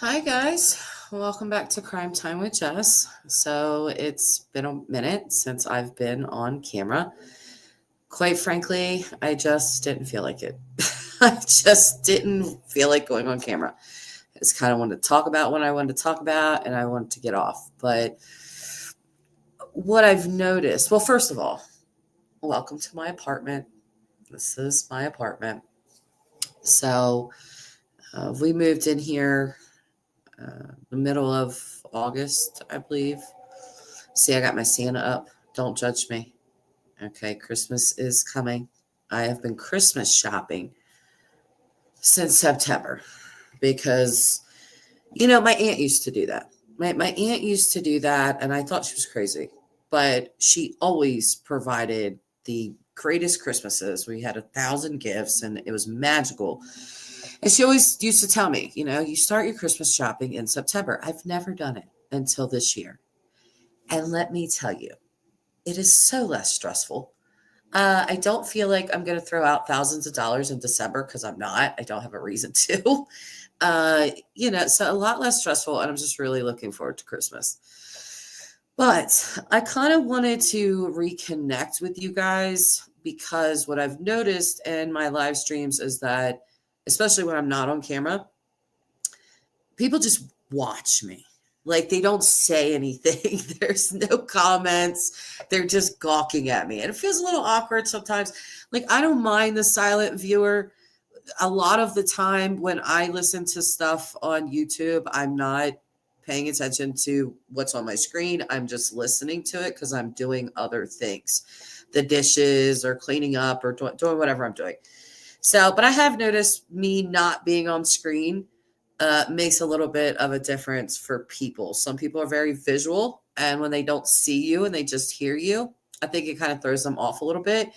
Hi, guys. Welcome back to Crime Time with Jess. So, it's been a minute since I've been on camera. Quite frankly, I just didn't feel like it. I just didn't feel like going on camera. I just kind of wanted to talk about what I wanted to talk about and I wanted to get off. But what I've noticed, well, first of all, welcome to my apartment. This is my apartment. So, we moved in here the middle of August, I believe. See, I got my Santa up. Don't judge me. Okay, Christmas is coming. I have been Christmas shopping since September because, my aunt used to do that. My aunt used to do that, and I thought she was crazy. But she always provided the greatest Christmases. We had 1,000 gifts, and it was magical. And she always used to tell me, you start your Christmas shopping in September. I've never done it until this year. And let me tell you, it is so less stressful. I don't feel like I'm going to throw out thousands of dollars in December because I'm not. I don't have a reason to. So a lot less stressful, and I'm just really looking forward to Christmas. But I kind of wanted to reconnect with you guys because what I've noticed in my live streams is that, especially when I'm not on camera, people just watch me. Like they don't say anything. There's no comments. They're just gawking at me. And it feels a little awkward sometimes. Like I don't mind the silent viewer. A lot of the time when I listen to stuff on YouTube, I'm not paying attention to what's on my screen. I'm just listening to it because I'm doing other things, the dishes or cleaning up or doing whatever I'm doing. So, but I have noticed me not being on screen makes a little bit of a difference for people. Some people are very visual, and when they don't see you and they just hear you, I think it kind of throws them off a little bit.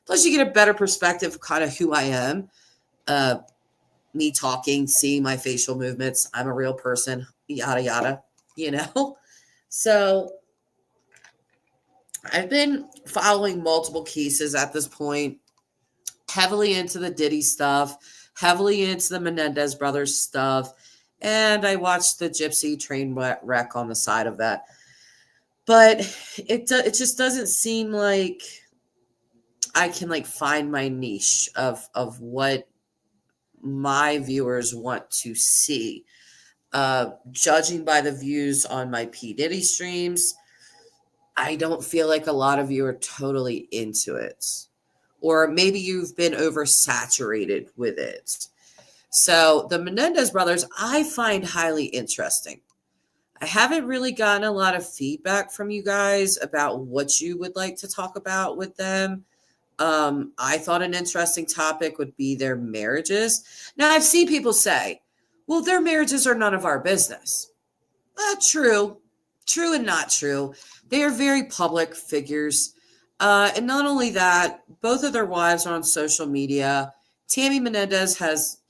Plus, you get a better perspective of kind of who I am. Uh, Me talking, seeing my facial movements. I'm a real person, yada, yada, you know? So I've been following multiple cases at this point, heavily into the Diddy stuff, heavily into the Menendez brothers stuff. And I watched the Gypsy train wreck on the side of that. But it just doesn't seem like I can like find my niche of what my viewers want to see. Judging by the views on my P. Diddy streams, I don't feel like a lot of you are totally into it. Or maybe you've been oversaturated with it. So the Menendez brothers, I find highly interesting. I haven't really gotten a lot of feedback from you guys about what you would like to talk about with them. I thought an interesting topic would be their marriages. Now, I've seen people say, well, their marriages are none of our business. True. True and not true. They are very public figures. And not only that, both of their wives are on social media. Tammy Menendez has,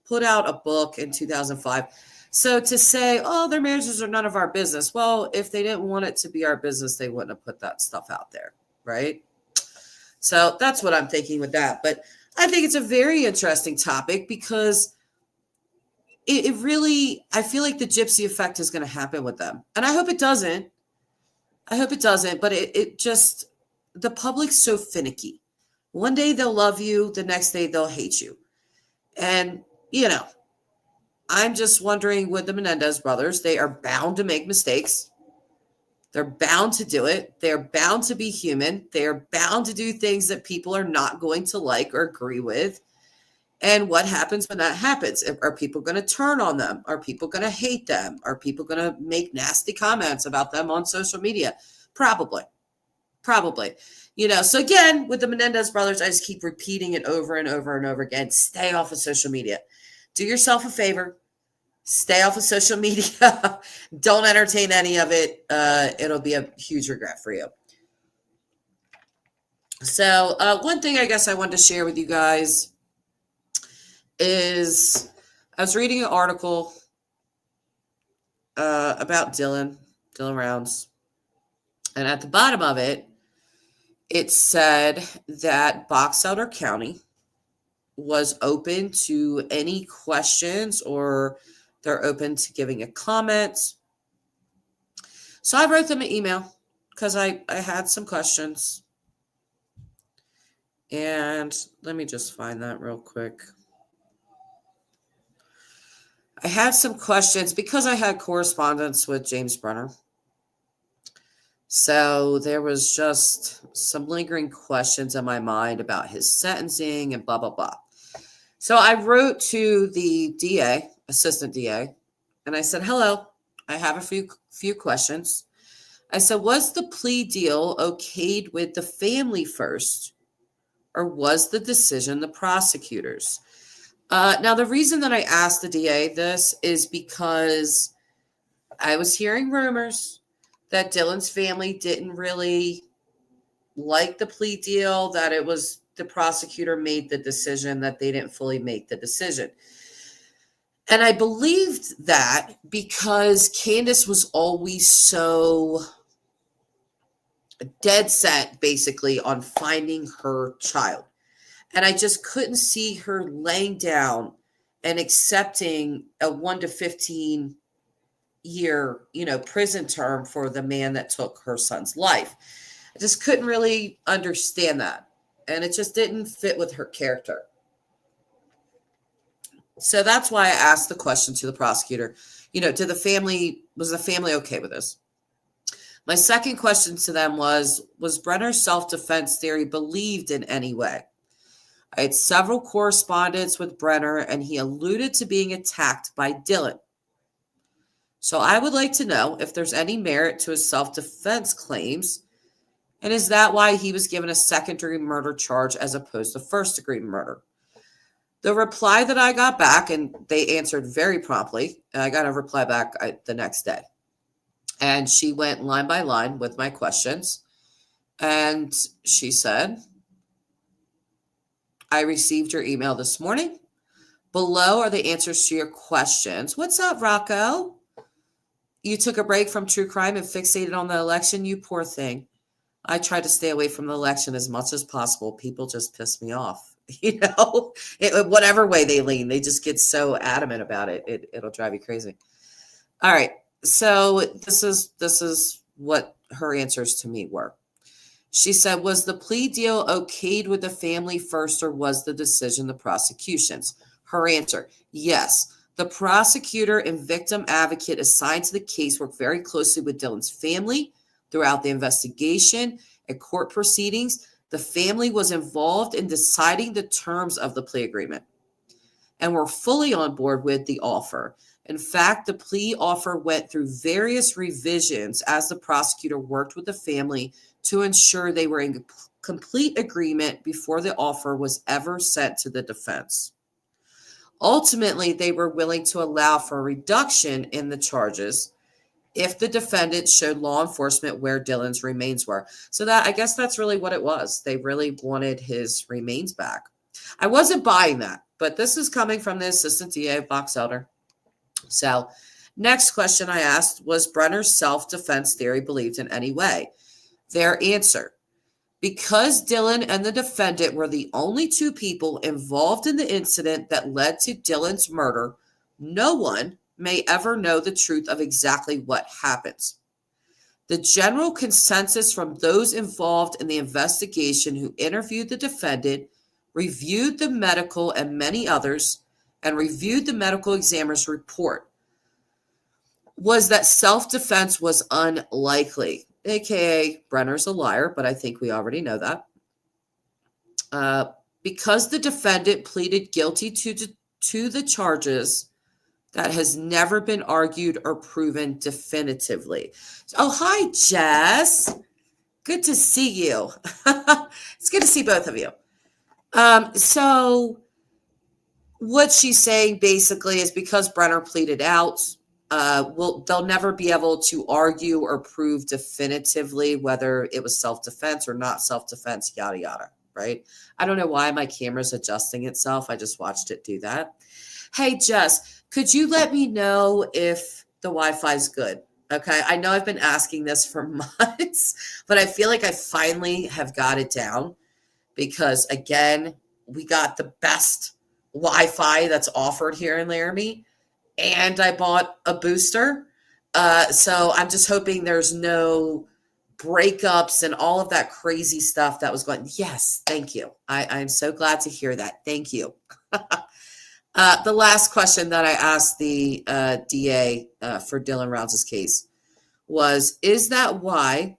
put out a book in 2005. So to say, oh, their marriages are none of our business. Well, if they didn't want it to be our business, they wouldn't have put that stuff out there, right? So that's what I'm thinking with that. But I think it's a very interesting topic because it really, I feel like the gypsy effect is going to happen with them. And I hope it doesn't. I hope it doesn't. But it just, the public's so finicky. One day they'll love you, the next day they'll hate you. And, I'm just wondering with the Menendez brothers, they are bound to make mistakes. They're bound to do it. They're bound to be human. They are bound to do things that people are not going to like or agree with. And what happens when that happens? Are people going to turn on them? Are people going to hate them? Are people going to make nasty comments about them on social media? Probably. Probably. So again, with the Menendez brothers, I just keep repeating it over and over and over again. Stay off of social media. Do yourself a favor. Stay off of social media. Don't entertain any of it. It'll be a huge regret for you. So one thing I guess I wanted to share with you guys is I was reading an article about Dylan Rounds. And at the bottom of it, it said that Box Elder County was open to any questions or They're open to giving a comment. So I wrote them an email because I had some questions. And let me just find that real quick. I had some questions because I had correspondence with James Brenner. So there was just some lingering questions in my mind about his sentencing and blah, blah, blah. So I wrote to the DA, assistant DA, and I said, hello, I have a few questions. I said, was the plea deal okayed with the family first, or was the decision the prosecutors? Now, the reason that I asked the DA this is because I was hearing rumors that Dylan's family didn't really like the plea deal, that it was the prosecutor made the decision, that they didn't fully make the decision. And I believed that because Candace was always so dead set, basically, on finding her child. And I just couldn't see her laying down and accepting a 1 to 15 year, prison term for the man that took her son's life. I just couldn't really understand that. And it just didn't fit with her character. So that's why I asked the question to the prosecutor, was the family okay with this? My second question to them was Brenner's self-defense theory believed in any way? I had several correspondence with Brenner, and he alluded to being attacked by Dylan. So I would like to know if there's any merit to his self-defense claims, and is that why he was given a second-degree murder charge as opposed to first-degree murder? The reply that I got back, and they answered very promptly, and I got a reply back the next day. And she went line by line with my questions, and she said, I received your email this morning. Below are the answers to your questions. What's up, Rocco? You took a break from true crime and fixated on the election, you poor thing. I try to stay away from the election as much as possible. People just piss me off. Whatever way they lean, they just get so adamant about it. It'll drive you crazy. All right. So this is what her answers to me were. She said, was the plea deal okayed with the family first, or was the decision the prosecution's? Her answer, yes. The prosecutor and victim advocate assigned to the case worked very closely with Dylan's family throughout the investigation and court proceedings. The family was involved in deciding the terms of the plea agreement and were fully on board with the offer. In fact, the plea offer went through various revisions as the prosecutor worked with the family to ensure they were in complete agreement before the offer was ever sent to the defense. Ultimately, they were willing to allow for a reduction in the charges if the defendant showed law enforcement where Dylan's remains were. So I guess that's really what it was. They really wanted his remains back. I wasn't buying that, but this is coming from the assistant DA of Box Elder. So next question I asked, was Brenner's self-defense theory believed in any way? Their answer, because Dylan and the defendant were the only two people involved in the incident that led to Dylan's murder, no one may ever know the truth of exactly what happens. The general consensus from those involved in the investigation who interviewed the defendant, reviewed the medical and many others, and reviewed the medical examiner's report was that self-defense was unlikely, aka Brenner's a liar, but I think we already know that. Because the defendant pleaded guilty to the charges, that has never been argued or proven definitively. Oh, hi, Jess. Good to see you. It's good to see both of you. So what she's saying basically is because Brenner pleaded out, they'll never be able to argue or prove definitively whether it was self-defense or not self-defense, yada, yada, right? I don't know why my camera's adjusting itself. I just watched it do that. Hey, Jess, could you let me know if the Wi-Fi is good? Okay, I know I've been asking this for months, but I feel like I finally have got it down because, again, we got the best Wi-Fi that's offered here in Laramie. and I bought a booster. So I'm just hoping there's no breakups and all of that crazy stuff that was going. Yes, thank you. I'm so glad to hear that. Thank you. The last question that I asked the DA for Dylan Rouse's case was, is that why?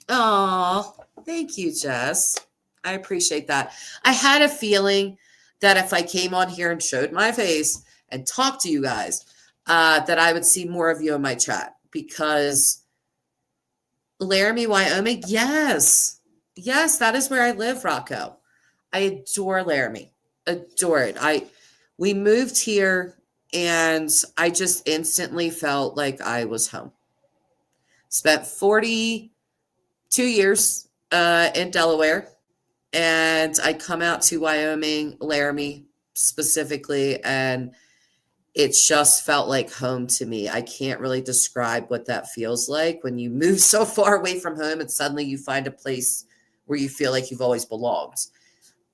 Oh, thank you, Jess. I appreciate that. I had a feeling that if I came on here and showed my face and talked to you guys, that I would see more of you in my chat because Laramie, Wyoming, yes. Yes, that is where I live, Rocco. I adore Laramie. Adore it. We moved here and I just instantly felt like I was home. Spent 42 years in Delaware, and I come out to Wyoming, Laramie specifically, and it just felt like home to me. I can't really describe what that feels like when you move so far away from home and suddenly you find a place where you feel like you've always belonged.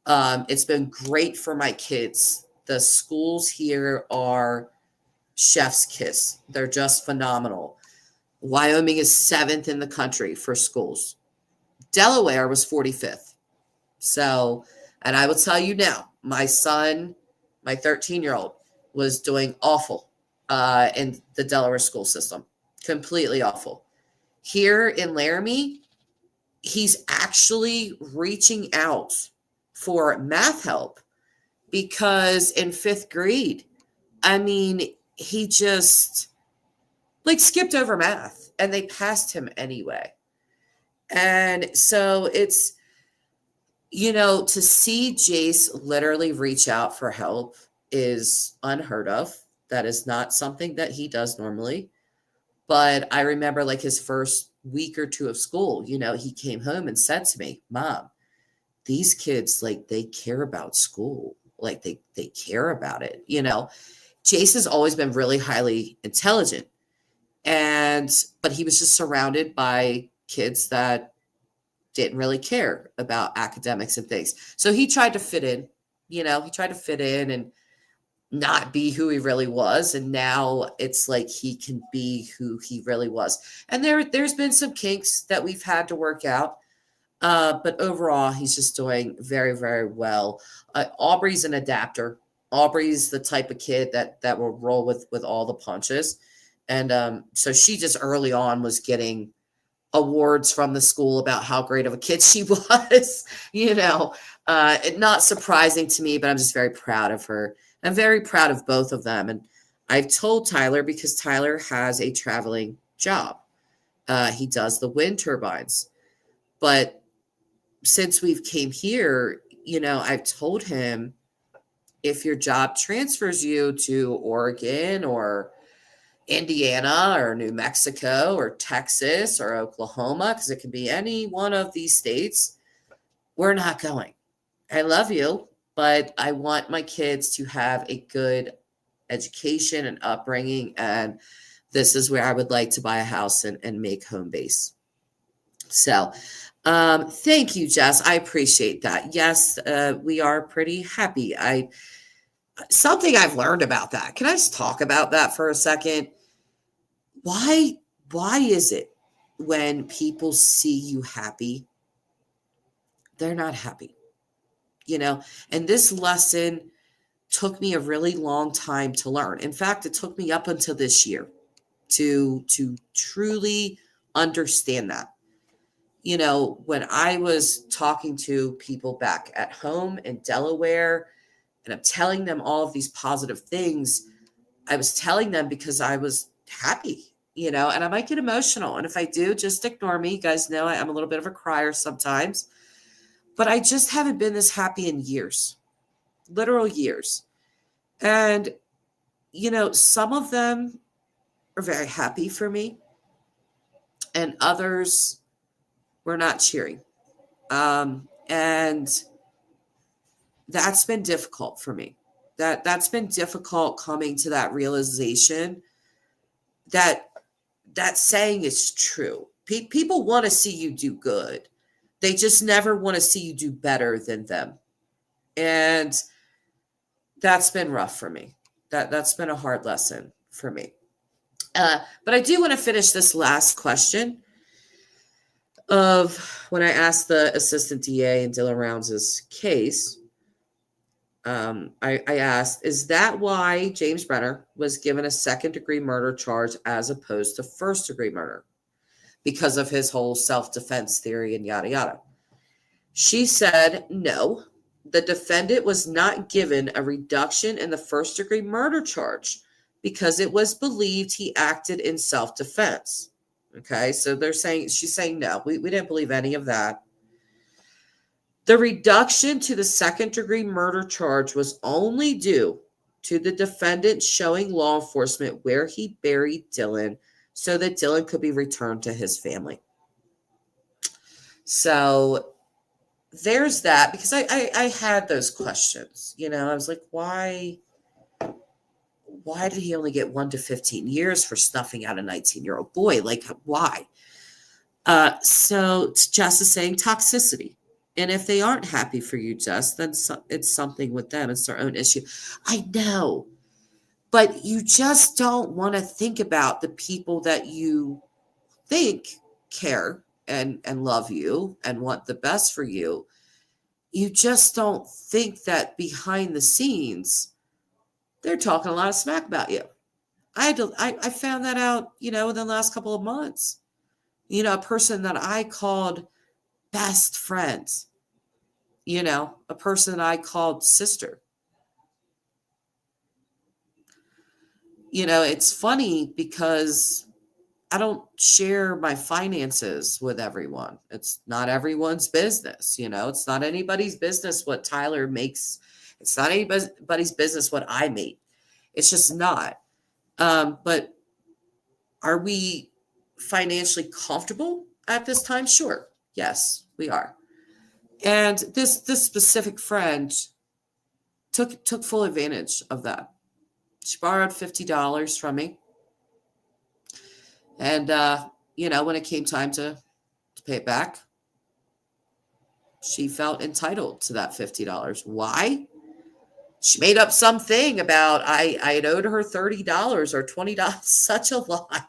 It's been great for my kids. The schools here are chef's kiss. They're just phenomenal. Wyoming is 7th in the country for schools. Delaware was 45th. So, and I will tell you now, my son, my 13-year-old, was doing awful in the Delaware school system. Completely awful. Here in Laramie, he's actually reaching out for math help because in 5th grade, I mean, he just like skipped over math and they passed him anyway. And so it's, to see Jace literally reach out for help is unheard of. That is not something that he does normally. But I remember like his first week or two of school, he came home and said to me, Mom, these kids, like, they care about school. Like they care about it. Jace has always been really highly intelligent. But he was just surrounded by kids that didn't really care about academics and things. So he tried to fit in, and not be who he really was. And now it's like he can be who he really was. And there's been some kinks that we've had to work out. But overall, he's just doing very, very well. Aubrey's an adapter. Aubrey's the type of kid that will roll with all the punches. And so she just early on was getting awards from the school about how great of a kid she was, not surprising to me, but I'm just very proud of her. I'm very proud of both of them. And I've told Tyler because Tyler has a traveling job. He does the wind turbines. But since we've came here, I've told him if your job transfers you to Oregon or Indiana or New Mexico or Texas or Oklahoma, because it can be any one of these states, we're not going. I love you, but I want my kids to have a good education and upbringing, and this is where I would like to buy a house and make home base. So thank you, Jess. I appreciate that. Yes, we are pretty happy. Something I've learned about that. Can I just talk about that for a second? Why is it when people see you happy, they're not happy? And this lesson took me a really long time to learn. In fact, it took me up until this year to truly understand that. When I was talking to people back at home in Delaware, and I'm telling them all of these positive things, I was telling them because I was happy, and I might get emotional. And if I do, just ignore me. You guys know I'm a little bit of a crier sometimes, but I just haven't been this happy in years, literal years. And, some of them are very happy for me and others were not cheering. And that's been difficult for me. That's been difficult coming to that realization that saying is true. People want to see you do good. They just never want to see you do better than them. And that's been rough for me. That's been a hard lesson for me. But I do want to finish this last question of when I asked the assistant DA in Dylan Rounds' case. I asked, is that why James Brenner was given a second-degree murder charge as opposed to first-degree murder? Because of his whole self-defense theory and yada yada. She said, no, the defendant was not given a reduction in the first-degree murder charge because it was believed he acted in self-defense. Okay, so she's saying no, we didn't believe any of that. The reduction to the second-degree murder charge was only due to the defendant showing law enforcement where he buried Dylan so that Dylan could be returned to his family. So there's that, because I had those questions. I was like, why did he only get 1 to 15 years for snuffing out a 19-year-old boy? Like, why? So Jess is saying toxicity. And if they aren't happy for you, Jess, then it's something with them. It's their own issue. I know. But you just don't want to think about the people that you think care and love you and want the best for you. You just don't think that behind the scenes, they're talking a lot of smack about you. I found that out, in the last couple of months. A person that I called best friends, a person that I called sister. It's funny because I don't share my finances with everyone. It's not everyone's business. It's not anybody's business what Tyler makes. It's not anybody's business what I make. It's just not. But are we financially comfortable at this time? Sure. Yes, we are. And this specific friend took full advantage of that. She borrowed $50 from me. And, when it came time to pay it back, she felt entitled to that $50. Why? She made up something about I had owed her $30 or $20. Such a lie.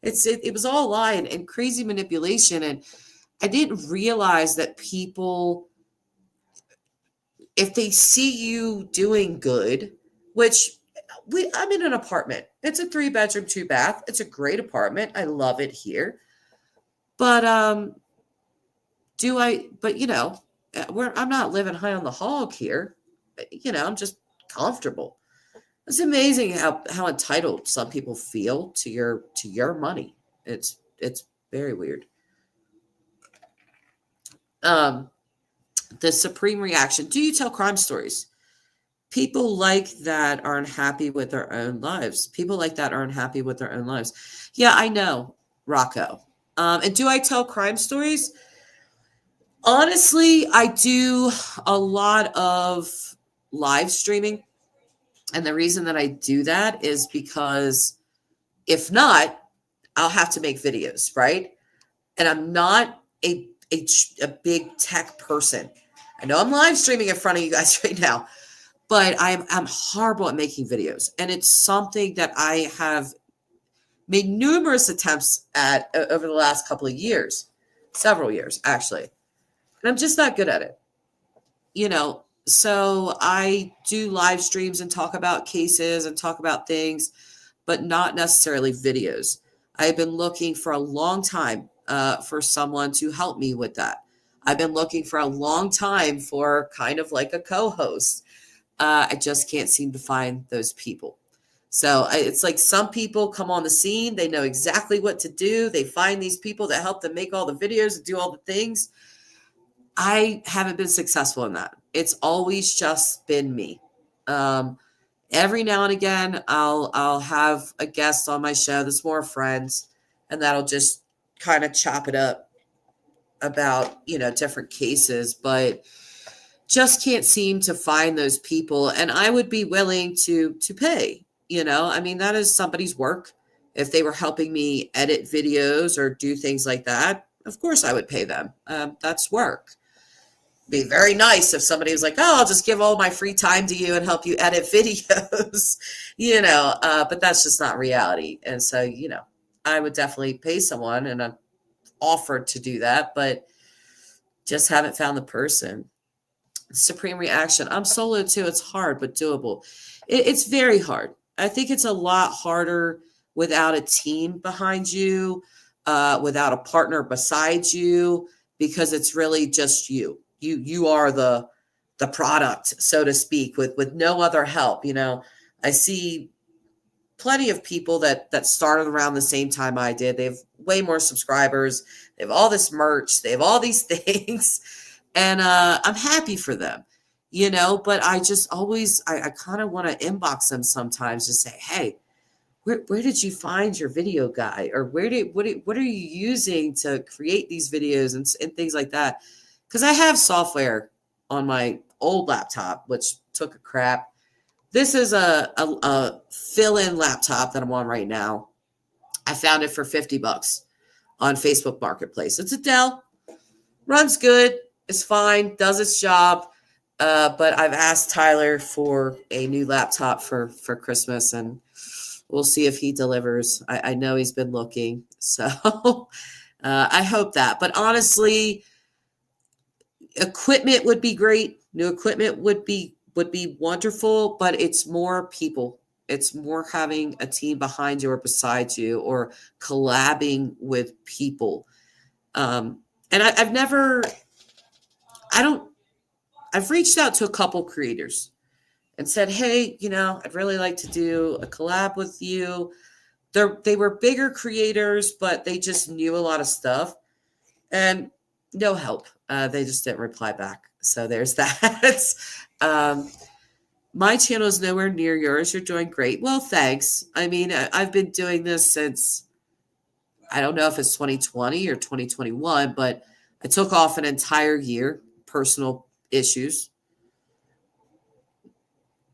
It was all a lie and crazy manipulation. And I didn't realize that people, if they see you doing good, which I'm in an apartment. It's a 3-bedroom, 2-bath. It's a great apartment. I love it here. But I'm not living high on the hog here. I'm just comfortable. It's amazing how entitled some people feel to your money. It's very weird. The supreme reaction. Do you tell crime stories? People like that aren't happy with their own lives. People like that aren't happy with their own lives. Yeah, I know, Rocco. And do I tell crime stories? Honestly, I do a lot of live streaming. And the reason that I do that is because if not, I'll have to make videos, right? And I'm not a big tech person. I know I'm live streaming in front of you guys right now, but I'm horrible at making videos. And it's something that I have made numerous attempts at over the last couple of years, several years, actually. And I'm just not good at it. So I do live streams and talk about cases and talk about things, but not necessarily videos. I've been looking for a long time for someone to help me with that. I've been looking for a long time for kind of like a co-host. I just can't seem to find those people. So it's like some people come on the scene. They know exactly what to do. They find these people that help them make all the videos and do all the things. I haven't been successful in that. It's always just been me. Every now and again, I'll have a guest on my show that's more friends, and that'll just kind of chop it up about, different cases, but just can't seem to find those people. And I would be willing to pay, that is somebody's work. If they were helping me edit videos or do things like that, of course I would pay them. That's work. be very nice if somebody was like, oh, I'll just give all my free time to you and help you edit videos, but that's just not reality. And so, I would definitely pay someone, and I've offered to do that, but just haven't found the person. Supreme Reaction. I'm solo too. It's hard, but doable. It's very hard. I think it's a lot harder without a team behind you, without a partner beside you, because it's really just you. You are the product, so to speak, with no other help. I see plenty of people that started around the same time I did. They have way more subscribers. They have all this merch. They have all these things. And I'm happy for them, but I just always, I kind of want to inbox them sometimes to say, hey, where did you find your video guy? Or what are you using to create these videos and things like that? Because I have software on my old laptop, which took a crap. This is a fill-in laptop that I'm on right now. I found it for $50 on Facebook Marketplace. It's a Dell, runs good. It's fine, does its job, but I've asked Tyler for a new laptop for Christmas, and we'll see if he delivers. I know he's been looking, so I hope that. But honestly, equipment would be great. New equipment would be wonderful, but it's more people. It's more having a team behind you or beside you, or collabing with people. And I've reached out to a couple creators and said, hey, I'd really like to do a collab with you. They were bigger creators, but they just knew a lot of stuff, and no help. They just didn't reply back. So there's that. My channel is nowhere near yours. You're doing great. Well, thanks. I mean, I've been doing this since, I don't know if it's 2020 or 2021, but I took off an entire year, personal issues.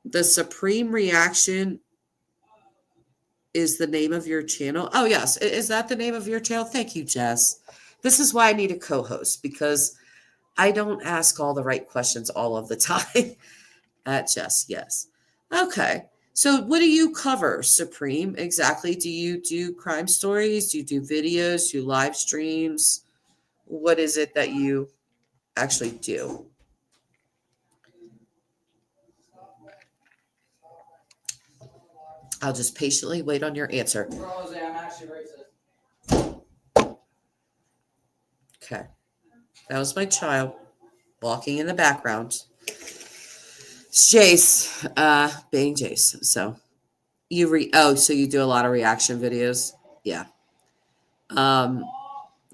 The Supreme Reaction is the name of your channel. Oh, yes. Is that the name of your channel? Thank you, Jess. This is why I need a co-host, because I don't ask all the right questions all of the time. Jess, yes. Okay. So what do you cover, Supreme, exactly? Do you do crime stories? Do you do videos? Do you live streams? What is it that you actually do? I'll just patiently wait on your answer. Rosie, I'm actually racist. Okay. That was my child walking in the background. It's Jace, being Jace. So so you do a lot of reaction videos? Yeah.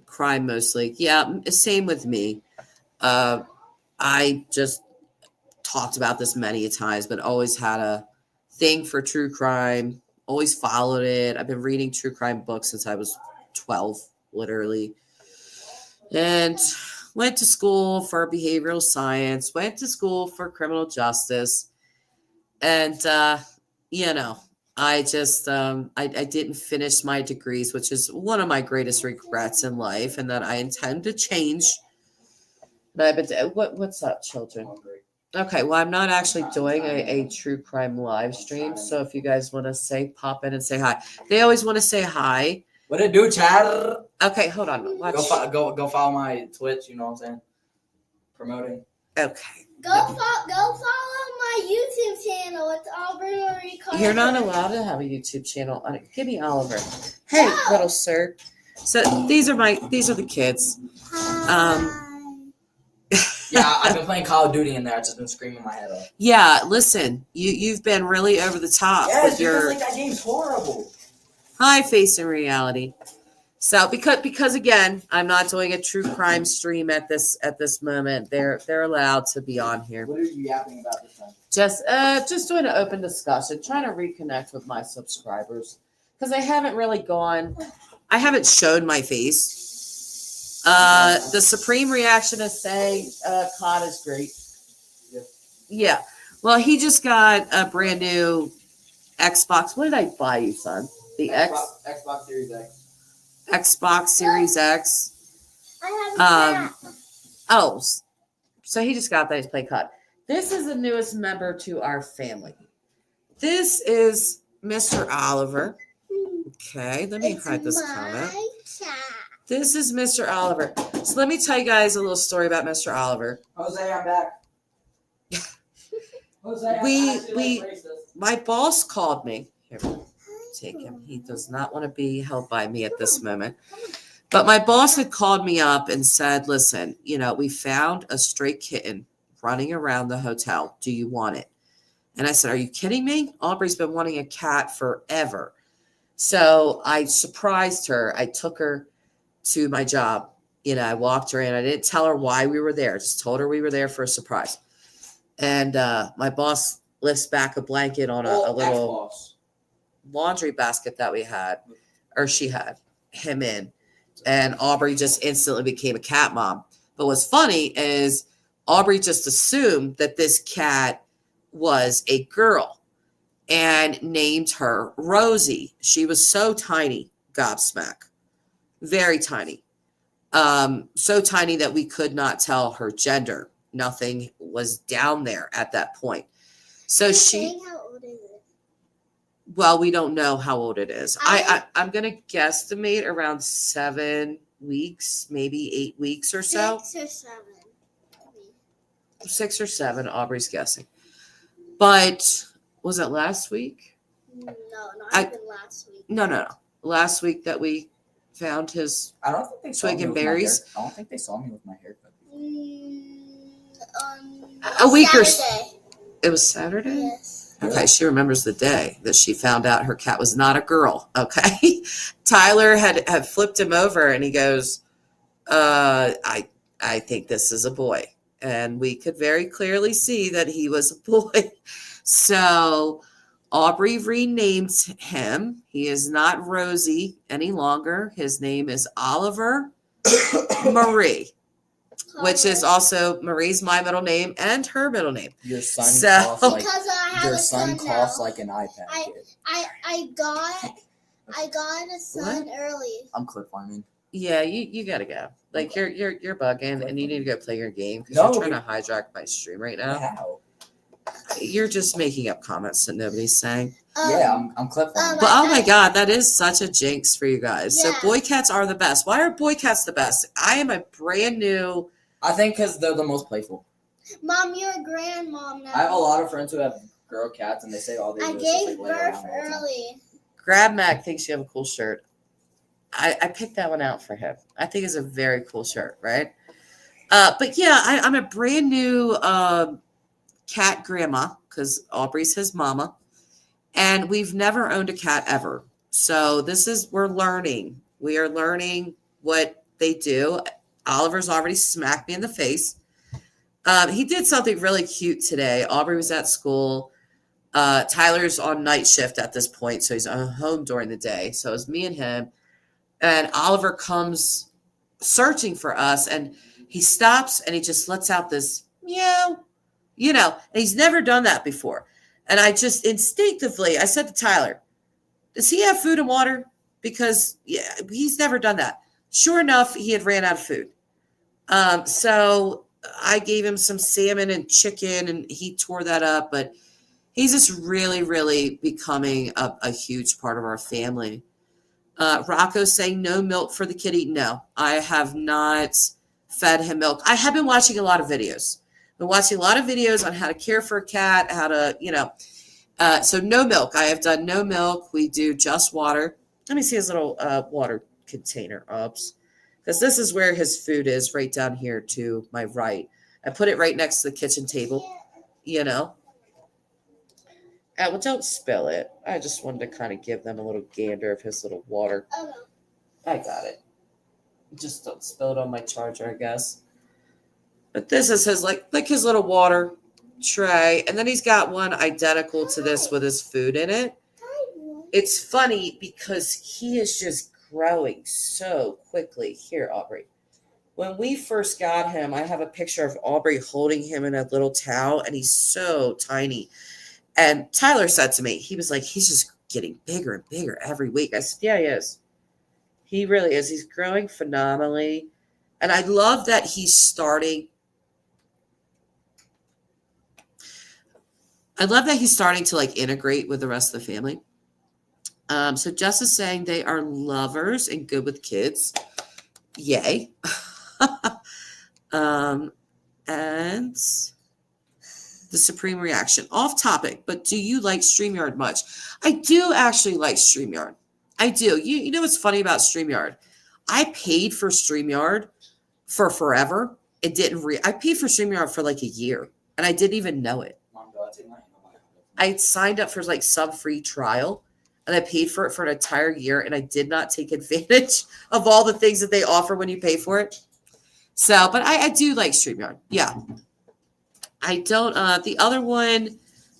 Crime mostly. Yeah, same with me. I just talked about this many times, but always had a thing for true crime, always followed it. I've been reading true crime books since I was 12, literally. And went to school for behavioral science, went to school for criminal justice. And, I just, I didn't finish my degrees, which is one of my greatest regrets in life, and that I intend to change. But I've been, what's up, children? Okay, well, I'm not actually doing a true crime live stream, so if you guys want to pop in and say hi. They always want to say hi. What it do, Chad? Okay, hold on. Watch. Go follow my Twitch, you know what I'm saying? Promoting. Okay. Go follow my YouTube channel. It's Aubrey Marie Carter. You're not allowed to have a YouTube channel. Give me Oliver. Hey, No. Little sir. So these are the kids. Yeah, I've been playing Call of Duty in there. I've just been screaming my head off. Yeah, listen, you've been really over the top with your. Like that game's horrible. Hi, Facing Reality. So because again, I'm not doing a true crime stream at this moment. They're allowed to be on here. What are you yapping about this time? Just doing an open discussion, trying to reconnect with my subscribers, because I haven't shown my face. The Supreme Reaction is saying COD is great. Yeah. Well, he just got a brand new Xbox. What did I buy you, son? The Xbox Series X. Xbox Series X. I have that. So he just got that. He's playing COD. This is the newest member to our family. This is Mr. Oliver. Okay, let me hide this comment. Cat. This is Mr. Oliver. So let me tell you guys a little story about Mr. Oliver. Jose, I'm back. Jose, I'm We- actually like racist. My boss called me. Here, take him. He does not want to be held by me at this moment. But my boss had called me up and said, listen, we found a stray kitten running around the hotel. Do you want it? And I said, are you kidding me? Aubrey's been wanting a cat forever. So I surprised her. I took her to my job. I walked her in. I didn't tell her why we were there. Just told her we were there for a surprise. And my boss lifts back a blanket on a little Ex-boss. laundry basket that we had, or she had him in. And Aubrey just instantly became a cat mom. But what's funny is Aubrey just assumed that this cat was a girl and named her Rosie. She was so tiny, gobsmack, very tiny. So tiny that we could not tell her gender. Nothing was down there at that point. So How old is it? well, we don't know how old it is. I'm going to guesstimate around 7 weeks, maybe 8 weeks or so. 6 or 7. 6 or 7, Aubrey's guessing. But was it last week? No, not I- even last week. No. Last week that we found his. I don't think they saw Twig me and with my berries? hair- I don't think they saw me with my haircut. A week or Saturday. It was Saturday? Yes. Okay, she remembers the day that she found out her cat was not a girl. Okay. Tyler had flipped him over and he goes, I think this is a boy. And we could very clearly see that he was a boy. So Aubrey renamed him. He is not Rosie any longer. His name is Oliver Marie, which is also Marie's my middle name and her middle name. Your son So- coughs like Because I have your a son son coughs now. like an iPad kid. I got a son early. I'm clip farming. Yeah, you gotta go. Like you're bugging and you need to go play your game because No. you're trying to hijack my stream right now. How? You're just making up comments that nobody's saying. Yeah, I'm clip farming. But oh my god, that is such a jinx for you guys. Yeah. So boy cats are the best. Why are boy cats the best? I am a brand new. I think because they're the most playful. Mom, you're a grandmom now. I have a lot of friends who have girl cats, and they say all they do I is just, gave like, lay birth around all the time. early. Grab Mac thinks you have a cool shirt. I picked that one out for him. I think it's a very cool shirt, right? But yeah, I'm a brand new cat grandma because Aubrey's his mama, and we've never owned a cat ever. So we're learning. We are learning what they do. Oliver's already smacked me in the face. He did something really cute today. Aubrey was at school. Tyler's on night shift at this point, so he's home during the day. So it was me and him. And Oliver comes searching for us, and he stops and he just lets out this meow, and he's never done that before. And I just instinctively, I said to Tyler, does he have food and water? Because he's never done that. Sure enough, he had ran out of food. So I gave him some salmon and chicken, and he tore that up. But he's just really, really becoming a huge part of our family. Rocco's saying no milk for the kitty. No, I have not fed him milk. I have been watching a lot of videos. Been watching a lot of videos on how to care for a cat, how to, so no milk. I have done no milk. We do just water. Let me see his little water container, Ups. Because this is where his food is, right down here to my right. I put it right next to the kitchen table, well, don't spill it. I just wanted to kind of give them a little gander of his little water. Oh, no. I got it. Just don't spill it on my charger, I guess. But this is his like his little water tray. And then he's got one identical to this with his food in it. It's funny because he is just growing so quickly. Here, Aubrey. When we first got him, I have a picture of Aubrey holding him in a little towel, and he's so tiny. And Tyler said to me, he was like, he's just getting bigger and bigger every week. I said, yeah, he is. He really is. He's growing phenomenally. And I love that he's starting I love that he's starting to like integrate with the rest of the family. So Jess is saying they are lovers and good with kids. Yay. And the supreme reaction. Off topic, but do you like StreamYard much? I do actually like StreamYard. I do. You know what's funny about StreamYard? I paid for StreamYard for forever. It didn't I paid for StreamYard for like a year and I didn't even know it. I signed up for like some free trial and I paid for it for an entire year and I did not take advantage of all the things that they offer when you pay for it. So, but I do like StreamYard. Yeah. I don't, the other one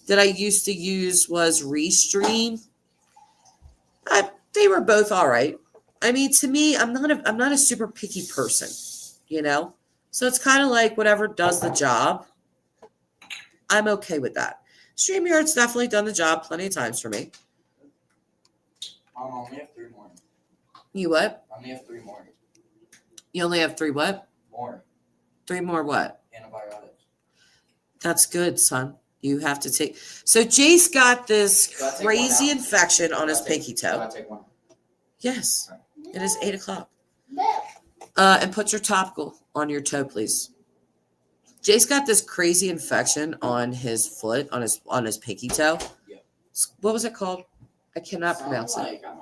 that I used to use was Restream. They were both all right. I mean, to me, I'm not a super picky person, you know? So it's kind of like whatever does the job. I'm okay with that. StreamYard's definitely done the job plenty of times for me. I only have 3 more. You what? I only have 3 more. You only have 3 what? More 3 more what? antibiotics. That's good, son. You have to take. So Jace got this Do I take crazy one out? infection on his Do I take- pinky do I toe. take one? Yes, it is 8 o'clock. No. And put your topical on your toe, please. Jace got this crazy infection on his foot, on his pinky toe. Yeah. What was it called? I cannot Sounds pronounce it. like, I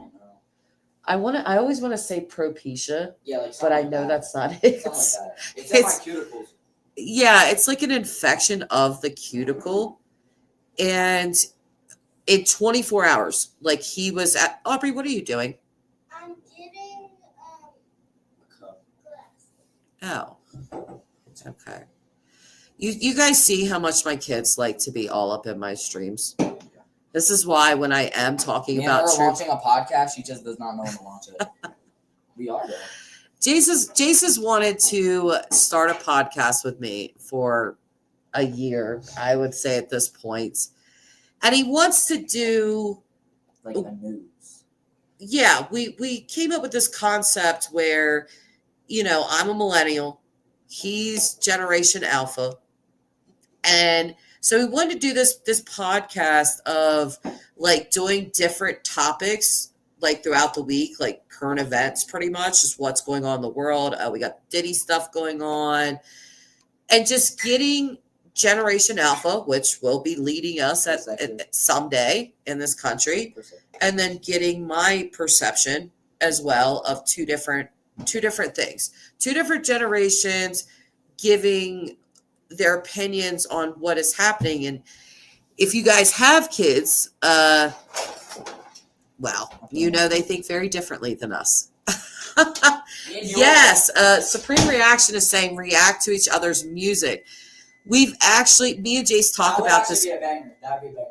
don't know. I always want to say propecia, Yeah, like but something I like know that. that's not it. Something like that. It's in my cuticles. Yeah, it's like an infection of the cuticle. And in 24 hours, like he was at Aubrey, what are you doing? I'm getting Cup. glass. Oh, okay. You guys see how much my kids like to be all up in my streams. This is why when I am talking Me and about her are true, launching a podcast. She just does not know when to launch it. We are though. Jace's wanted to start a podcast with me for a year, I would say at this point. And he wants to do, Like the news. yeah, we came up with this concept where, you know, I'm a millennial, he's Generation Alpha. And so we wanted to do this podcast of like doing different topics like throughout the week, like current events, pretty much just what's going on in the world. We got Diddy stuff going on, and just getting Generation Alpha, which will be leading us at someday in this country, and then getting my perception as well of two different things, 2 different generations giving their opinions on what is happening. And if you guys have kids, well, you know, they think very differently than us. Yes. Supreme Reaction is saying react to each other's music. We've actually, me and Jace talk about this. That'd be a banger. That'd be a banger.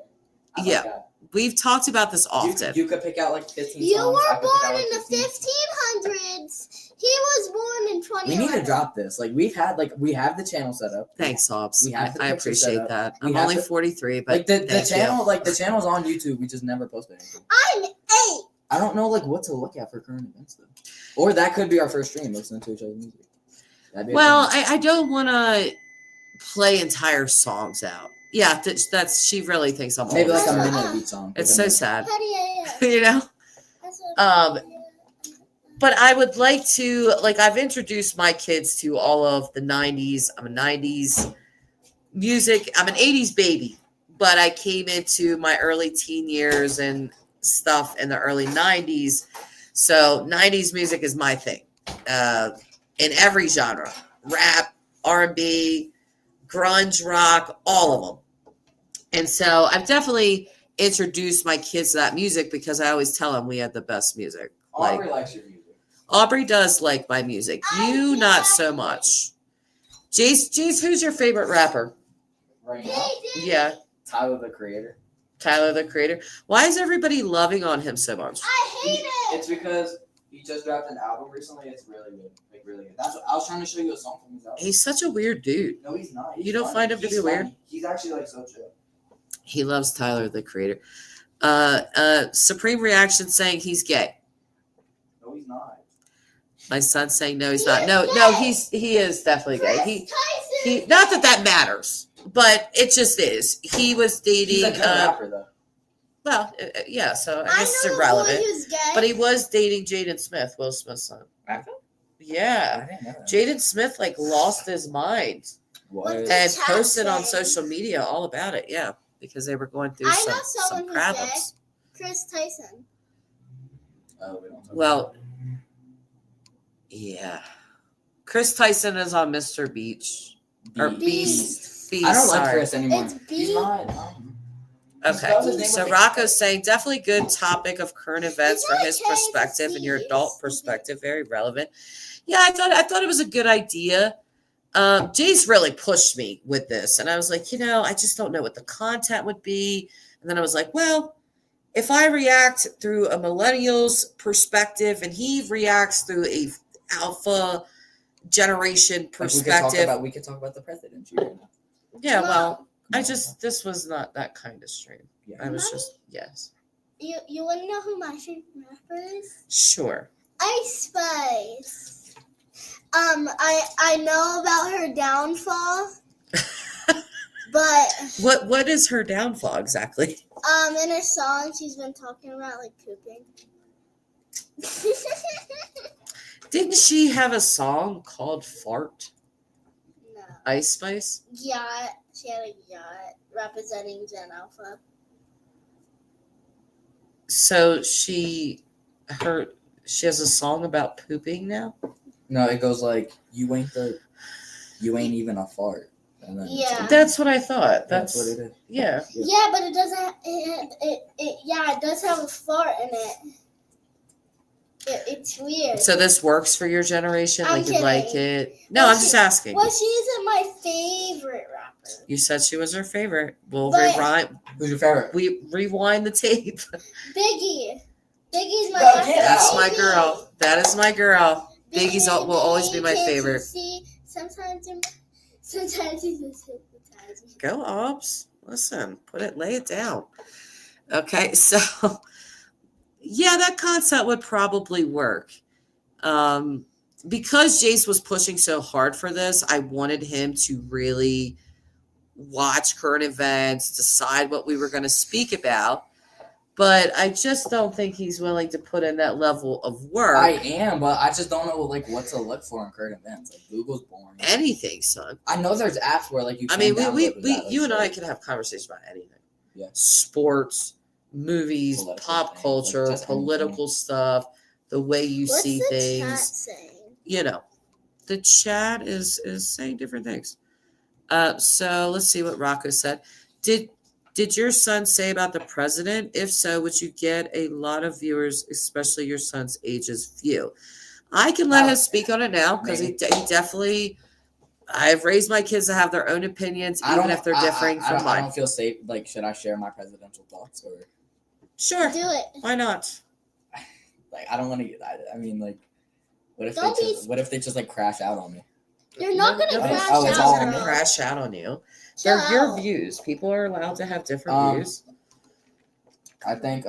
I Yeah. like that. We've talked about this often. You could pick out like 15 You songs. I were could pick out, born like, in the 15. 1500s. He was born in 2011. We need to drop this. Like we have the channel set up. Thanks, Hobbs. We have the I picture set appreciate up. that. We I'm have only the- 43, but Like the thank channel, you. like the channel's on YouTube. We just never posted anything. I'm 8. I don't know like what to look at for current events though. Or that could be our first stream, listening to each other's music. That'd be a Well, thing. I don't want to play entire songs out. Yeah, that's she really thinks I'm Maybe old. like a minute of each song. It's Like a so minute. sad, Petty AM. you know. That's what Um, But I would like to, like, I've introduced my kids to all of the 90s. I'm a 90s music. I'm an 80s baby, but I came into my early teen years and stuff in the early 90s. So 90s music is my thing, in every genre, rap, R&B, grunge, rock, all of them. And so I've definitely introduced my kids to that music because I always tell them we had the best music. Aubrey likes your music. Aubrey does like my music. You not so much. Jace, who's your favorite rapper? Right now, Hey, Yeah, Tyler the Creator. Tyler the Creator. Why is everybody loving on him so much? I hate it. It's because he just dropped an album recently. It's really good, like really good. That's what I was trying to show you a song from his album. He's such a weird dude. No, he's not. He's You don't funny. find him to He's be weird? funny. He's actually like so chill. He loves Tyler the Creator. Supreme Reaction saying he's gay. No, he's not. My son's saying no, he's He not. is No, gay. he is definitely gay. Chris Tyson He is not gay. that matters. but it just is. He was dating. He's a good rapper though. Well, yeah. So I I guess know it's the boy irrelevant. who's gay. But he was dating Jaden Smith, Will Smith's son. Rapper? Yeah. I didn't know that. Jaden Smith like lost his mind What? The and chat posted on said- social media all about it. Yeah, because they were going through I know some someone who's problems. Chris Tyson. Oh, we don't talk Well, yeah. Chris Tyson is on Mr. Beach. about Or it. Beast. Beast. I don't like sorry. Chris anymore. It's He's B. not. Okay. Spells his name So with a Rocco's K. saying definitely good topic of current events It's from not his K, it's perspective and your C. adult perspective. Very relevant. Yeah, I thought it was a good idea. Jay's really pushed me with this, and I was like, I just don't know what the content would be. And then I was like, well, if I react through a millennial's perspective and he reacts through a alpha generation perspective, We could talk about the presidency right now. yeah, No. well, this was not that kind of stream. Yeah. I was Mommy? just, yes, You want to know who my favorite rapper is? sure. Ice Spice. I know about her downfall, but What is her downfall exactly? in her song she's been talking about like pooping. Didn't she have a song called Fart? No. Ice Spice? Yacht. She had a yacht representing Gen Alpha. So she has a song about pooping now? No, it goes like you ain't even a fart. And then Yeah. That's what I thought. that's what it is. Yeah. Yeah, but it doesn't. It does have a fart in it. It's weird. So this works for your generation? I'm Like you like kidding. it? No, Well, I'm just asking. Well, she isn't my favorite rapper. You said she was her favorite. We'll But- Who's your favorite? we rewind the tape. Biggie. Biggie's my No, rapper. yeah, That's my Biggie. girl. That is my girl. Biggie, Biggie's will always be my can't you favorite. See, sometimes he's hypnotizing. Go, Obs. Listen, lay it down. Okay, so yeah, that concept would probably work. Because Jace was pushing so hard for this, I wanted him to really watch current events, decide what we were going to speak about. But I just don't think he's willing to put in that level of work. I am, but I just don't know like what to look for in current events. Like Google's boring. Anything, son. I know there's apps where like you. I Can mean, download we that, you and I like, can have conversations about anything. Yeah. Sports, movies, Political pop things, culture, like, just political stuff, the way you What's see the chat things. saying? The chat is saying different things. So let's see what Rocco said. Did your son say about the president? If so, would you get a lot of viewers, especially your son's age's view? I can let him speak on it now because he definitely. I've raised my kids to have their own opinions, even if they're differing from I mine. don't feel safe. Like, should I share my presidential thoughts or Sure, Do it. why not? like I don't want to? I mean, like, what if Don't be- what if they just like crash out on me? You're not gonna Nobody's crash oh, it's out. all going to me. crash out on you. Chill They're your out. views. People are allowed to have different views. I think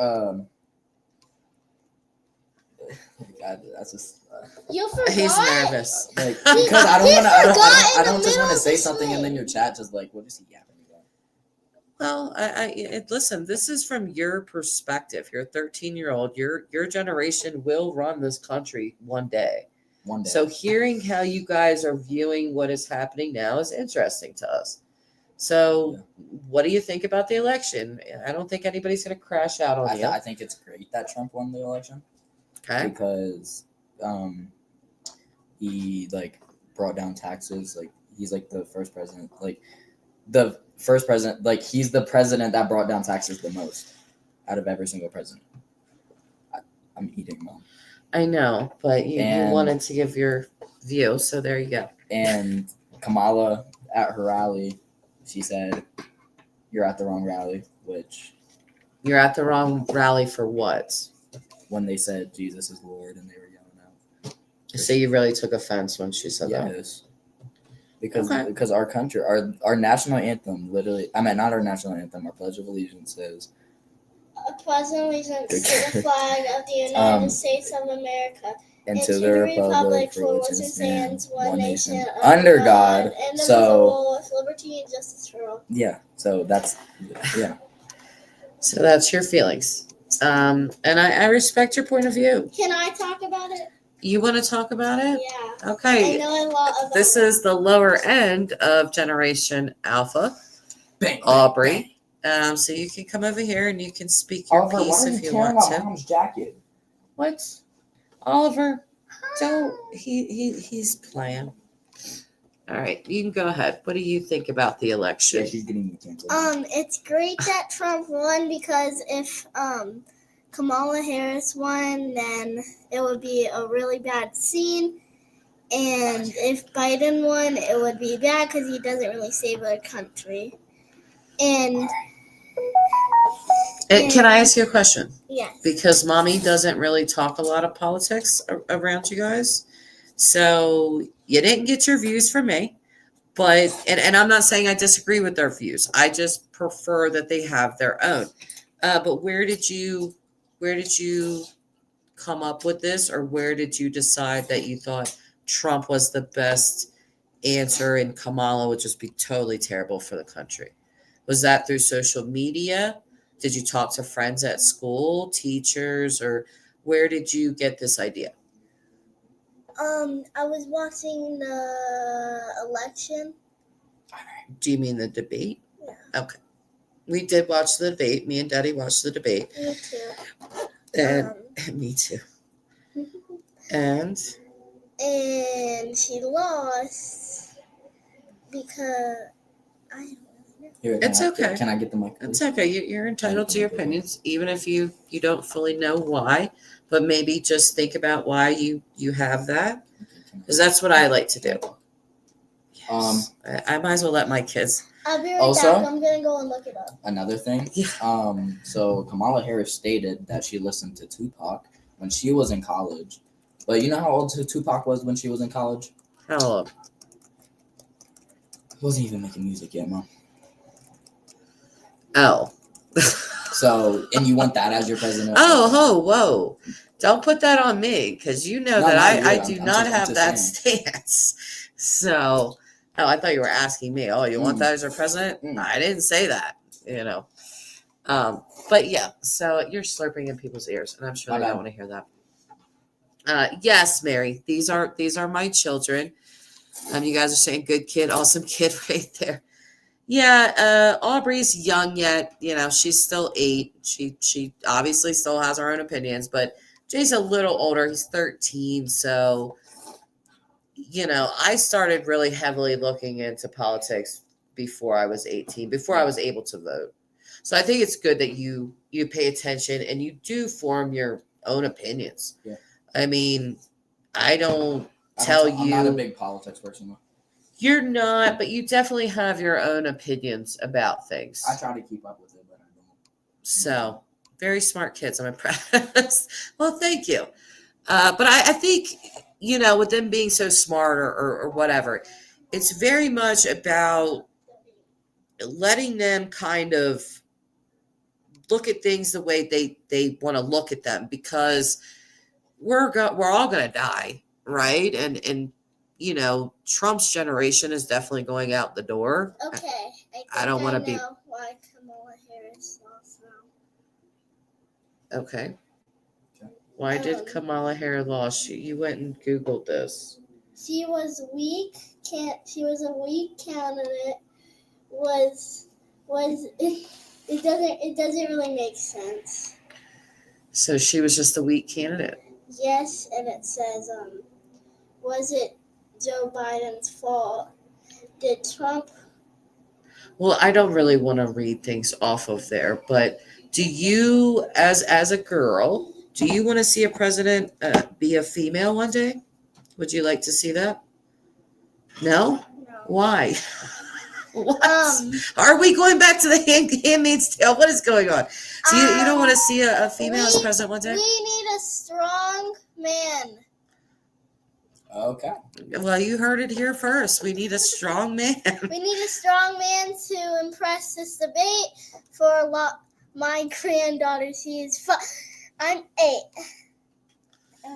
God, that's just You forgot. He's nervous. like He- because I don't he want to. forgot in I the don't just middle want to of say the something and then swing. your chat just like, what is he yapping about? Well, listen. This is from your perspective. You're a 13-year-old. Your generation will run this country one day. One day. So hearing how you guys are viewing what is happening now is interesting to us. So, what do you think about the election? I don't think anybody's going to crash out on you. I think it's great that Trump won the election Okay. because he like brought down taxes. Like he's like the first president. Like he's the president that brought down taxes the most out of every single president. I'm eating, Mom. I know, but you And- wanted to give your view, so there you go. And Kamala at her rally, she said, "You're at the wrong rally," which You're at the wrong rally for what? when they said Jesus is Lord and they were yelling out. So you really took offense when she said that. Yes. Because Okay. because our country, our national anthem literally, I mean not our national anthem, our Pledge of Allegiance says, A pledge of allegiance to the flag of the United States of America and and to the republic for which it stands, one nation, nation, under God. indivisible, with liberty and justice for all. Yeah, so that's, yeah. So that's your feelings. And I respect your point of view. Can I talk about it? You want to talk about it? Yeah. I Okay. know a lot about This it. is the lower end of Generation Alpha, Bang, Aubrey. So you can come over here and you can speak your Oliver, why piece are if you you tearing want my to. mom's jacket? What? Oliver, don't. He's playing. All right, you can go ahead. What do you think about the election? Yeah, she's getting me canceled. It's great that Trump won because if Kamala Harris won, then it would be a really bad scene. And if Biden won, it would be bad because he doesn't really save our country. And Can I ask you a question? yes, Because mommy doesn't really talk a lot of politics around you guys. So you didn't get your views from me. But and I'm not saying I disagree with their views. I just prefer that they have their own. But where did you come up with this, or where did you decide that you thought Trump was the best answer and Kamala would just be totally terrible for the country? Was that through social media? Did you talk to friends at school, teachers, or where did you get this idea? I was watching the election. Do you mean the debate? Yeah. Okay. We did watch the debate. Me and Daddy watched the debate. Me too. And me too. And she lost because I don't know. Here, It's okay. Can I get the mic? it's please? okay. You're entitled to your opinions, even if you don't fully know why. But maybe just think about why you have that, because that's what I like to do. Yes. I might as well let my kids. I'll be right Also- back. I'm gonna go and look it up. Another thing. Yeah. So Kamala Harris stated that she listened to Tupac when she was in college. But you know how old Tupac was when she was in college? How old? He wasn't even making music yet, Mom. Oh. So, and you want that as your president? Whoa. Don't put that on me, because you know No, that not you. I do I'm not just have that saying. stance. So, I thought you were asking me, oh, you want that as your president? Mm. I didn't say that, But yeah, so you're slurping in people's ears, and I'm sure My they bad. don't want to hear that. Yes, Mary, these are my children. You guys are saying good kid, awesome kid right there. Yeah, Aubrey's young yet. She's still 8. She obviously still has her own opinions, but Jay's a little older. He's 13, so I started really heavily looking into politics before I was 18, before I was able to vote. So I think it's good that you pay attention and you do form your own opinions. Yeah. I mean, I don't I'm tell not you a big politics person, though. you're not, but you definitely have your own opinions about things. I try to keep up with it, but I don't. So very smart kids. I'm impressed. Well, thank you. But I think, with them being so smart or whatever, it's very much about letting them kind of look at things the way they want to look at them, because we're all going to die, right? And Trump's generation is definitely going out the door. Okay. I don't want to be. know why Kamala Harris lost now. Okay. Why did Kamala Harris lose? You went and Googled this. She was weak. She was a weak candidate. It doesn't really make sense. So she was just a weak candidate. Yes, and it says, was it Joe Biden's fault? Did Trump? Well, I don't really want to read things off of there, but do you, as a girl, do you want to see a president be a female one day? Would you like to see that? No? No. Why? What? Are we going back to the Handmaid's Tale? What is going on? So you don't want to see a female as president one day? We need a strong man. Okay. Well, you heard it here first. We need a strong man. We need a strong man to impress this debate for my granddaughter. She is 5. I'm 8.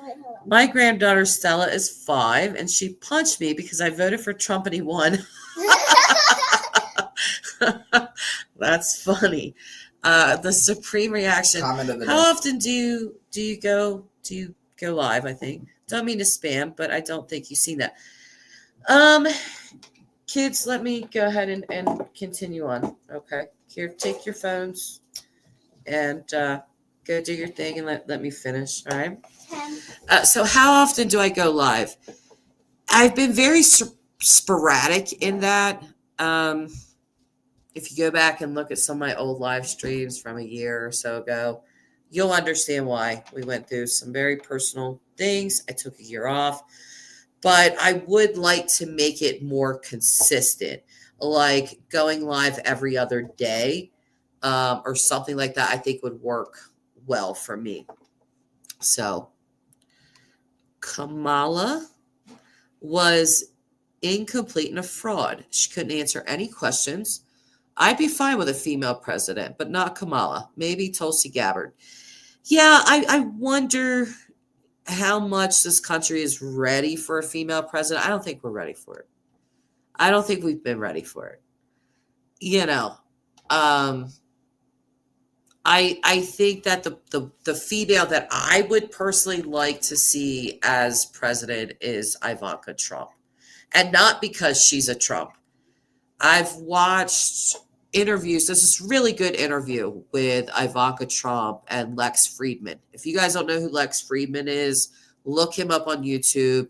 wait, hold My granddaughter Stella is 5, and she punched me because I voted for Trump and he won. That's funny. The supreme reaction. Comment of the How day. often do you go live? I think. Don't mean to spam, but I don't think you've seen that. Kids, let me go ahead and continue on. Okay, here, take your phones and go do your thing and let me finish. All right. 10. So how often do I go live? I've been very sporadic in that. If you go back and look at some of my old live streams from a year or so ago, you'll understand why. We went through some very personal things. I took a year off, but I would like to make it more consistent, like going live every other day or something like that. I think would work well for me. So Kamala was incomplete and a fraud. She couldn't answer any questions. I'd be fine with a female president, but not Kamala. Maybe Tulsi Gabbard. Yeah, I wonder how much this country is ready for a female president. I don't think we're ready for it. I don't think we've been ready for it. You know, I think that the female that I would personally like to see as president is Ivanka Trump. And not because she's a Trump. I've watched interviews. There's this really good interview with Ivanka Trump and Lex Friedman. If you guys don't know who Lex Friedman is, look him up on YouTube.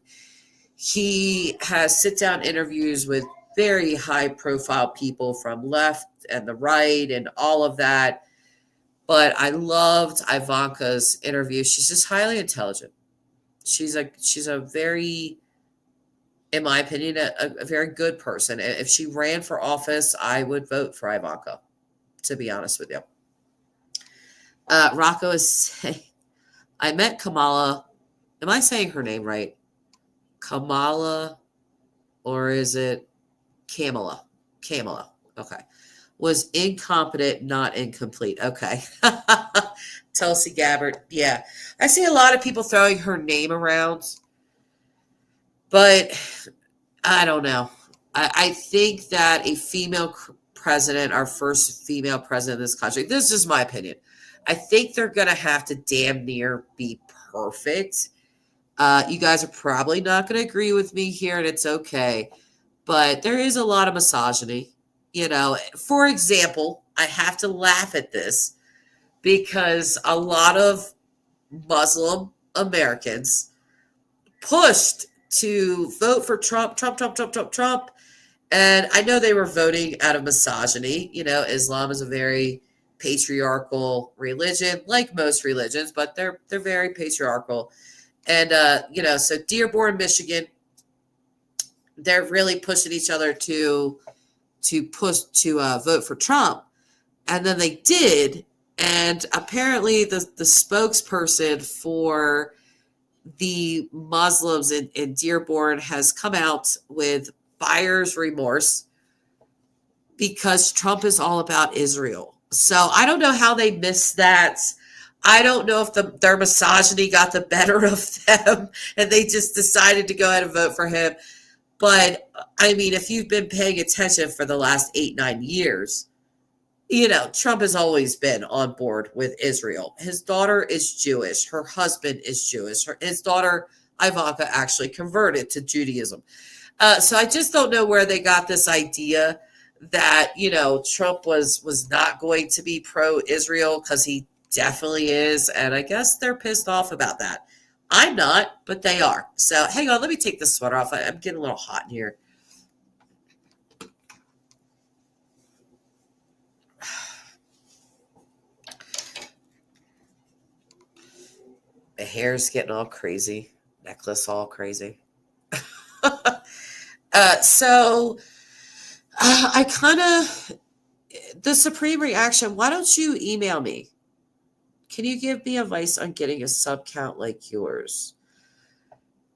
He has sit-down interviews with very high-profile people from left and the right and all of that. But I loved Ivanka's interview. She's just highly intelligent. She's a very, in my opinion, a very good person. If she ran for office, I would vote for Ivanka, to be honest with you. Rocco is saying, I met Kamala. Am I saying her name right? Kamala, or is it Kamala? Kamala. Okay. Was incompetent, not incomplete. Okay. Tulsi Gabbard. Yeah. I see a lot of people throwing her name around, but I don't know. I think that a female president, our first female president of this country, this is my opinion. I think they're going to have to damn near be perfect. You guys are probably not going to agree with me here, and it's okay. But there is a lot of misogyny. You know, for example, I have to laugh at this because a lot of Muslim Americans pushed to vote for Trump. And I know they were voting out of misogyny. You know, Islam is a very patriarchal religion, like most religions, but they're very patriarchal. And, you know, so Dearborn, Michigan, they're really pushing each other to vote for Trump. And then they did. And apparently the spokesperson for the Muslims in Dearborn has come out with buyer's remorse because Trump is all about Israel. So I don't know how they missed that. I don't know if their misogyny got the better of them and they just decided to go ahead and vote for him. But I mean, if you've been paying attention for the last 8-9 years, you know, Trump has always been on board with Israel. His daughter is Jewish. Her husband is Jewish. His daughter, Ivanka, actually converted to Judaism. So I just don't know where they got this idea that, you know, Trump was not going to be pro-Israel, because he definitely is. And I guess they're pissed off about that. I'm not, but they are. So hang on, let me take this sweater off. I'm getting a little hot in here. My hair's getting all crazy. Necklace all crazy. I kind of, the supreme reaction, why don't you email me? Can you give me advice on getting a sub count like yours?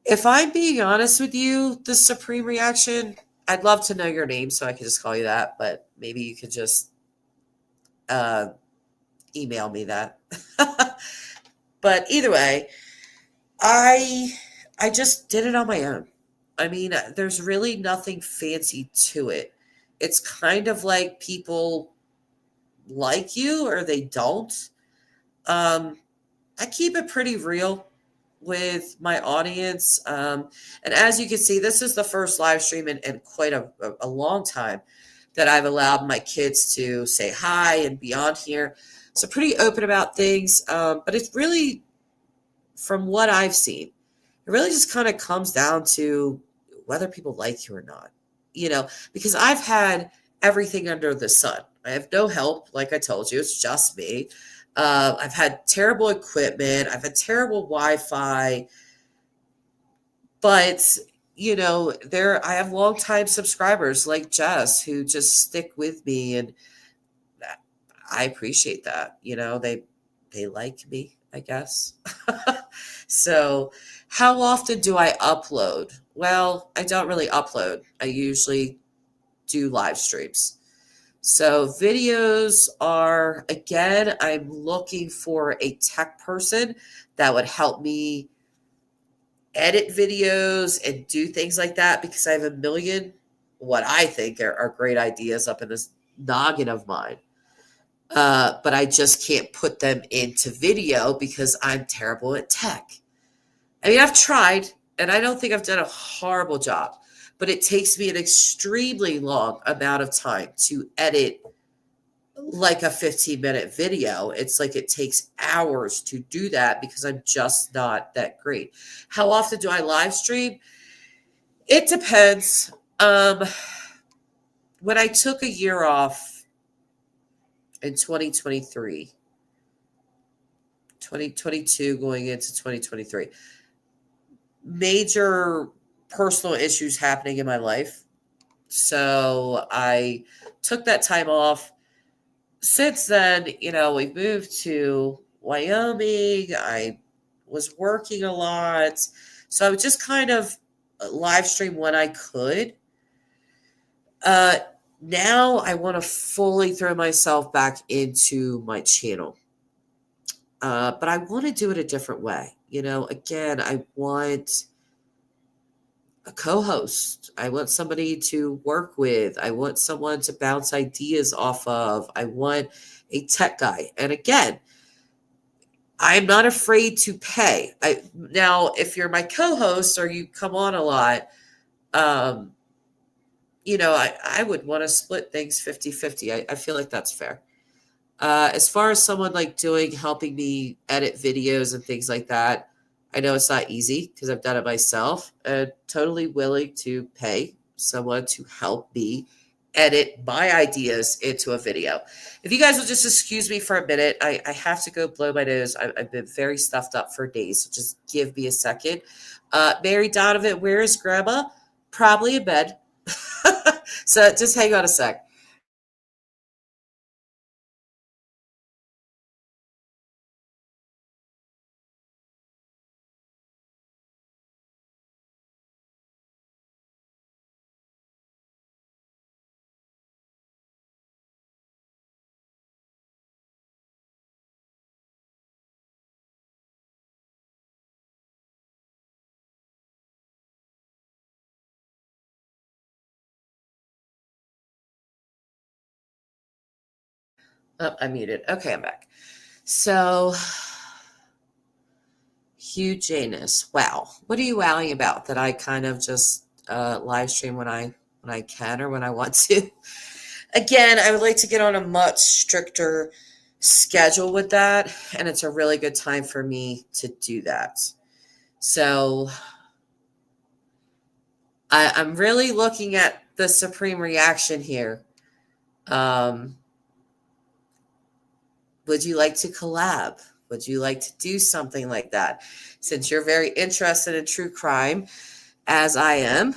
If I'm being honest with you, the supreme reaction, I'd love to know your name so I can just call you that, but maybe you could just email me that. But either way, I I just did it on my own. I mean, there's really nothing fancy to it. It's kind of like people like you or they don't. Um, I keep it pretty real with my audience. And as you can see, this is the first live stream in quite a long time that I've allowed my kids to say hi and be on here. So pretty open about things. But it's really, from what I've seen, it really just kind of comes down to whether people like you or not. Because I've had everything under the sun. I have no help, like I told you, it's just me. I've had terrible equipment, I've had terrible Wi-Fi, but there I have longtime subscribers like Jess who just stick with me, and I appreciate that. They like me, I guess. So, how often do I upload? Well, I don't really upload. I usually do live streams. So, videos are, again, I'm looking for a tech person that would help me edit videos and do things like that, because I have a million, what I think are great ideas up in this noggin of mine. But I just can't put them into video because I'm terrible at tech. I mean, I've tried, and I don't think I've done a horrible job, but it takes me an extremely long amount of time to edit like a 15-minute video. It's like it takes hours to do that because I'm just not that great. How often do I live stream? It depends. When I took a year off in 2023, 2022 going into 2023, major personal issues happening in my life. So I took that time off. Since then, we moved to Wyoming. I was working a lot. So I would just kind of live stream when I could. Now I want to fully throw myself back into my channel. But I want to do it a different way. Again, I want a co-host. I want somebody to work with. I want someone to bounce ideas off of. I want a tech guy. And again, I'm not afraid to pay. Now, if you're my co-host or you come on a lot, I would want to split things 50-50. I feel like that's fair. As far as someone like helping me edit videos and things like that, I know it's not easy because I've done it myself, and totally willing to pay someone to help me edit my ideas into a video. If you guys will just excuse me for a minute, I have to go blow my nose. I've been very stuffed up for days, so just give me a second. Mary Donovan, where is Grandma? Probably in bed. So just hang on a sec. Oh, I'm muted. Okay, I'm back. So, Hugh Janus. Wow. What are you wowing about that I kind of just live stream when I can or when I want to? Again, I would like to get on a much stricter schedule with that, and it's a really good time for me to do that. So I'm really looking at the supreme reaction here. Would you like to collab? Would you like to do something like that? Since you're very interested in true crime, as I am,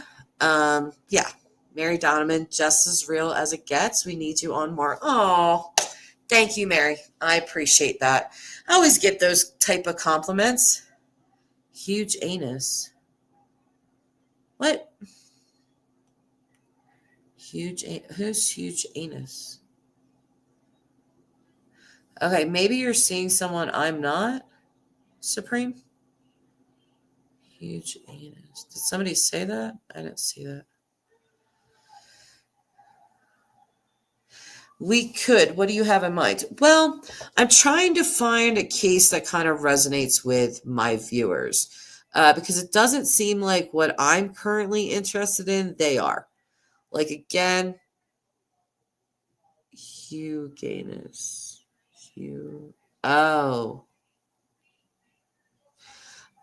yeah, Mary Donovan, just as real as it gets. We need you on more. Oh, thank you, Mary. I appreciate that. I always get those type of compliments. Huge anus. What? Who's huge anus? Okay, maybe you're seeing someone I'm not, Supreme. Huge anus. Did somebody say that? I didn't see that. We could. What do you have in mind? Well, I'm trying to find a case that kind of resonates with my viewers because it doesn't seem like what I'm currently interested in, they are. Like, again, Hugh Gaines. Hugh. Oh.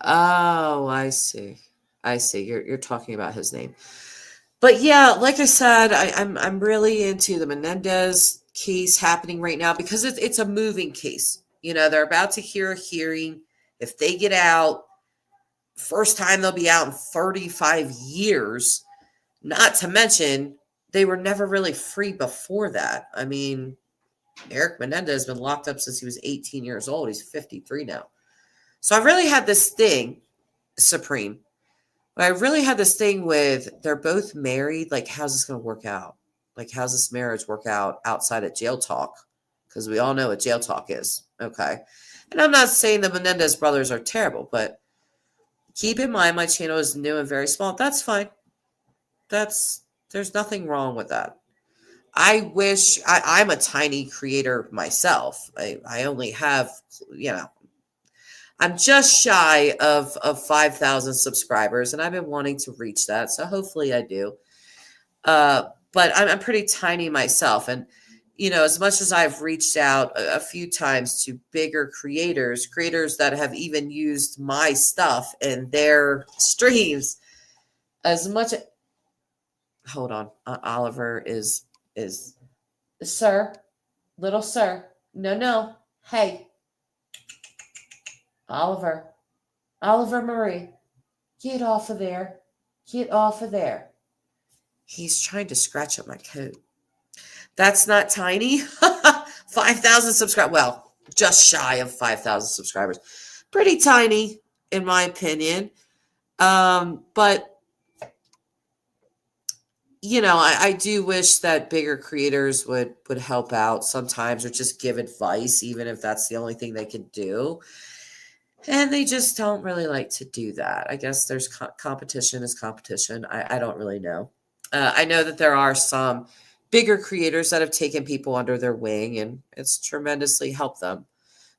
Oh, I see. I see. You're talking about his name. But yeah, like I said, I'm really into the Menendez case happening right now because it's a moving case. You know, they're about to hear a hearing. If they get out, first time they'll be out in 35 years. Not to mention, they were never really free before that. I mean, Eric Menendez has been locked up since he was 18 years old. He's 53 now. So I really had this thing, Supreme. But I really had this thing with they're both married. Like, how's this going to work out? Like, how's this marriage work out outside of jail talk? Because we all know what jail talk is. Okay. And I'm not saying the Menendez brothers are terrible, but keep in mind my channel is new and very small. That's fine. There's nothing wrong with that. I wish I'm a tiny creator myself. I only have, I'm just shy of 5,000 subscribers, and I've been wanting to reach that. So hopefully I do. But I'm pretty tiny myself. And, as much as I've reached out a few times to bigger creators that have even used my stuff in their streams, hold on. Oliver is, sir, little sir. No. Hey. Oliver Marie, get off of there. Get off of there. He's trying to scratch up my coat. That's not tiny. 5,000 subscribers. Well, just shy of 5,000 subscribers. Pretty tiny, in my opinion. But, I do wish that bigger creators would help out sometimes or just give advice, even if that's the only thing they can do. And they just don't really like to do that. I guess there's competition is competition. I don't really know. I know that there are some bigger creators that have taken people under their wing, and it's tremendously helped them.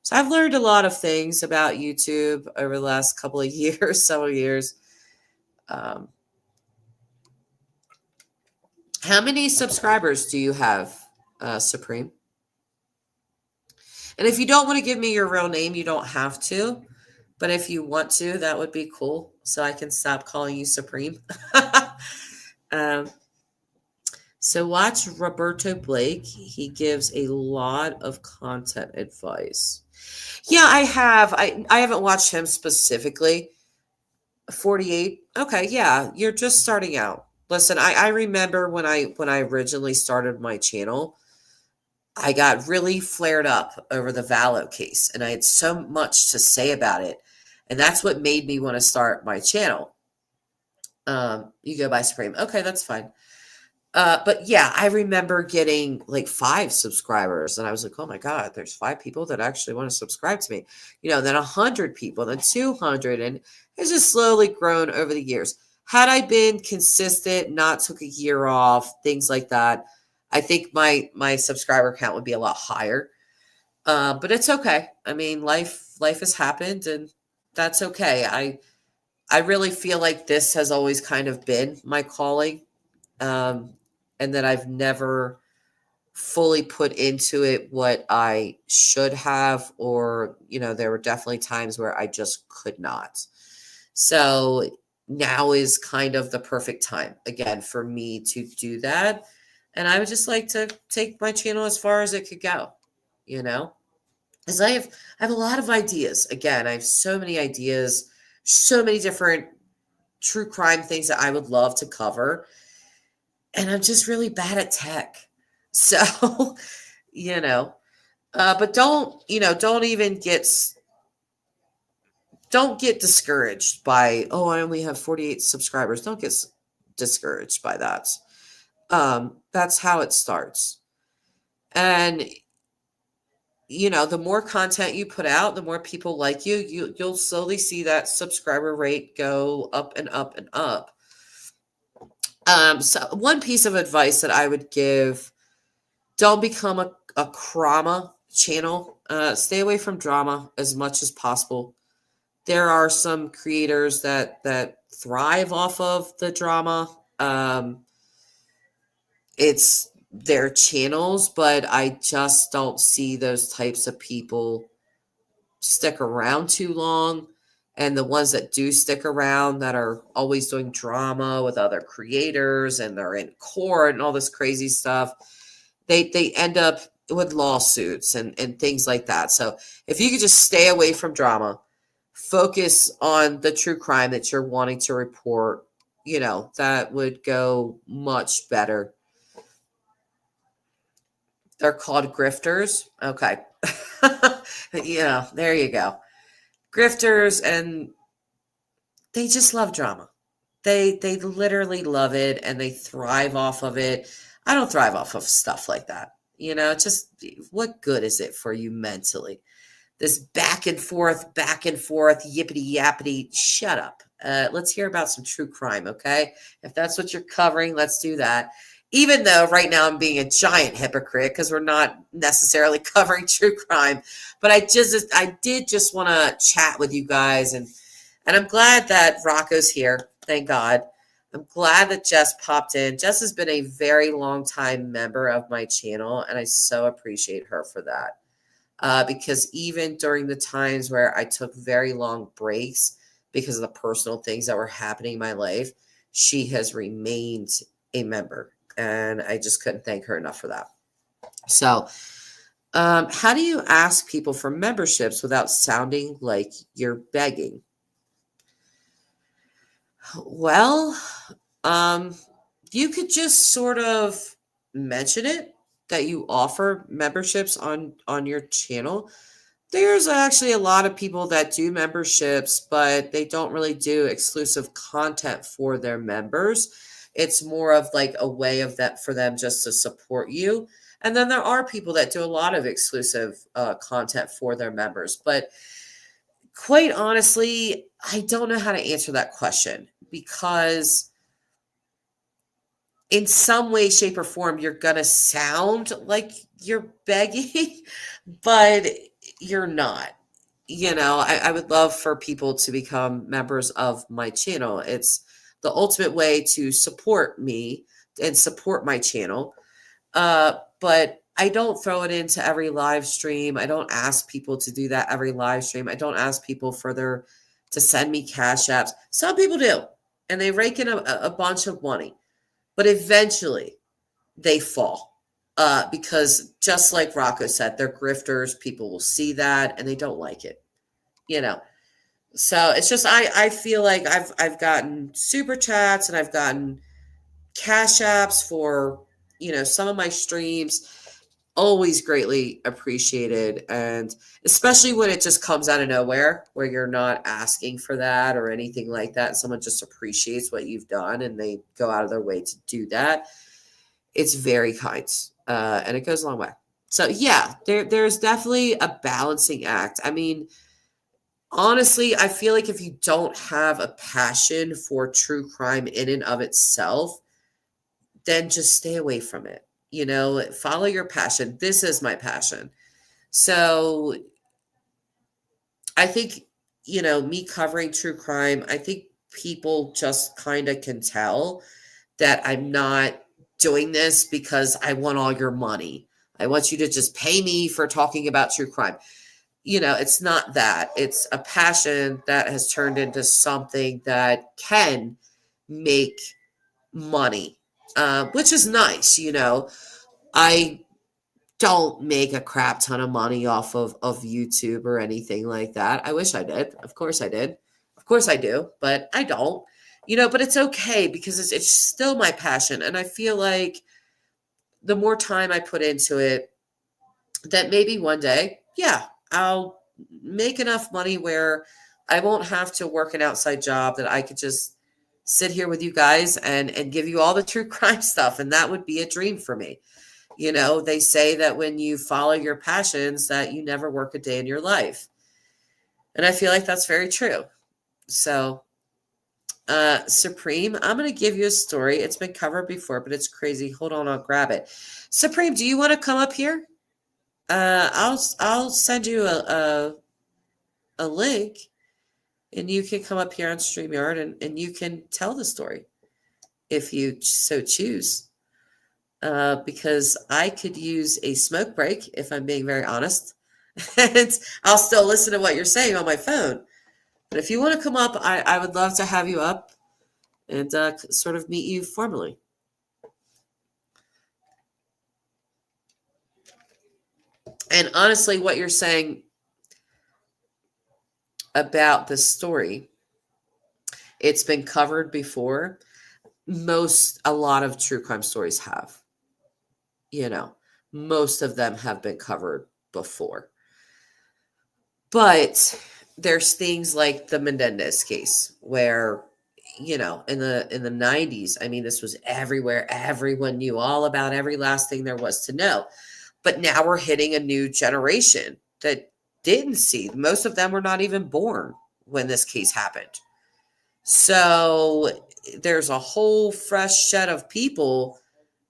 So I've learned a lot of things about YouTube over the last couple of years, several years. How many subscribers do you have, Supreme? And if you don't want to give me your real name, you don't have to. But if you want to, that would be cool. So I can stop calling you Supreme. So watch Roberto Blake. He gives a lot of content advice. Yeah, I have. I haven't watched him specifically. 48. Okay, yeah, you're just starting out. Listen, I remember when I originally started my channel, I got really flared up over the Vallow case, and I had so much to say about it. And that's what made me want to start my channel. You go by Supreme. Okay, that's fine. But yeah, I remember getting like 5 subscribers, and I was like, oh my God, there's 5 people that actually want to subscribe to me. Then 100 people, then 200, and it's just slowly grown over the years. Had I been consistent, not took a year off, things like that, I think my subscriber count would be a lot higher. But it's okay. I mean, life has happened, and that's okay. I really feel like this has always kind of been my calling, and that I've never fully put into it what I should have, or, there were definitely times where I just could not. So now is kind of the perfect time, again, for me to do that. And I would just like to take my channel as far as it could go, because I have a lot of ideas. Again, I have so many ideas, so many different true crime things that I would love to cover. And I'm just really bad at tech. So, but don't get discouraged by, oh, I only have 48 subscribers. Don't get discouraged by that. That's how it starts. And, the more content you put out, the more people like you'll slowly see that subscriber rate go up and up and up. So one piece of advice that I would give: don't become a drama channel. Stay away from drama as much as possible. There are some creators that thrive off of the drama. It's their channels, but I just don't see those types of people stick around too long. And the ones that do stick around that are always doing drama with other creators and they're in court and all this crazy stuff, they end up with lawsuits and things like that. So if you could just stay away from drama, focus on the true crime that you're wanting to report, that would go much better. They're called grifters. Okay. There you go. Grifters, and they just love drama. They literally love it and they thrive off of it. I don't thrive off of stuff like that. Just what good is it for you mentally? This back and forth, yippity yappity. Shut up. Let's hear about some true crime, okay? If that's what you're covering, let's do that. Even though right now I'm being a giant hypocrite because we're not necessarily covering true crime. But I did just want to chat with you guys. And I'm glad that Rocco's here. Thank God. I'm glad that Jess popped in. Jess has been a very long time member of my channel, and I so appreciate her for that. Because even during the times where I took very long breaks because of the personal things that were happening in my life, she has remained a member. And I just couldn't thank her enough for that. So, how do you ask people for memberships without sounding like you're begging? Well, you could just sort of mention it, that you offer memberships on your channel. There's actually a lot of people that do memberships, but they don't really do exclusive content for their members. It's more of like a way of that for them just to support you. And then there are people that do a lot of exclusive content for their members. But quite honestly, I don't know how to answer that question, because in some way, shape, or form, you're going to sound like you're begging, but you're not. I would love for people to become members of my channel. It's the ultimate way to support me and support my channel. But I don't throw it into every live stream. I don't ask people to do that every live stream. I don't ask people to send me cash apps. Some people do, and they rake in a bunch of money. But eventually they fall because just like Rocco said, they're grifters. People will see that and they don't like it, So it's just, I feel like I've gotten super chats and I've gotten cash apps for, some of my streams. Always greatly appreciated. And especially when it just comes out of nowhere, where you're not asking for that or anything like that. Someone just appreciates what you've done and they go out of their way to do that. It's very kind. And it goes a long way. So yeah, there's definitely a balancing act. I mean, honestly, I feel like if you don't have a passion for true crime in and of itself, then just stay away from it. Follow your passion. This is my passion. So I think, me covering true crime, I think people just kind of can tell that I'm not doing this because I want all your money. I want you to just pay me for talking about true crime. It's not that. It's a passion that has turned into something that can make money, which is nice. I don't make a crap ton of money off of YouTube or anything like that. I wish I did. Of course I did. Of course I do, but I don't. But it's okay because it's still my passion. And I feel like the more time I put into it, that maybe one day, yeah, I'll make enough money where I won't have to work an outside job, that I could just sit here with you guys and give you all the true crime stuff. And that would be a dream for me. They say that when you follow your passions, that you never work a day in your life. And I feel like that's very true. So, Supreme, I'm going to give you a story. It's been covered before, but it's crazy. Hold on, I'll grab it. Supreme, do you want to come up here? I'll send you a link, and you can come up here on StreamYard and you can tell the story if you so choose. Because I could use a smoke break, if I'm being very honest. And I'll still listen to what you're saying on my phone. But if you want to come up, I would love to have you up and sort of meet you formally. And honestly, what you're saying about the story, it's been covered before. A lot of true crime stories have. Most of them have been covered before. But there's things like the Menendez case where, in the 90s, I mean, this was everywhere. Everyone knew all about every last thing there was to know. But now we're hitting a new generation that didn't see. Most of them were not even born when this case happened. So there's a whole fresh set of people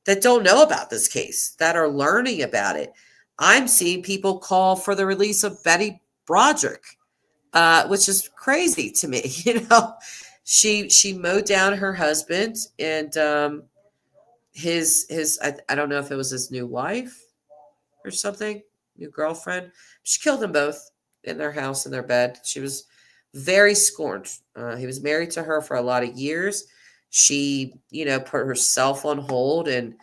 that don't know about this case, that are learning about it. I'm seeing people call for the release of Betty Broderick, which is crazy to me. She mowed down her husband and his I don't know if it was his new wife or something, new girlfriend. She killed them both in their house, in their bed. She was very scorned. He was married to her for a lot of years. She, put herself on hold and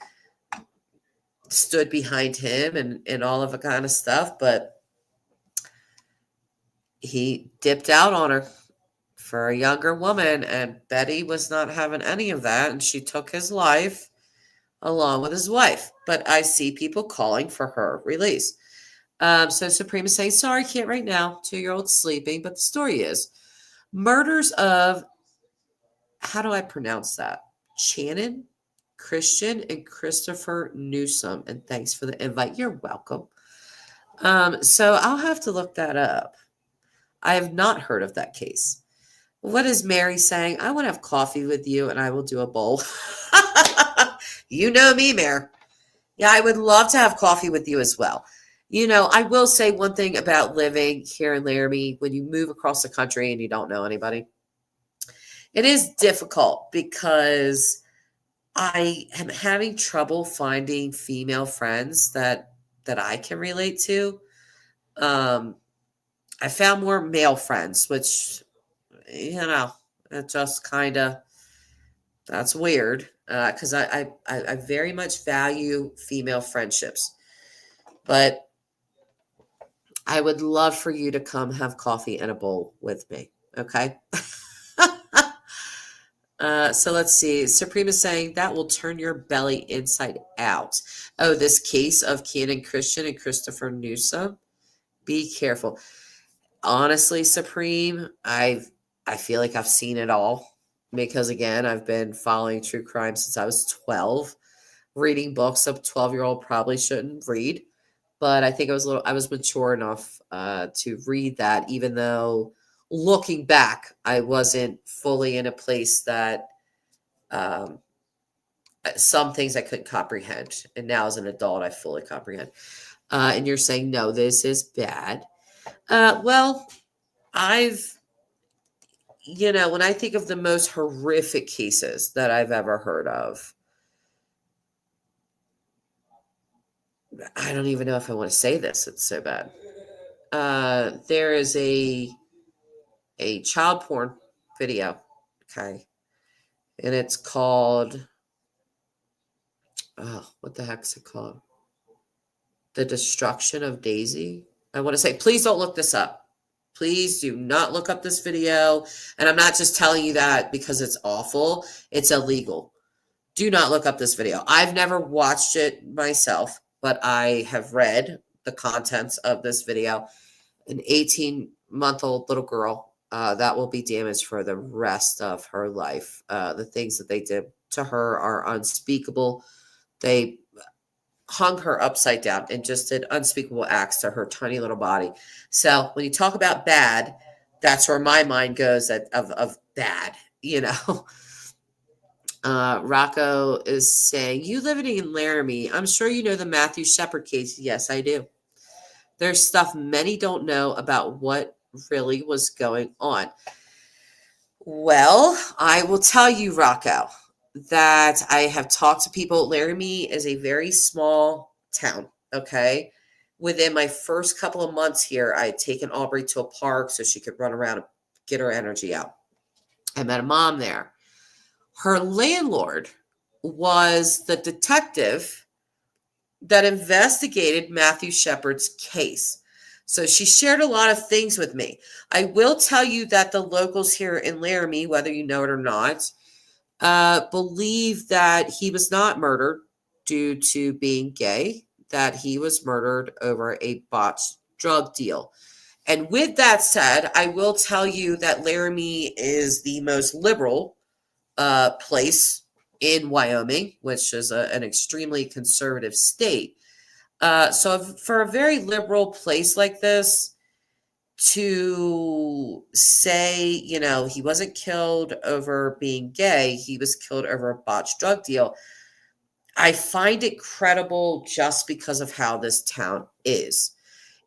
stood behind him and all of the kind of stuff. But he dipped out on her for a younger woman, and Betty was not having any of that. And she took his life along with his wife. But I see people calling for her release. So Supreme is saying, sorry, can't right now. 2-year-old sleeping. But the story is murders of, how do I pronounce that? Channon, Christian, and Christopher Newsom. And thanks for the invite. You're welcome. So I'll have to look that up. I have not heard of that case. What is Mary saying? I want to have coffee with you and I will do a bowl. You know me, Mare. Yeah, I would love to have coffee with you as well. I will say one thing about living here in Laramie. When you move across the country and you don't know anybody, it is difficult because I am having trouble finding female friends that I can relate to. I found more male friends, which, it just kind of, that's weird because I very much value female friendships. But I would love for you to come have coffee and a bowl with me. Okay. So let's see. Supreme is saying that will turn your belly inside out. Oh, this case of Channon Christian and Christopher Newsom. Be careful. Honestly, Supreme, I feel like I've seen it all because, again, I've been following true crime since I was 12. Reading books a 12-year-old probably shouldn't read, but I think I was mature enough to read that, even though looking back, I wasn't fully in a place that some things I couldn't comprehend. And now as an adult, I fully comprehend. And you're saying, no, this is bad. Well, when I think of the most horrific cases that I've ever heard of, I don't even know if I want to say this. It's so bad. There is a child porn video. Okay. And it's called, what the heck is it called? The Destruction of Daisy. I want to say, please don't look this up. Please do not look up this video. And I'm not just telling you that because it's awful. It's illegal. Do not look up this video. I've never watched it myself, but I have read the contents of this video. An 18-month-old little girl that will be damaged for the rest of her life. The things that they did to her are unspeakable. They hung her upside down and just did unspeakable acts to her tiny little body. So when you talk about bad, that's where my mind goes of bad, you know. Rocco is saying, you living in Laramie, I'm sure you know the Matthew Shepard case. Yes, I do. There's stuff many don't know about what really was going on. Well, I will tell you, Rocco, that I have talked to people. Laramie is a very small town, okay? Within my first couple of months here, I had taken Aubrey to a park so she could run around and get her energy out. I met a mom there. Her landlord was the detective that investigated Matthew Shepard's case. So she shared a lot of things with me. I will tell you that the locals here in Laramie, whether you know it or not, believe that he was not murdered due to being gay, that he was murdered over a botched drug deal. And with that said, I will tell you that Laramie is the most liberal place in Wyoming, which is an extremely conservative state. So for a very liberal place like this, to say, you know, he wasn't killed over being gay, he was killed over a botched drug deal, I find it credible just because of how this town is.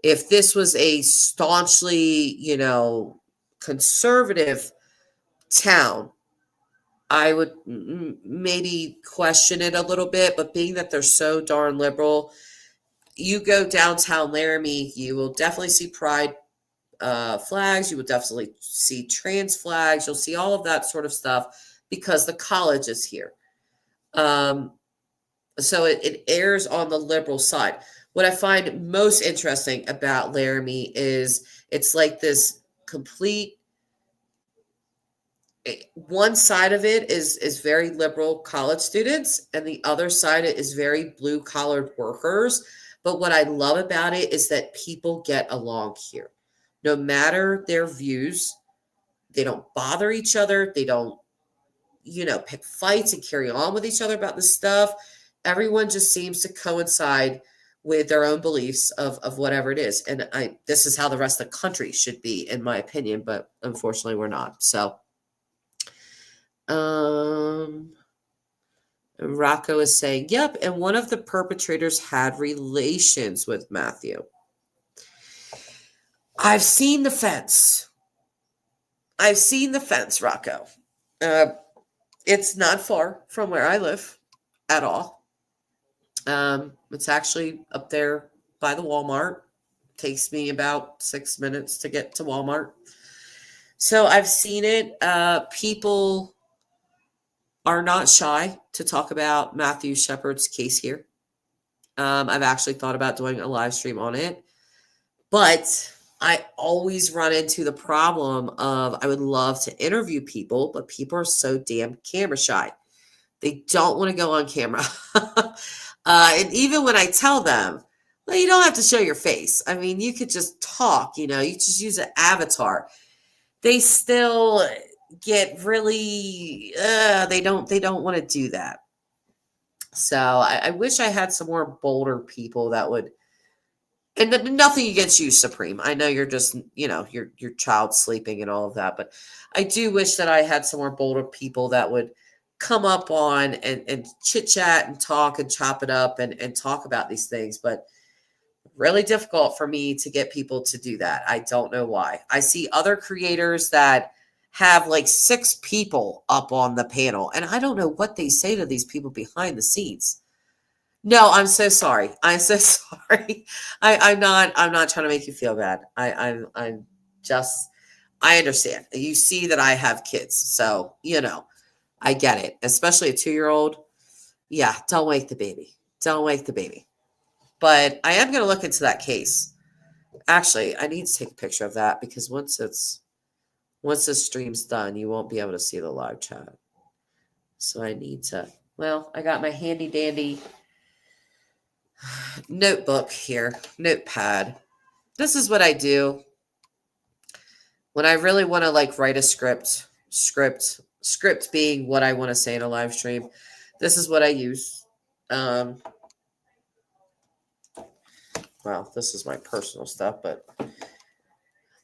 If this was a staunchly, you know, conservative town, I would maybe question it a little bit, but being that they're so darn liberal, you go downtown Laramie, you will definitely see pride flags. You will definitely see trans flags. You'll see all of that sort of stuff because the college is here. So it airs on the liberal side. What I find most interesting about Laramie is it's like this complete, one side of it is very liberal college students, and the other side is very blue collared workers. But what I love about it is that people get along here. No matter their views, they don't bother each other. They don't, you know, pick fights and carry on with each other about this stuff. Everyone just seems to coincide with their own beliefs of whatever it is. And this is how the rest of the country should be, in my opinion, but unfortunately we're not. So, Rocco is saying, yep, and one of the perpetrators had relations with Matthew. I've seen the fence. Rocco. It's not far from where I live at all. It's actually up there by the Walmart. Takes me about 6 minutes to get to Walmart. So I've seen it. People are not shy to talk about Matthew Shepard's case here. I've actually thought about doing a live stream on it, but I always run into the problem of I would love to interview people, but people are so damn camera shy. They don't want to go on camera. And even when I tell them, well, you don't have to show your face. I mean, you could just talk, you know, you just use an avatar. They still get really, they don't want to do that. So I wish I had some more bolder people that would, and nothing against you, Supreme. I know you're just, you know, your child sleeping and all of that, but I do wish that I had some more bolder people that would come up on and chit chat and talk and chop it up and talk about these things. But really difficult for me to get people to do that. I don't know why. I see other creators that have like 6 people up on the panel, and I don't know what they say to these people behind the scenes. No, I'm so sorry. I'm so sorry. I'm not trying to make you feel bad. I'm just, I understand. You see that I have kids, so you know, I get it. Especially a 2-year-old. Yeah, don't wake the baby. Don't wake the baby. But I am going to look into that case. Actually, I need to take a picture of that because once this stream's done, you won't be able to see the live chat. So I need to, well, I got my handy dandy notebook here, notepad. This is what I do when I really want to like write a script being what I want to say in a live stream. This is what I use. well, this is my personal stuff, but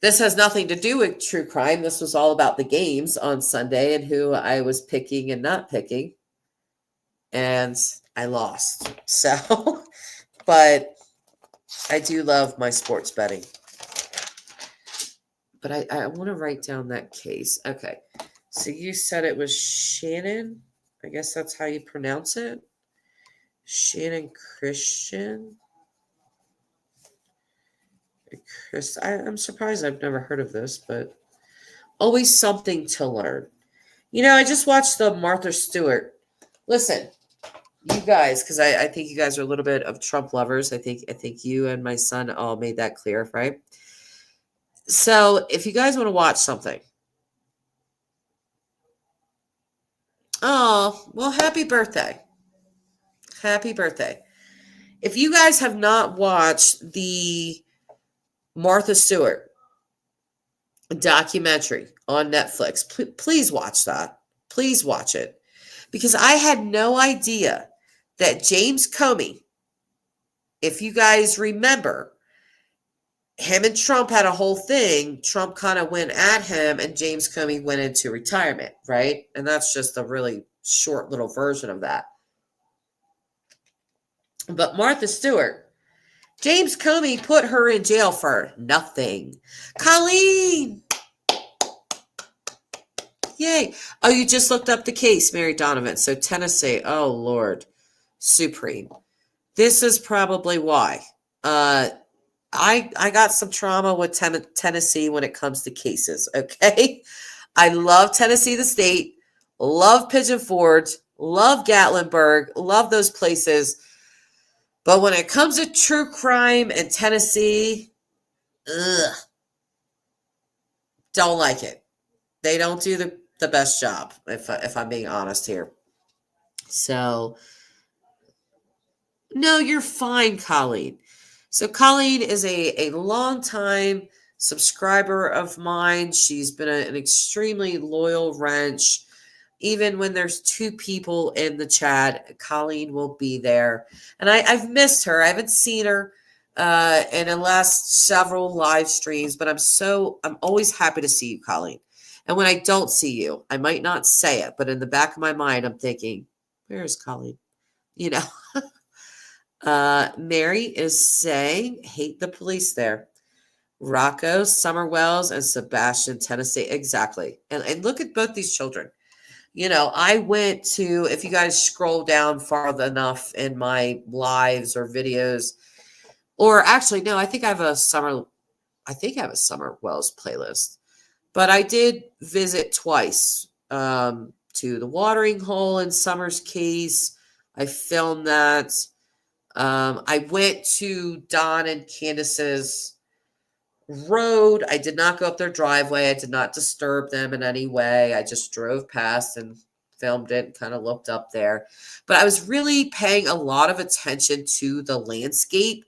this has nothing to do with true crime. This was all about the games on Sunday and who I was picking and not picking. And I lost. So, but I do love my sports betting. But I want to write down that case. Okay. So you said it was Shannon. I guess that's how you pronounce it. Shannon Christian. I'm surprised I've never heard of this, but always something to learn. I just watched the Martha Stewart. Listen, you guys, because I think you guys are a little bit of Trump lovers. I think you and my son all made that clear, right? So if you guys want to watch something, oh, well, happy birthday. Happy birthday. If you guys have not watched the Martha Stewart documentary on Netflix, please watch that. Please watch it. Because I had no idea that James Comey, if you guys remember, him and Trump had a whole thing. Trump kind of went at him and James Comey went into retirement, right? And that's just a really short little version of that. But Martha Stewart, James Comey put her in jail for nothing. Colleen! Yay. Oh, you just looked up the case, Mary Donovan. So Tennessee, oh Lord, Supreme. This is probably why. I got some trauma with Tennessee when it comes to cases, okay? I love Tennessee, the state, love Pigeon Forge, love Gatlinburg, love those places. But when it comes to true crime in Tennessee, don't like it. They don't do the best job, if I'm being honest here. So, no, you're fine, Colleen. So Colleen is a long-time subscriber of mine. She's been an extremely loyal wrench. Even when there's two people in the chat, Colleen will be there. And I've missed her. I haven't seen her in the last several live streams, but I'm always happy to see you, Colleen. And when I don't see you, I might not say it, but in the back of my mind, I'm thinking, where is Colleen? Mary is saying, hate the police there. Rocco, Summer Wells, and Sebastian, Tennessee. Exactly. And look at both these children. I went to, if you guys scroll down far enough in my lives or videos, or actually, no, I think I have a Summer Wells playlist. But I did visit twice to the watering hole in Summer's case. I filmed that. I went to Don and Candace's road. I did not go up their driveway. I did not disturb them in any way. I just drove past and filmed it and kind of looked up there. But I was really paying a lot of attention to the landscape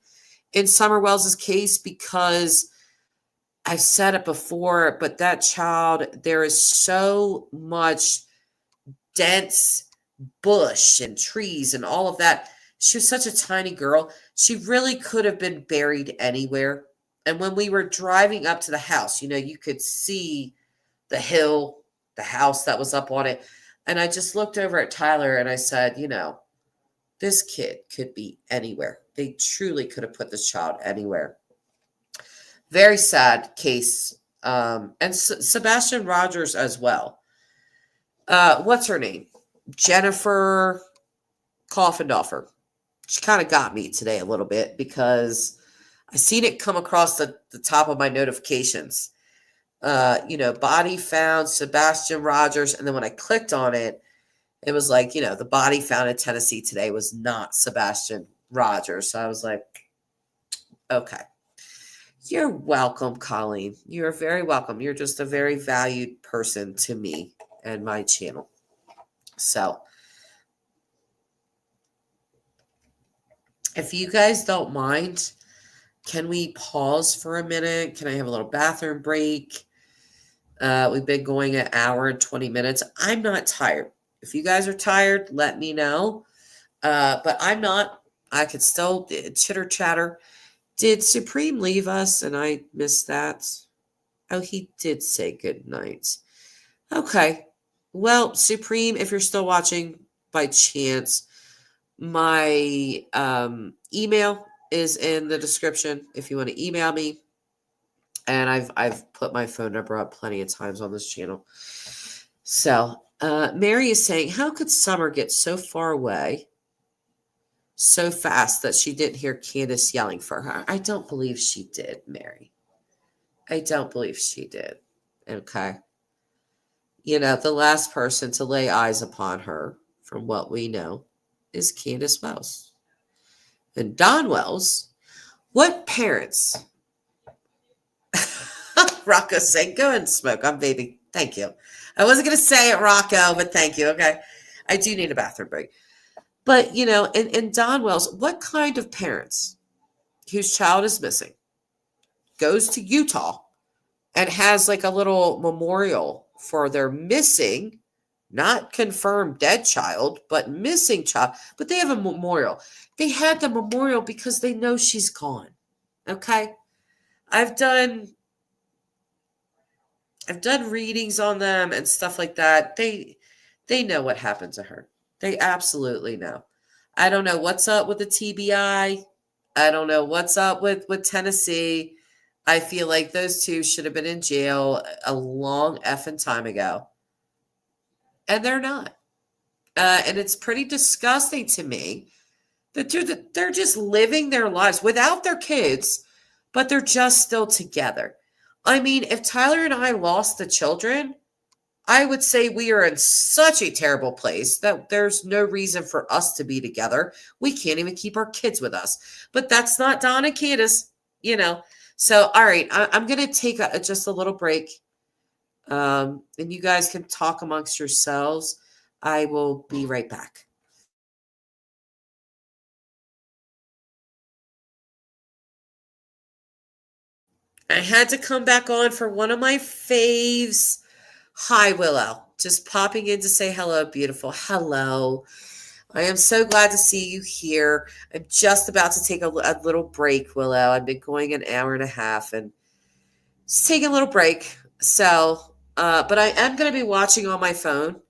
in Summer Wells's case because I've said it before, but that child, there is so much dense bush and trees and all of that. She was such a tiny girl. She really could have been buried anywhere. And when we were driving up to the house, you could see the hill, the house that was up on it. And I just looked over at Tyler and I said, this kid could be anywhere. They truly could have put this child anywhere. Very sad case. And Sebastian Rogers as well. What's her name? Jennifer Coffendorfer. She kind of got me today a little bit because I seen it come across the top of my notifications. Body found, Sebastian Rogers. And then when I clicked on it, it was like, the body found in Tennessee today was not Sebastian Rogers. So I was like, okay. You're welcome, Colleen. You're very welcome. You're just a very valued person to me and my channel. So, if you guys don't mind, can we pause for a minute? Can I have a little bathroom break? We've been going an hour and 20 minutes. I'm not tired. If you guys are tired, let me know. But I'm not. I could still chitter chatter. Did Supreme leave us and I missed that? Oh, he did say good night. Okay. Well, Supreme, if you're still watching by chance, my email is in the description if you want to email me. And I've put my phone number up plenty of times on this channel. So Mary is saying, how could Summer get so far away so fast that she didn't hear Candace yelling for her? I don't believe she did, Mary. I don't believe she did. Okay. The last person to lay eyes upon her, from what we know, is Candace Wells. And Don Wells, what parents? Rocco saying, go and smoke. I'm baby. Thank you. I wasn't going to say it, Rocco, but thank you. Okay. I do need a bathroom break. But, and Don Wells, what kind of parents whose child is missing goes to Utah and has like a little memorial for their missing, not confirmed dead child, but missing child. But they have a memorial. They had the memorial because they know she's gone. Okay. I've done readings on them and stuff like that. They know what happened to her. They absolutely know. I don't know what's up with the TBI. I don't know what's up with Tennessee. I feel like those two should have been in jail a long effing time ago. And they're not. And it's pretty disgusting to me that they're just living their lives without their kids, but they're just still together. I mean, if Tyler and I lost the children, I would say we are in such a terrible place that there's no reason for us to be together. We can't even keep our kids with us. But that's not Don and Candace, So, all right, I'm going to take just a little break. And you guys can talk amongst yourselves. I will be right back. I had to come back on for one of my faves. Hi, Willow. Just popping in to say hello, beautiful. Hello. I am so glad to see you here. I'm just about to take a little break, Willow. I've been going an hour and a half and just taking a little break. So, but I am going to be watching on my phone.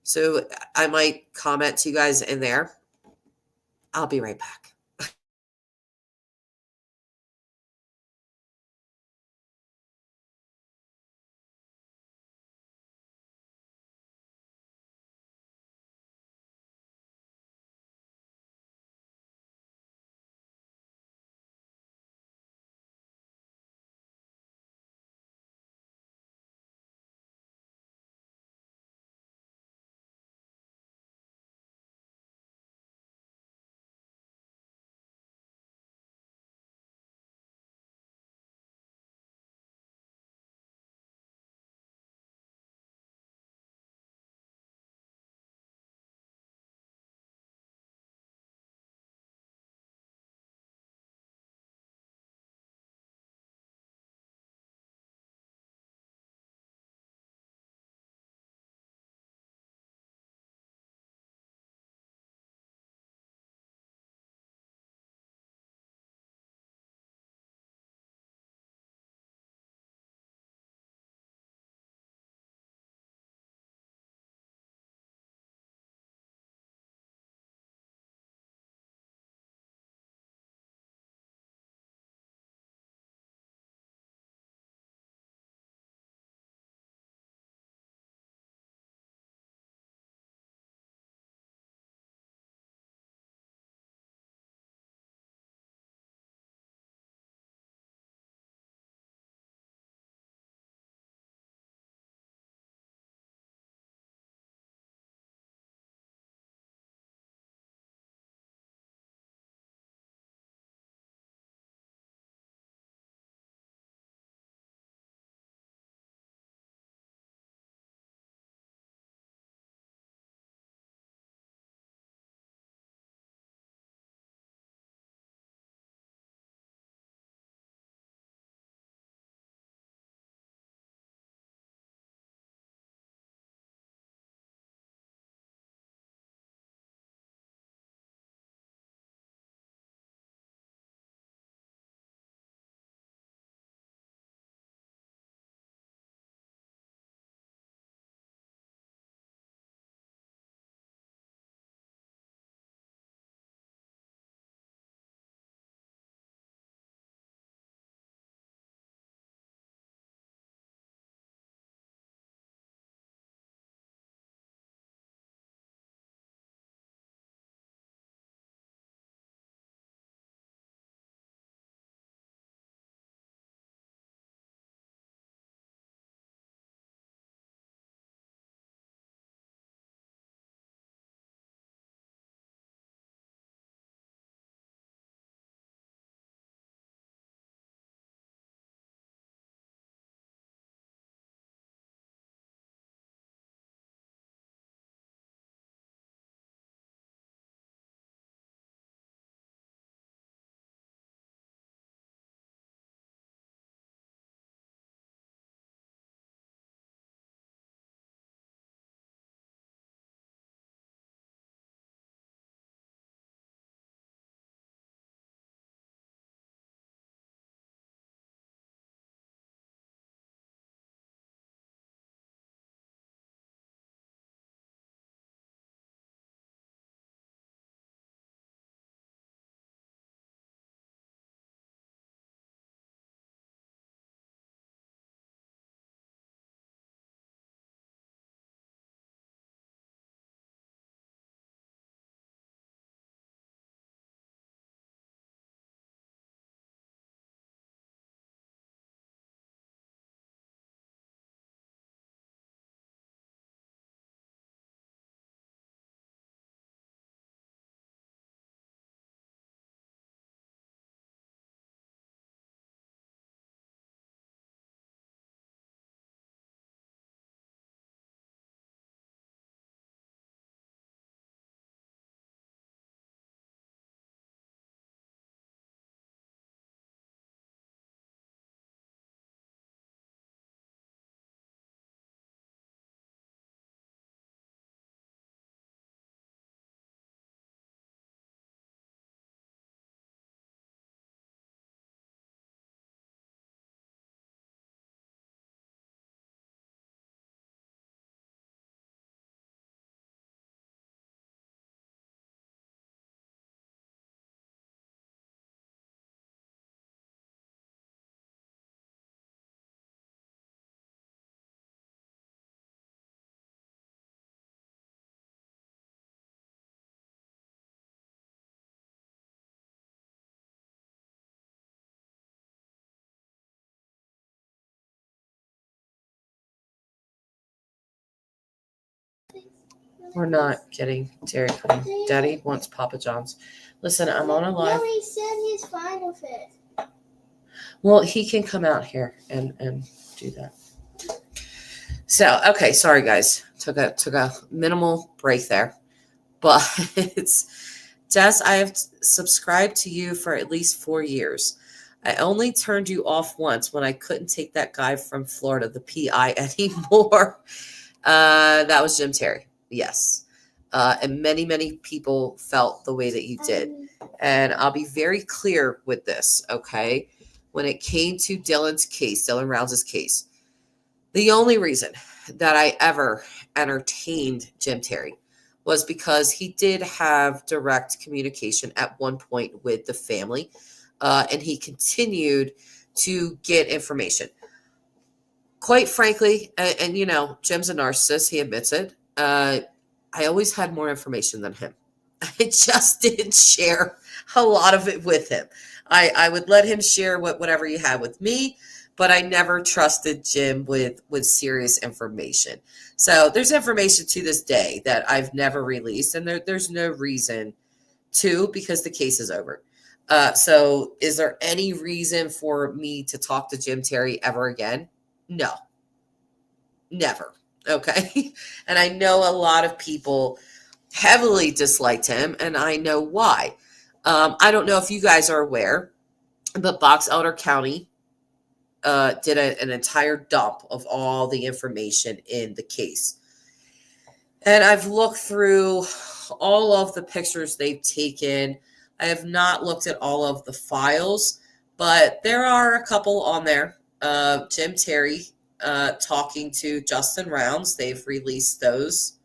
So I might comment to you guys in there. I'll be right back. We're not getting Dairy Queen. Daddy wants Papa John's. Listen, I'm on a live. No, he said he's fine with it. Well, he can come out here and do that. So, okay, sorry guys. Took a minimal break there. But Jess, I have subscribed to you for at least 4 years. I only turned you off once when I couldn't take that guy from Florida, the PI, anymore. That was Jim Terry. Yes. And many, many people felt the way that you did. And I'll be very clear with this, okay? When it came to Dylan's case, Dylan Rounds' case, the only reason that I ever entertained Jim Terry was because he did have direct communication at one point with the family, and he continued to get information. Quite frankly, and you know, Jim's a narcissist, he admits it, I always had more information than him. I just didn't share a lot of it with him. I would let him share whatever he had with me, but I never trusted Jim with serious information. So there's information to this day that I've never released, and there's no reason to, because the case is over. So is there any reason for me to talk to Jim Terry ever again? No, never. Okay. And I know a lot of people heavily disliked him, and I know why. I don't know if you guys are aware, but Box Elder County did an entire dump of all the information in the case. And I've looked through all of the pictures they've taken. I have not looked at all of the files, but there are a couple on there. Jim Terry talking to Justin Rounds. They've released those.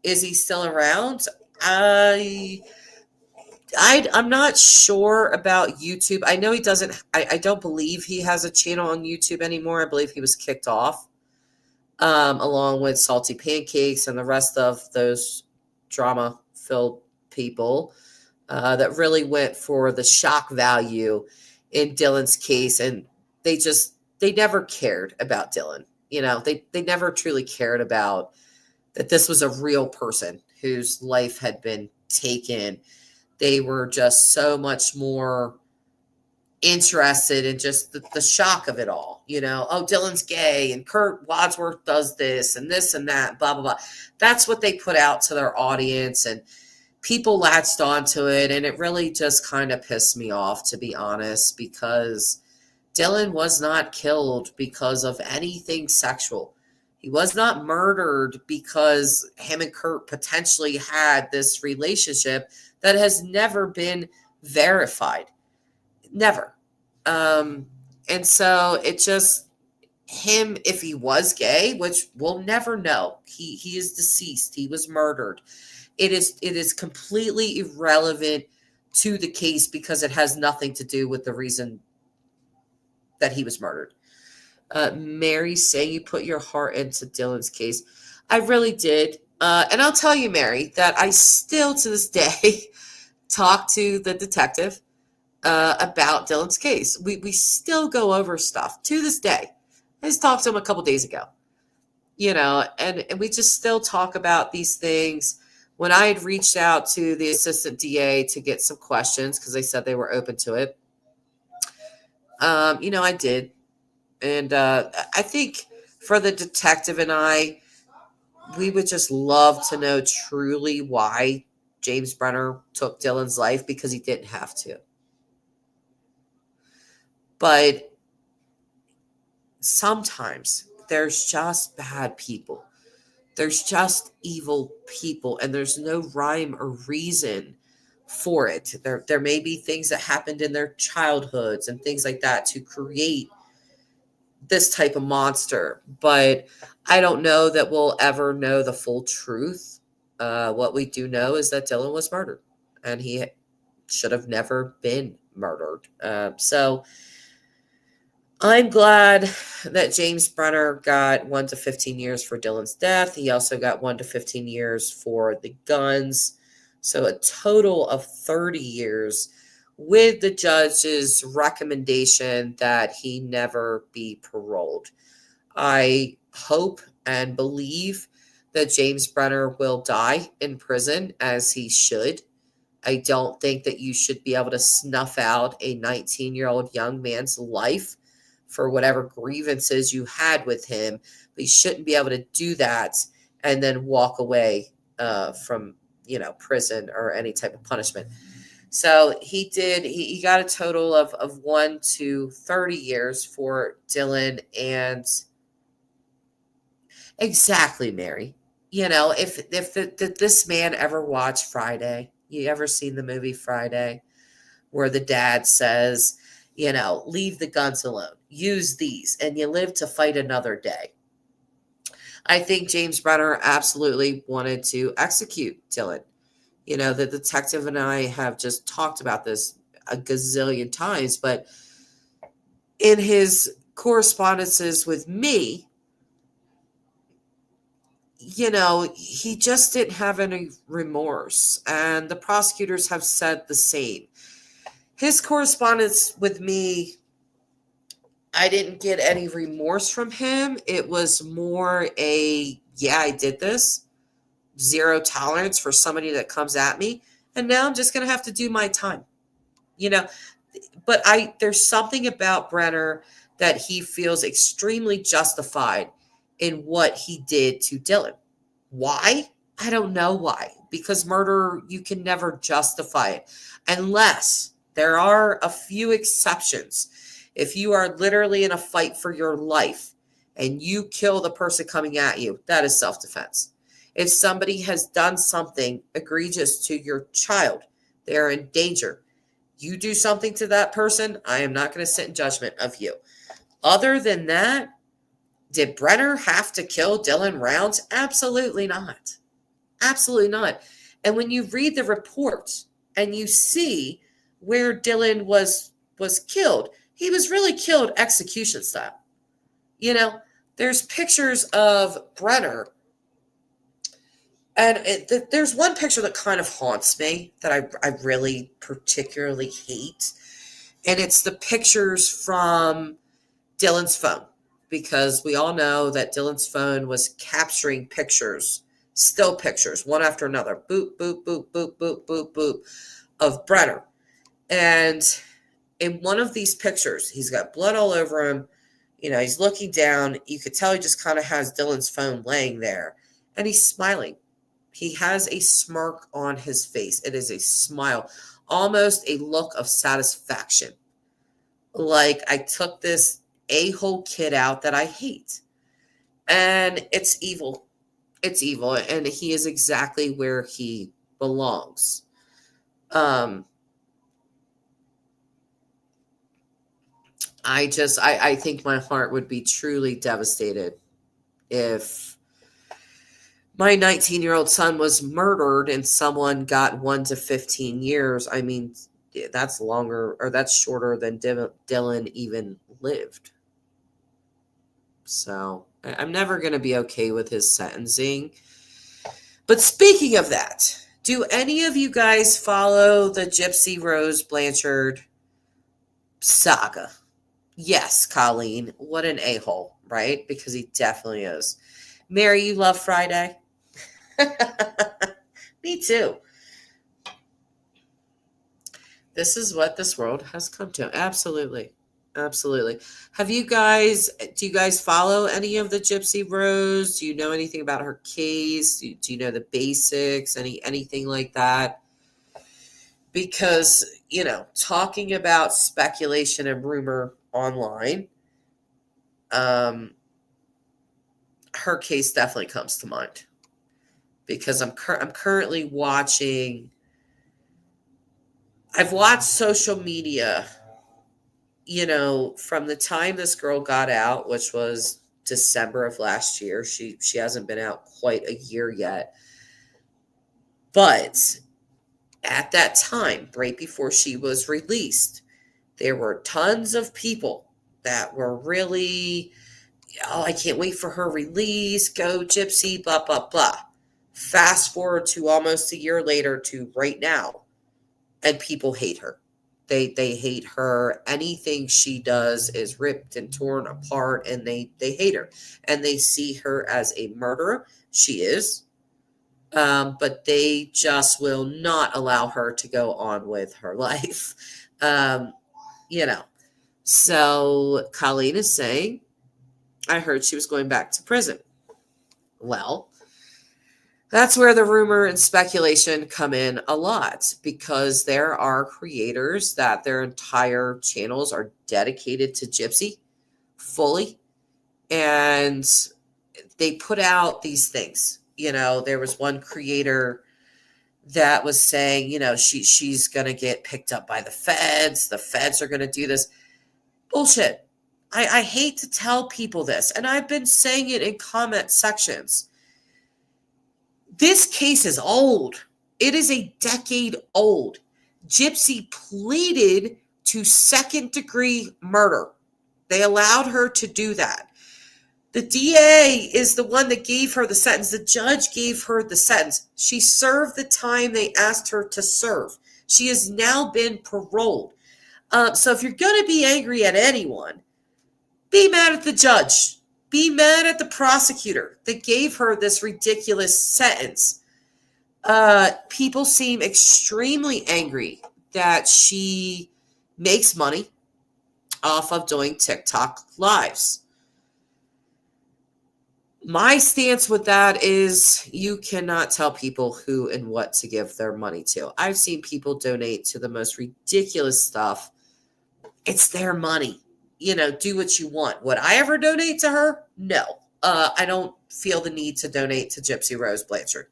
Is he still around? I'm not sure about YouTube. I know he doesn't. I don't believe he has a channel on YouTube anymore. I believe he was kicked off, along with Salty Pancakes and the rest of those drama-filled people that really went for the shock value in Dylan's case, and they never cared about Dylan. You know, they never truly cared about that this was a real person whose life had been taken. They were just so much more interested in just the shock of it all. You know, oh, Dylan's gay and Kurt Wadsworth does this and that, blah, blah, blah. That's what they put out to their audience, and people latched onto it. And it really just kind of pissed me off, to be honest, because Dylan was not killed because of anything sexual. He was not murdered because him and Kurt potentially had this relationship that has never been verified. Never. And so it just, him, if he was gay, which we'll never know, he is deceased. He was murdered. It is completely irrelevant to the case because it has nothing to do with the reason that he was murdered. Mary saying you put your heart into Dylan's case. I really did. And I'll tell you, Mary, that I still to this day talk to the detective about Dylan's case. We still go over stuff to this day. I just talked to him a couple days ago, you know, and we just still talk about these things. When I had reached out to the assistant DA to get some questions, because they said they were open to it, you know, I did. And I think for the detective and I, we would just love to know truly why James Brenner took Dylan's life, because he didn't have to. But sometimes there's just bad people. There's just evil people, and there's no rhyme or reason for it. There may be things that happened in their childhoods and things like that to create this type of monster, but I don't know that we'll ever know the full truth. What we do know is that Dylan was murdered, and he should have never been murdered. So I'm glad that James Brenner got 1 to 15 years for Dylan's death. He also got 1 to 15 years for the guns. So a total of 30 years, with the judge's recommendation that he never be paroled. I hope and believe that James Brenner will die in prison, as he should. I don't think that you should be able to snuff out a 19-year-old young man's life for whatever grievances you had with him. But you shouldn't be able to do that and then walk away from, prison or any type of punishment. So he got a total of 1 to 30 years for Dylan. And exactly, Mary, if this man ever watched Friday, you ever seen the movie Friday, where the dad says, leave the guns alone, use these, and you live to fight another day. I think James Brenner absolutely wanted to execute Dylan. The detective and I have just talked about this a gazillion times, but in his correspondences with me, he just didn't have any remorse, and the prosecutors have said the same. His correspondence with me, I didn't get any remorse from him. It was more I did this. Zero tolerance for somebody that comes at me, and now I'm just going to have to do my time. But there's something about Brenner that he feels extremely justified in what he did to Dylan. Why? I don't know why. Because murder, you can never justify it. Unless there are a few exceptions. If you are literally in a fight for your life and you kill the person coming at you, that is self-defense. If somebody has done something egregious to your child, they're in danger. You do something to that person, I am not going to sit in judgment of you. Other than that, did Brenner have to kill Dylan Rounds? Absolutely not. Absolutely not. And when you read the report and you see where Dylan was killed, he was really killed execution style. There's pictures of Brenner. And there's one picture that kind of haunts me that I really particularly hate. And it's the pictures from Dylan's phone. Because we all know that Dylan's phone was capturing pictures, still pictures, one after another. Boop, boop, boop, boop, boop, boop, boop, of Brenner. And in one of these pictures, he's got blood all over him. He's looking down. You could tell he just kind of has Dylan's phone laying there. And he's smiling. He has a smirk on his face. It is a smile, almost a look of satisfaction. Like, I took this a-hole kid out that I hate. And it's evil. It's evil. And he is exactly where he belongs. I think my heart would be truly devastated if my 19-year-old son was murdered and someone got 1 to 15 years. I mean, that's longer, or that's shorter than Dylan even lived. So I'm never going to be okay with his sentencing. But speaking of that, do any of you guys follow the Gypsy Rose Blanchard saga? Yes, Colleen. What an a-hole, right? Because he definitely is. Mary, you love Friday? Me too. This is what this world has come to. Absolutely. Absolutely. Do you guys follow any of the Gypsy Rose? Do you know anything about her case? Do you know the basics? Anything like that? Because, talking about speculation and rumor online, her case definitely comes to mind. Because I'm currently watching. I've watched social media, from the time this girl got out, which was December of last year. She hasn't been out quite a year yet. But at that time, right before she was released, there were tons of people that were really, I can't wait for her release, go Gypsy, blah, blah, blah. Fast forward to almost a year later to right now, and people hate her. They hate her. Anything she does is ripped and torn apart, and they hate her, and they see her as a murderer. She is, but they just will not allow her to go on with her life. You know. So Colleen is saying, I heard she was going back to prison. Well, that's where the rumor and speculation come in a lot, because there are creators that their entire channels are dedicated to Gypsy fully. And they put out these things. There was one creator that was saying, she's going to get picked up by the feds. The feds are going to do this. Bullshit. I hate to tell people this, and I've been saying it in comment sections. This case is old. It is a decade old. Gypsy pleaded to second-degree murder. They allowed her to do that. The DA is the one that gave her the sentence. The judge gave her the sentence. She served the time they asked her to serve. She has now been paroled. So if you're going to be angry at anyone, be mad at the judge. Be mad at the prosecutor that gave her this ridiculous sentence. People seem extremely angry that she makes money off of doing TikTok lives. My stance with that is you cannot tell people who and what to give their money to. I've seen people donate to the most ridiculous stuff. It's their money. Do what you want. Would I ever donate to her? No. I don't feel the need to donate to Gypsy Rose Blanchard.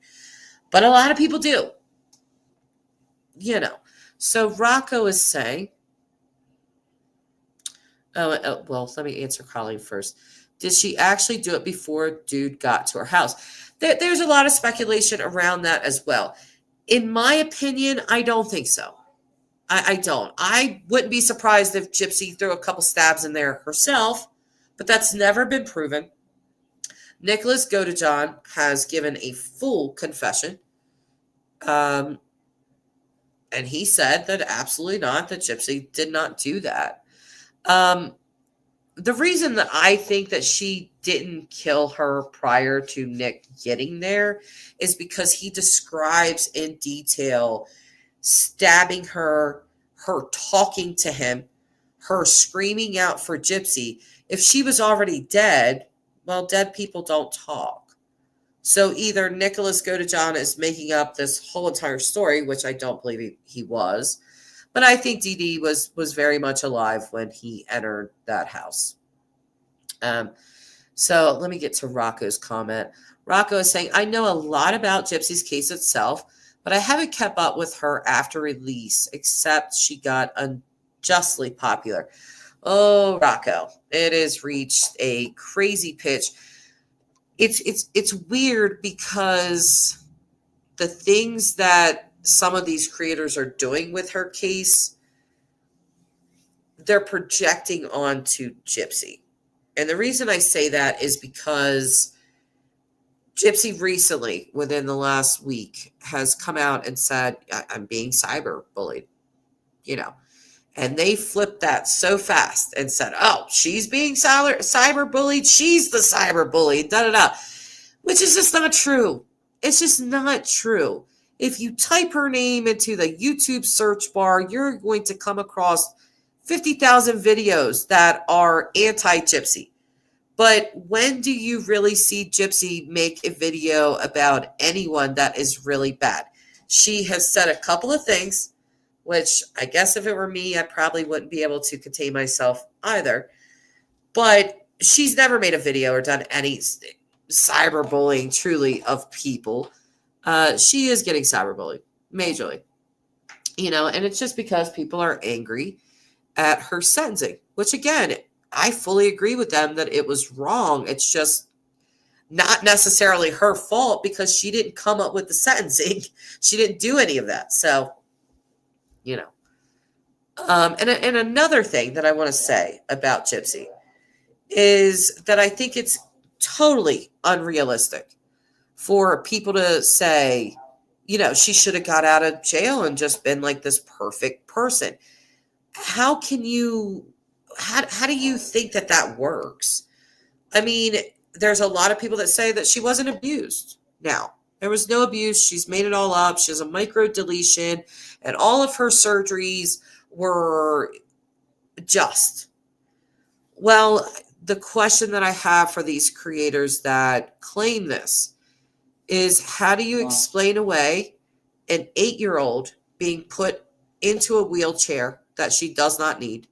But a lot of people do. So Rocco is saying, well, let me answer Colleen first. Did she actually do it before dude got to her house? There's a lot of speculation around that as well. In my opinion, I don't think so. I don't. I wouldn't be surprised if Gypsy threw a couple stabs in there herself, but that's never been proven. Nicholas Godejohn has given a full confession. And he said that absolutely not, that Gypsy did not do that. The reason that I think that she didn't kill her prior to Nick getting there is because he describes in detail stabbing her talking to him, her screaming out for Gypsy. If she was already dead, well, dead people don't talk. So either Nicholas Godejohn is making up this whole entire story, which I don't believe he was, but I think Dee Dee was very much alive when he entered that house. So let me get to Rocco's comment. Rocco is saying, I know a lot about Gypsy's case itself, but I haven't kept up with her after release, except she got unjustly popular. Oh, Rocco, it has reached a crazy pitch. It's weird because the things that some of these creators are doing with her case, they're projecting onto Gypsy. And the reason I say that is because Gypsy recently, within the last week, has come out and said, I'm being cyber bullied, and they flipped that so fast and said, oh, she's being cyber bullied. She's the cyber bully, which is just not true. It's just not true. If you type her name into the YouTube search bar, you're going to come across 50,000 videos that are anti-Gypsy. But when do you really see Gypsy make a video about anyone that is really bad? She has said a couple of things, which I guess if it were me, I probably wouldn't be able to contain myself either. But she's never made a video or done any cyberbullying truly of people. She is getting cyberbullied majorly, and it's just because people are angry at her sentencing, which again, I fully agree with them that it was wrong. It's just not necessarily her fault because she didn't come up with the sentencing. She didn't do any of that. So, and another thing that I want to say about Gypsy is that I think it's totally unrealistic for people to say, she should have got out of jail and just been like this perfect person. how can you, how do you think that that works? I mean, there's a lot of people that say that she wasn't abused. Now, there was no abuse. She's made it all up. She has a micro deletion, and all of her surgeries were just. Well, the question that I have for these creators that claim this is, how do you explain away an 8-year-old being put into a wheelchair that she does not need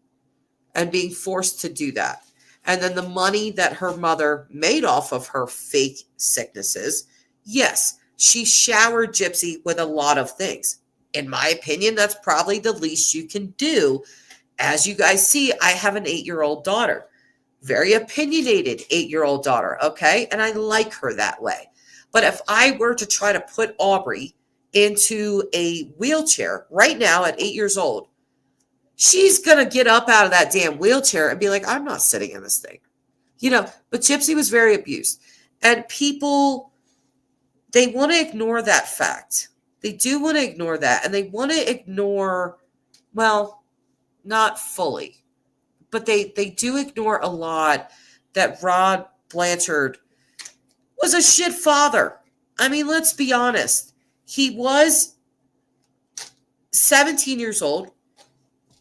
and being forced to do that? And then the money that her mother made off of her fake sicknesses, yes, she showered Gypsy with a lot of things. In my opinion, that's probably the least you can do. As you guys see, I have an 8-year-old daughter, very opinionated 8-year-old daughter, okay? And I like her that way. But if I were to try to put Aubrey into a wheelchair right now at 8 years old, she's going to get up out of that damn wheelchair and be like, I'm not sitting in this thing. But Gypsy was very abused. And people, they want to ignore that fact. They do want to ignore that. And they want to ignore, well, not fully, but they do ignore a lot that Rod Blanchard was a shit father. I mean, let's be honest. He was 17 years old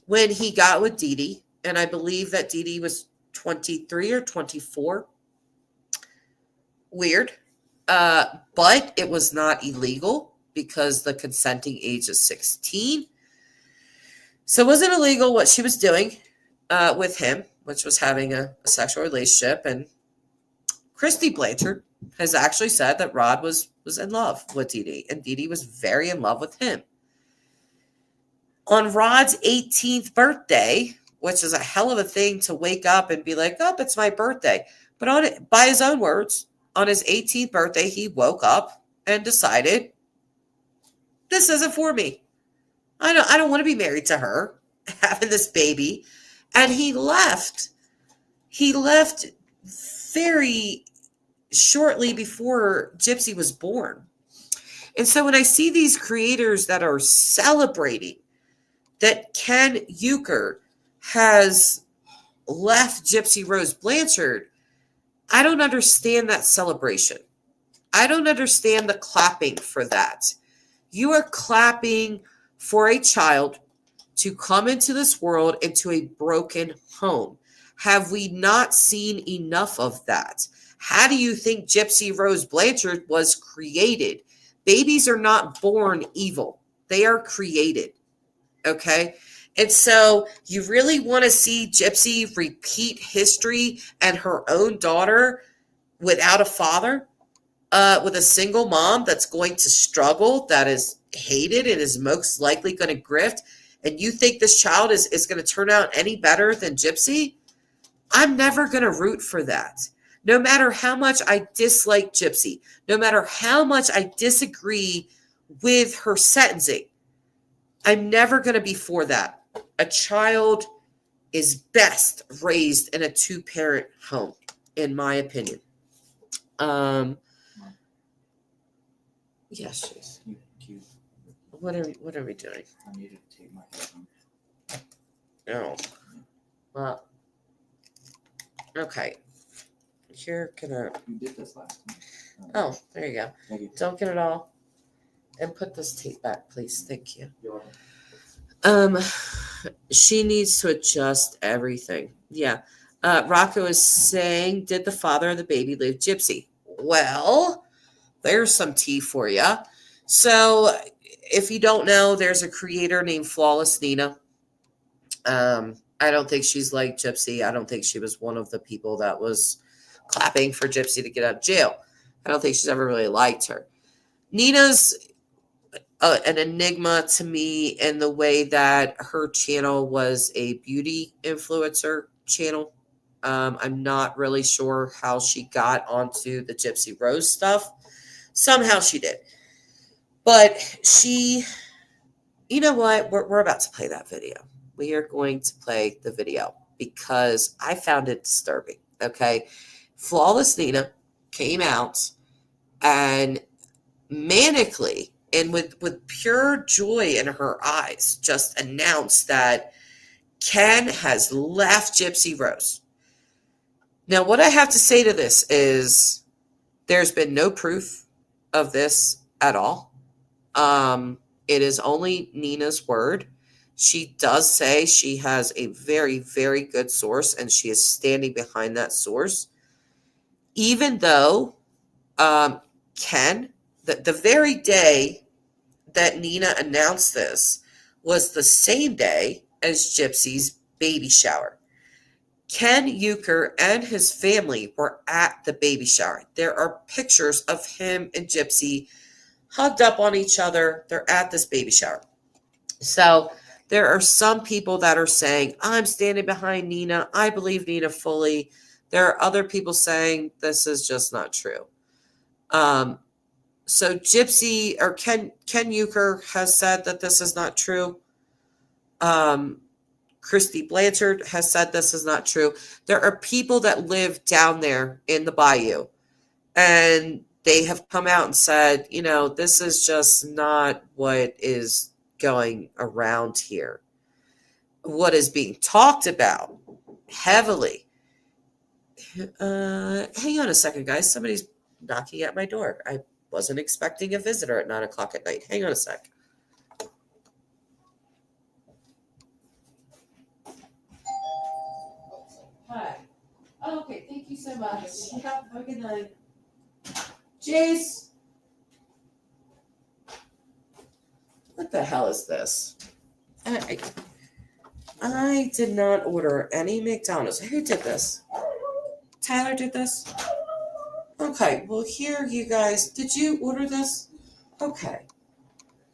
when he got with Dee Dee, and I believe that Dee Dee was 23 or 24. Weird. But it was not illegal because the consenting age is 16. So it wasn't illegal what she was doing with him, which was having a sexual relationship. And Christy Blanchard has actually said that Rod was in love with Dee Dee, and Dee Dee was very in love with him. On Rod's 18th birthday, which is a hell of a thing to wake up and be like, oh, it's my birthday. But by his own words, on his 18th birthday, he woke up and decided, this isn't for me. I don't want to be married to her, having this baby. And he left. He left very shortly before Gypsy was born. And so when I see these creators that are celebrating that Ken Euchre has left Gypsy Rose Blanchard, I don't understand that celebration. I don't understand the clapping for that. You are clapping for a child to come into this world into a broken home. Have we not seen enough of that? How do you think Gypsy Rose Blanchard was created? Babies are not born evil. They are created. Okay? And so you really want to see Gypsy repeat history and her own daughter without a father, with a single mom that's going to struggle, that is hated and is most likely going to grift, and you think this child is going to turn out any better than Gypsy? I'm never going to root for that. No matter how much I dislike Gypsy, no matter how much I disagree with her sentencing, I'm never going to be for that. A child is best raised in a 2-parent home, in my opinion. Yes, she's. What are we doing? I needed to take my headphone. No. Well. Okay. You're gonna. You did this last time. Oh, there you go. Thank you. Don't get it all. And put this tape back, please. Thank you. You're welcome. She needs to adjust everything. Yeah. Rocco is saying, did the father of the baby leave Gypsy? Well, there's some tea for you. So, if you don't know, there's a creator named Flawless Nina. I don't think she's like Gypsy. I don't think she was one of the people that was clapping for Gypsy to get out of jail. I don't think she's ever really liked her. Nina's an enigma to me in the way that her channel was a beauty influencer channel. I'm not really sure how she got onto the Gypsy Rose stuff. Somehow she did. But she, you know what? We're about to play that video. We are going to play the video because I found it disturbing. Okay. Flawless Nina came out and manically and with pure joy in her eyes just announced that Ken has left Gypsy Rose. Now, what I have to say to this is there's been no proof of this at all. It is only Nina's word. She does say she has a very, very good source, and she is standing behind that source. Even though Ken, the very day that Nina announced this was the same day as Gypsy's baby shower. Ken Euchre and his family were at the baby shower. There are pictures of him and Gypsy hugged up on each other. They're at this baby shower. So there are some people that are saying, I'm standing behind Nina. I believe Nina fully. There are other people saying this is just not true. So Gypsy or Ken Euchre has said that this is not true. Christy Blanchard has said this is not true. There are people that live down there in the bayou, and they have come out and said, this is just not what is going around here. What is being talked about heavily. Hang on a second, guys. Somebody's knocking at my door. I wasn't expecting a visitor at 9:00 at night. Hang on a sec. Hi. Oh, okay, thank you so much. Have a good night. Jace. What the hell is this? I did not order any McDonald's. Who did this? Tyler did this? Okay, well, here, you guys. Did you order this? Okay.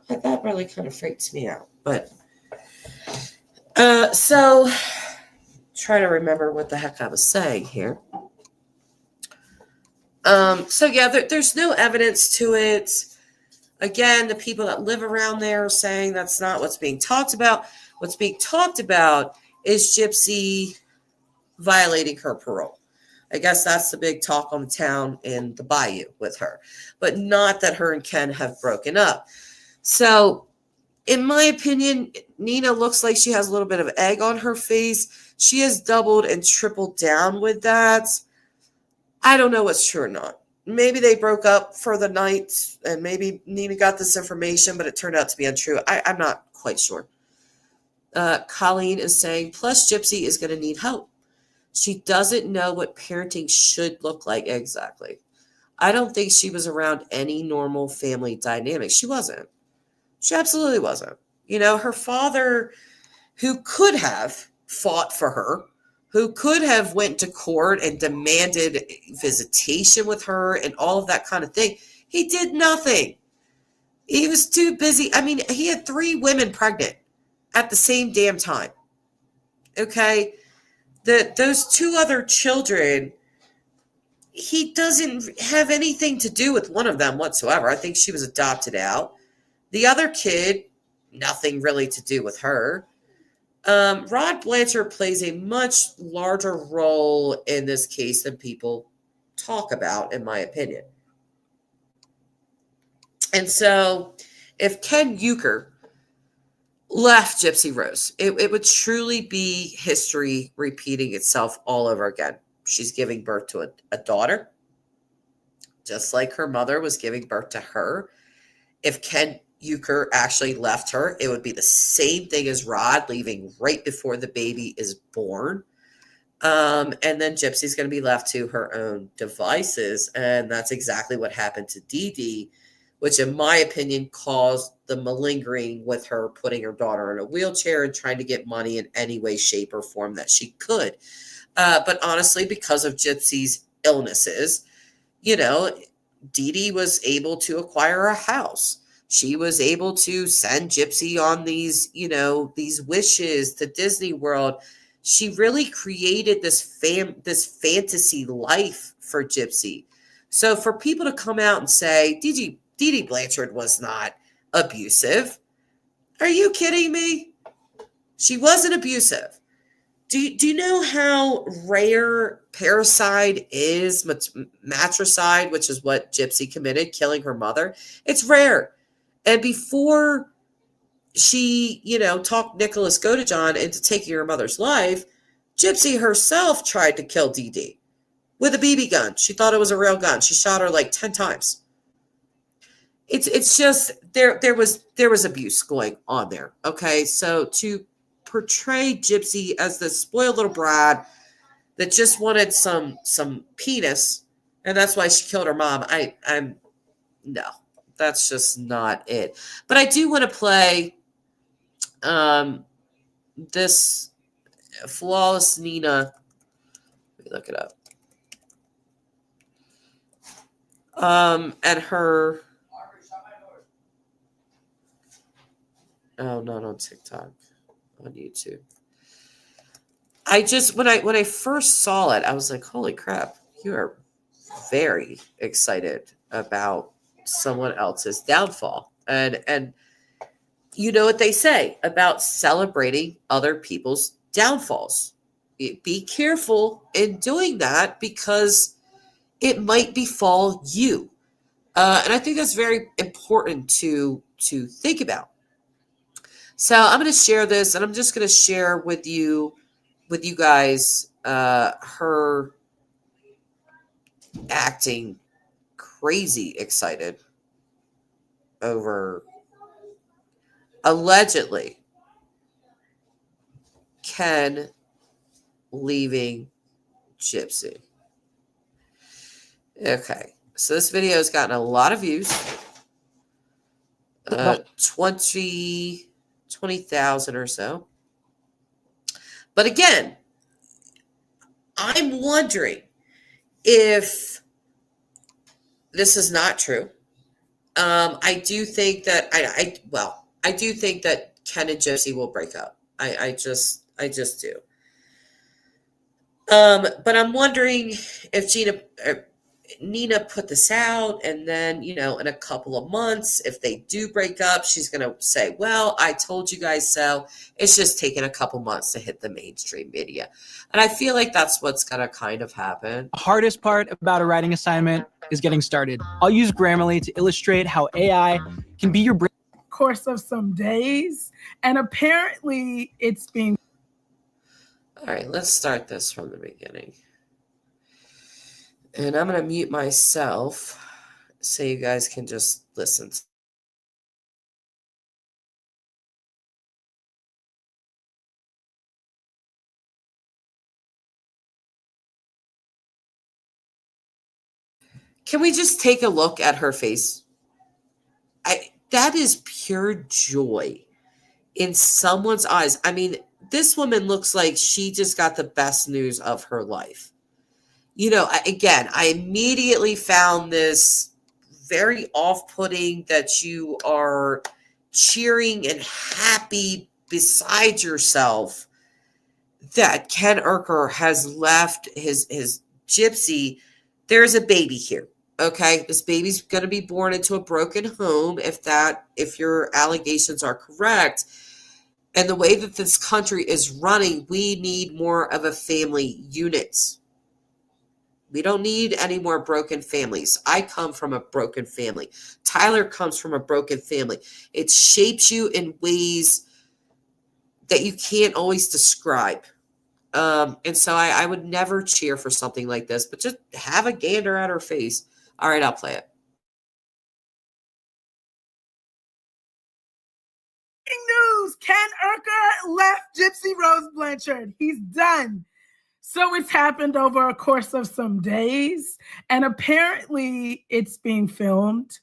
That really kind of freaks me out. But, so, try to remember what the heck I was saying here. So, yeah, there's no evidence to it. Again, the people that live around there are saying that's not what's being talked about. What's being talked about is Gypsy violating her parole. I guess that's the big talk on the town in the bayou with her, but not that her and Ken have broken up. So, in my opinion, Nina looks like she has a little bit of egg on her face. She has doubled and tripled down with that. I don't know what's true or not. Maybe they broke up for the night, and maybe Nina got this information, but it turned out to be untrue. I'm not quite sure. Colleen is saying, plus Gypsy is going to need help. She doesn't know what parenting should look like exactly. I don't think she was around any normal family dynamic. She wasn't. She absolutely wasn't. Her father, who could have fought for her, who could have went to court and demanded visitation with her and all of that kind of thing, he did nothing. He was too busy. I mean, he had 3 women pregnant at the same damn time. Okay? Those 2 other children, he doesn't have anything to do with one of them whatsoever. I think she was adopted out. The other kid, nothing really to do with her. Rod Blanchard plays a much larger role in this case than people talk about, in my opinion. And so, if Ken Euchre left Gypsy Rose, it would truly be history repeating itself all over again. She's giving birth to a daughter, just like her mother was giving birth to her. If Ken Euchre actually left her, it would be the same thing as Rod leaving right before the baby is born. And then Gypsy's going to be left to her own devices. And that's exactly what happened to Dee Dee, which in my opinion caused the malingering with her putting her daughter in a wheelchair and trying to get money in any way, shape, or form that she could. But honestly, because of Gypsy's illnesses, Dee Dee was able to acquire a house. She was able to send Gypsy on these wishes to Disney World. She really created this fantasy life for Gypsy. So for people to come out and say Dee Dee Blanchard was not abusive, are you kidding me? She wasn't abusive. Do you know how rare parricide is? Matricide, which is what Gypsy committed, killing her mother. It's rare. And before she, talked Nicholas Godejohn into taking her mother's life, Gypsy herself tried to kill Dee Dee with a BB gun. She thought it was a real gun. She shot her like 10 times. It's just there was abuse going on there. Okay, so to portray Gypsy as the spoiled little brat that just wanted some penis, and that's why she killed her mom. I'm no, that's just not it. But I do want to play this Flawless Nina. Let me look it up. And her. Oh, not on TikTok, on YouTube. I just when I first saw it, I was like, "Holy crap! You are very excited about someone else's downfall." And you know what they say about celebrating other people's downfalls. Be careful in doing that because it might befall you. And I think that's very important to think about. So I'm going to share this, and I'm just going to share with you guys her acting crazy excited over allegedly Ken leaving Gypsy. Okay, so this video has gotten a lot of views. 20,000 or so. But again, I'm wondering if this is not true. I do think that I do think that Ken and Gypsy will break up. I just do. But I'm wondering if Nina put this out, and then, in a couple of months, if they do break up, she's going to say, well, I told you guys so. It's just taken a couple months to hit the mainstream media. And I feel like that's what's going to kind of happen. The hardest part about a writing assignment is getting started. I'll use Grammarly to illustrate how AI can be your brain. Course of some days, and apparently it's being. All right, let's start this from the beginning. And I'm going to mute myself so you guys can just listen. Can we just take a look at her face? That is pure joy in someone's eyes. I mean, this woman looks like she just got the best news of her life. Again, I immediately found this very off-putting that you are cheering and happy beside yourself that Ken Urker has left his Gypsy. There's a baby here. Okay, this baby's going to be born into a broken home if your allegations are correct. And the way that this country is running, we need more of a family unit. We don't need any more broken families. I come from a broken family. Tyler comes from a broken family. It shapes you in ways that you can't always describe. And so I would never cheer for something like this, but just have a gander at her face. All right, I'll play it. News: Ken Urker left Gypsy Rose Blanchard. He's done. So it's happened over a course of some days, and apparently it's being filmed.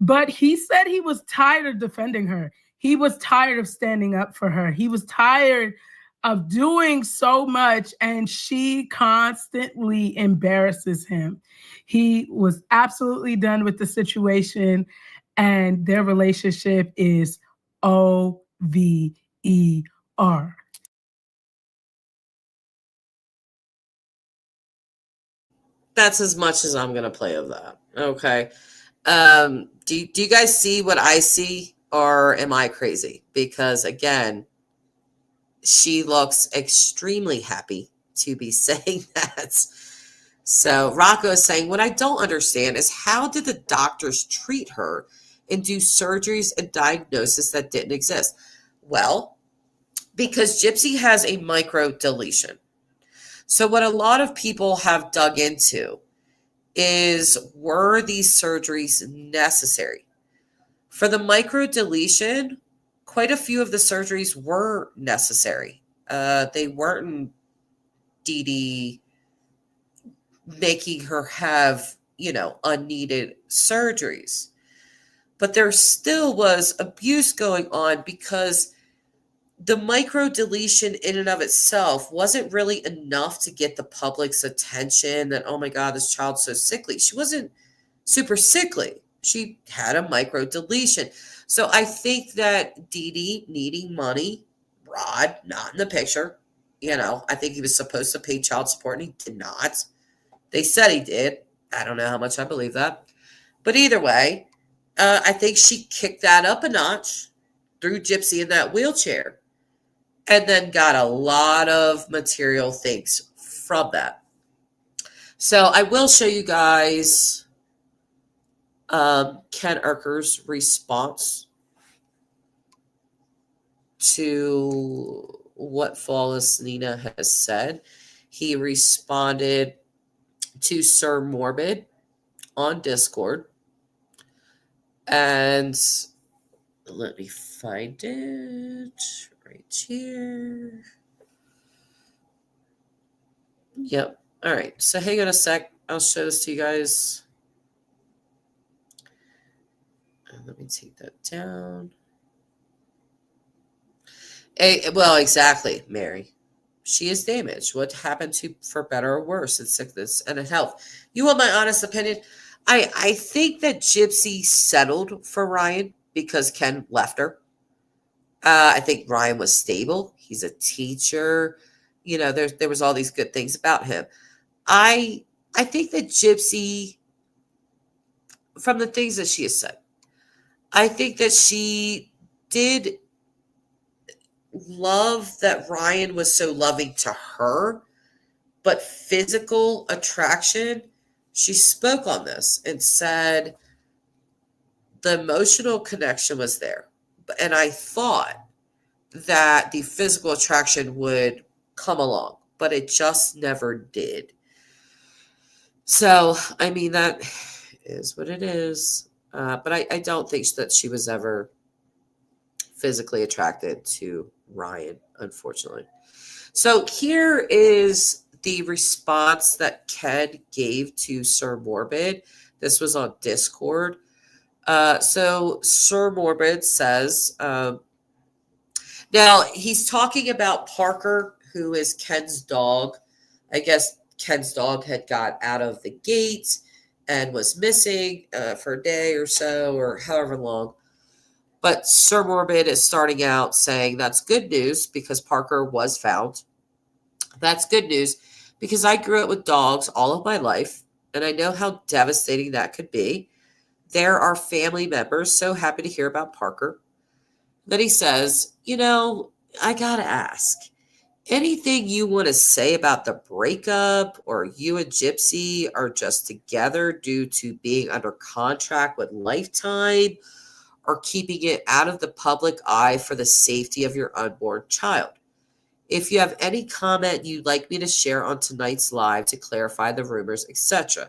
But he said he was tired of defending her. He was tired of standing up for her. He was tired of doing so much, and she constantly embarrasses him. He was absolutely done with the situation, and their relationship is OVER. That's as much as I'm going to play of that. Okay. Do you guys see what I see, or am I crazy? Because again, she looks extremely happy to be saying that. So Rocco is saying, what I don't understand is how did the doctors treat her and do surgeries and diagnoses that didn't exist? Well, because Gypsy has a micro deletion. So what a lot of people have dug into is, were these surgeries necessary? For the micro deletion, quite a few of the surgeries were necessary. They weren't Dee Dee making her have, unneeded surgeries. But there still was abuse going on because the micro deletion in and of itself wasn't really enough to get the public's attention that, oh my God, this child's so sickly. She wasn't super sickly. She had a micro deletion. So I think that Dee Dee needing money, Rod not in the picture, I think he was supposed to pay child support and he did not. They said he did. I don't know how much I believe that. But either way, I think she kicked that up a notch, threw Gypsy in that wheelchair, and then got a lot of material things from that. So I will show you guys Ken Urker's response to what Flawless Nina has said. He responded to Sir Morbid on Discord. And let me find it right here. Yep. All right. So hang on a sec. I'll show this to you guys. And let me take that down. Well, exactly, Mary. She is damaged. What happened to for better or worse in sickness and in health? You want my honest opinion? I think that Gypsy settled for Ryan because Ken left her. I think Ryan was stable. He's a teacher. There was all these good things about him. I think that Gypsy, from the things that she has said, I think that she did love that Ryan was so loving to her, but physical attraction, she spoke on this and said the emotional connection was there. And I thought that the physical attraction would come along, but it just never did. So, I mean, that is what it is. But I don't think that she was ever physically attracted to Ryan, unfortunately. So here is the response that Ken gave to Sir Morbid. This was on Discord. So Sir Morbid says, now he's talking about Parker, who is Ken's dog. I guess Ken's dog had got out of the gate and was missing for a day or so, or however long. But Sir Morbid is starting out saying that's good news because Parker was found. That's good news because I grew up with dogs all of my life, and I know how devastating that could be. There are family members so happy to hear about Parker. Then he says, I got to ask, anything you want to say about the breakup, or you and Gypsy are just together due to being under contract with Lifetime, or keeping it out of the public eye for the safety of your unborn child? If you have any comment you'd like me to share on tonight's live to clarify the rumors, etc.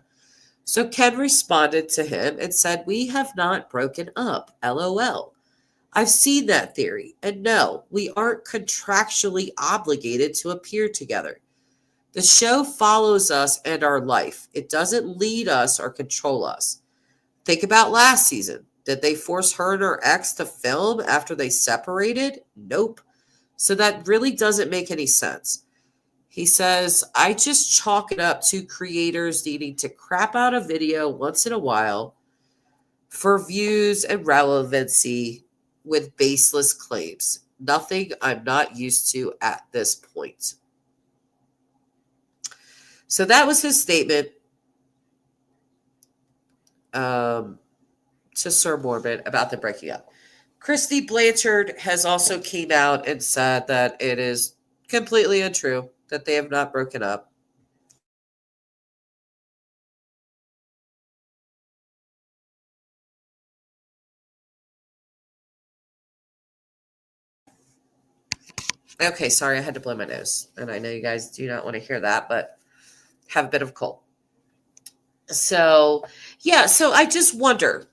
So Ken responded to him and said, we have not broken up, LOL. I've seen that theory, and no, we aren't contractually obligated to appear together. The show follows us and our life. It doesn't lead us or control us. Think about last season. Did they force her and her ex to film after they separated? Nope. So that really doesn't make any sense. He says, I just chalk it up to creators needing to crap out a video once in a while for views and relevancy with baseless claims. Nothing I'm not used to at this point. So that was his statement to Sir Morbid about the breaking up. Christy Blanchard has also came out and said that it is completely untrue, that they have not broken up. Okay, sorry, I had to blow my nose. And I know you guys do not want to hear that, but have a bit of cold. So, yeah, so I just wonder,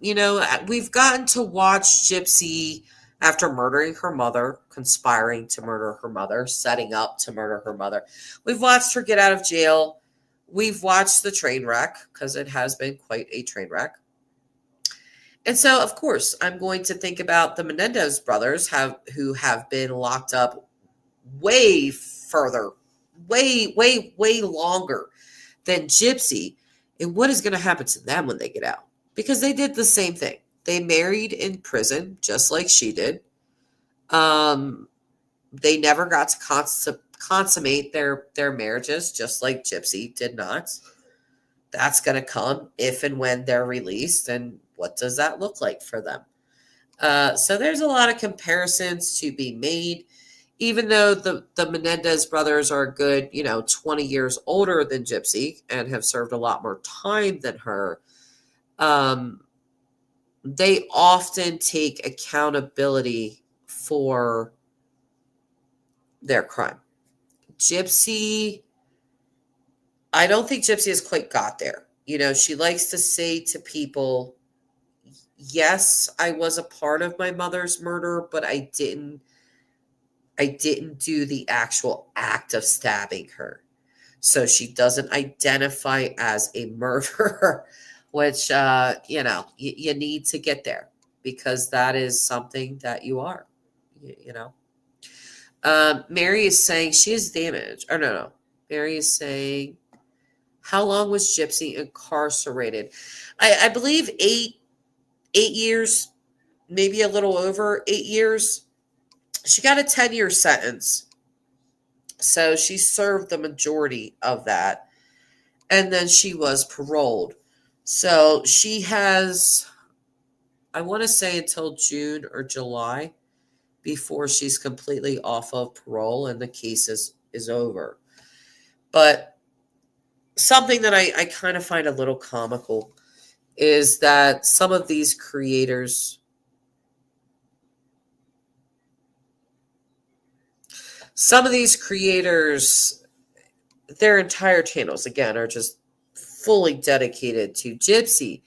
we've gotten to watch Gypsy after murdering her mother, conspiring to murder her mother, setting up to murder her mother. We've watched her get out of jail. We've watched the train wreck, because it has been quite a train wreck. And so, of course, I'm going to think about the Menendez brothers who have been locked up way further, way longer than Gypsy. And what is going to happen to them when they get out? Because they did the same thing. They married in prison, just like she did. They never got to consummate their marriages, just like Gypsy did not. That's going to come if and when they're released. And what does that look like for them? So there's a lot of comparisons to be made. Even though the Menendez brothers are a good, 20 years older than Gypsy and have served a lot more time than her, they often take accountability for their crime. Gypsy, I don't think Gypsy has quite got there. She likes to say to people, yes, I was a part of my mother's murder, but I didn't do the actual act of stabbing her. So she doesn't identify as a murderer, which, you need to get there, because that is something that you are, Mary is saying she is damaged. Or no. Mary is saying, how long was Gypsy incarcerated? I believe 8 years, maybe a little over 8 years. She got a 10-year sentence. So she served the majority of that. And then she was paroled. So she has, I want to say, until June or July before she's completely off of parole and the case is over. But something that I kind of find a little comical is that some of these creators, their entire channels, again, are just fully dedicated to Gypsy.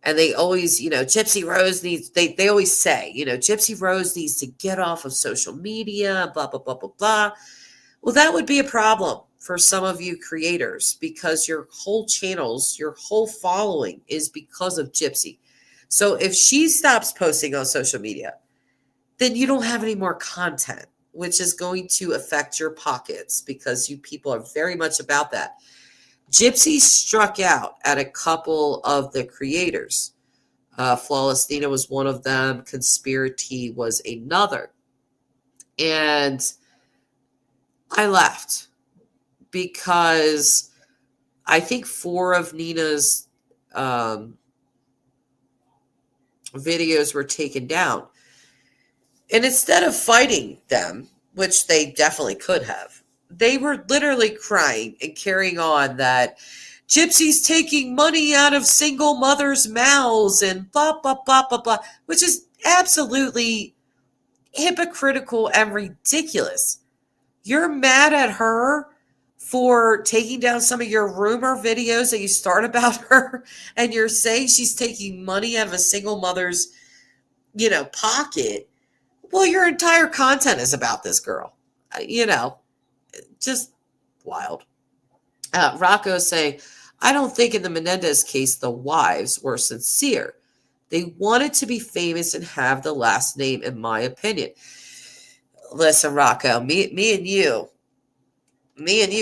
And they always, Gypsy Rose needs, they always say, Gypsy Rose needs to get off of social media, blah, blah, blah, blah, blah. Well, that would be a problem for some of you creators, because your whole channels, your whole following is because of Gypsy. So if she stops posting on social media, then you don't have any more content, which is going to affect your pockets, because you people are very much about that. Gypsy struck out at a couple of the creators. Flawless Nina was one of them. Conspiracy was another. And I laughed, because I think 4 of Nina's videos were taken down. And instead of fighting them, which they definitely could have, they were literally crying and carrying on that Gypsy's taking money out of single mothers' mouths and blah, blah, blah, blah, blah, which is absolutely hypocritical and ridiculous. You're mad at her for taking down some of your rumor videos that you start about her, and you're saying she's taking money out of a single mother's, pocket. Well, your entire content is about this girl. Just wild. Rocco saying, I don't think in the Menendez case the wives were sincere. They wanted to be famous and have the last name, in my opinion. Listen, Rocco, me and you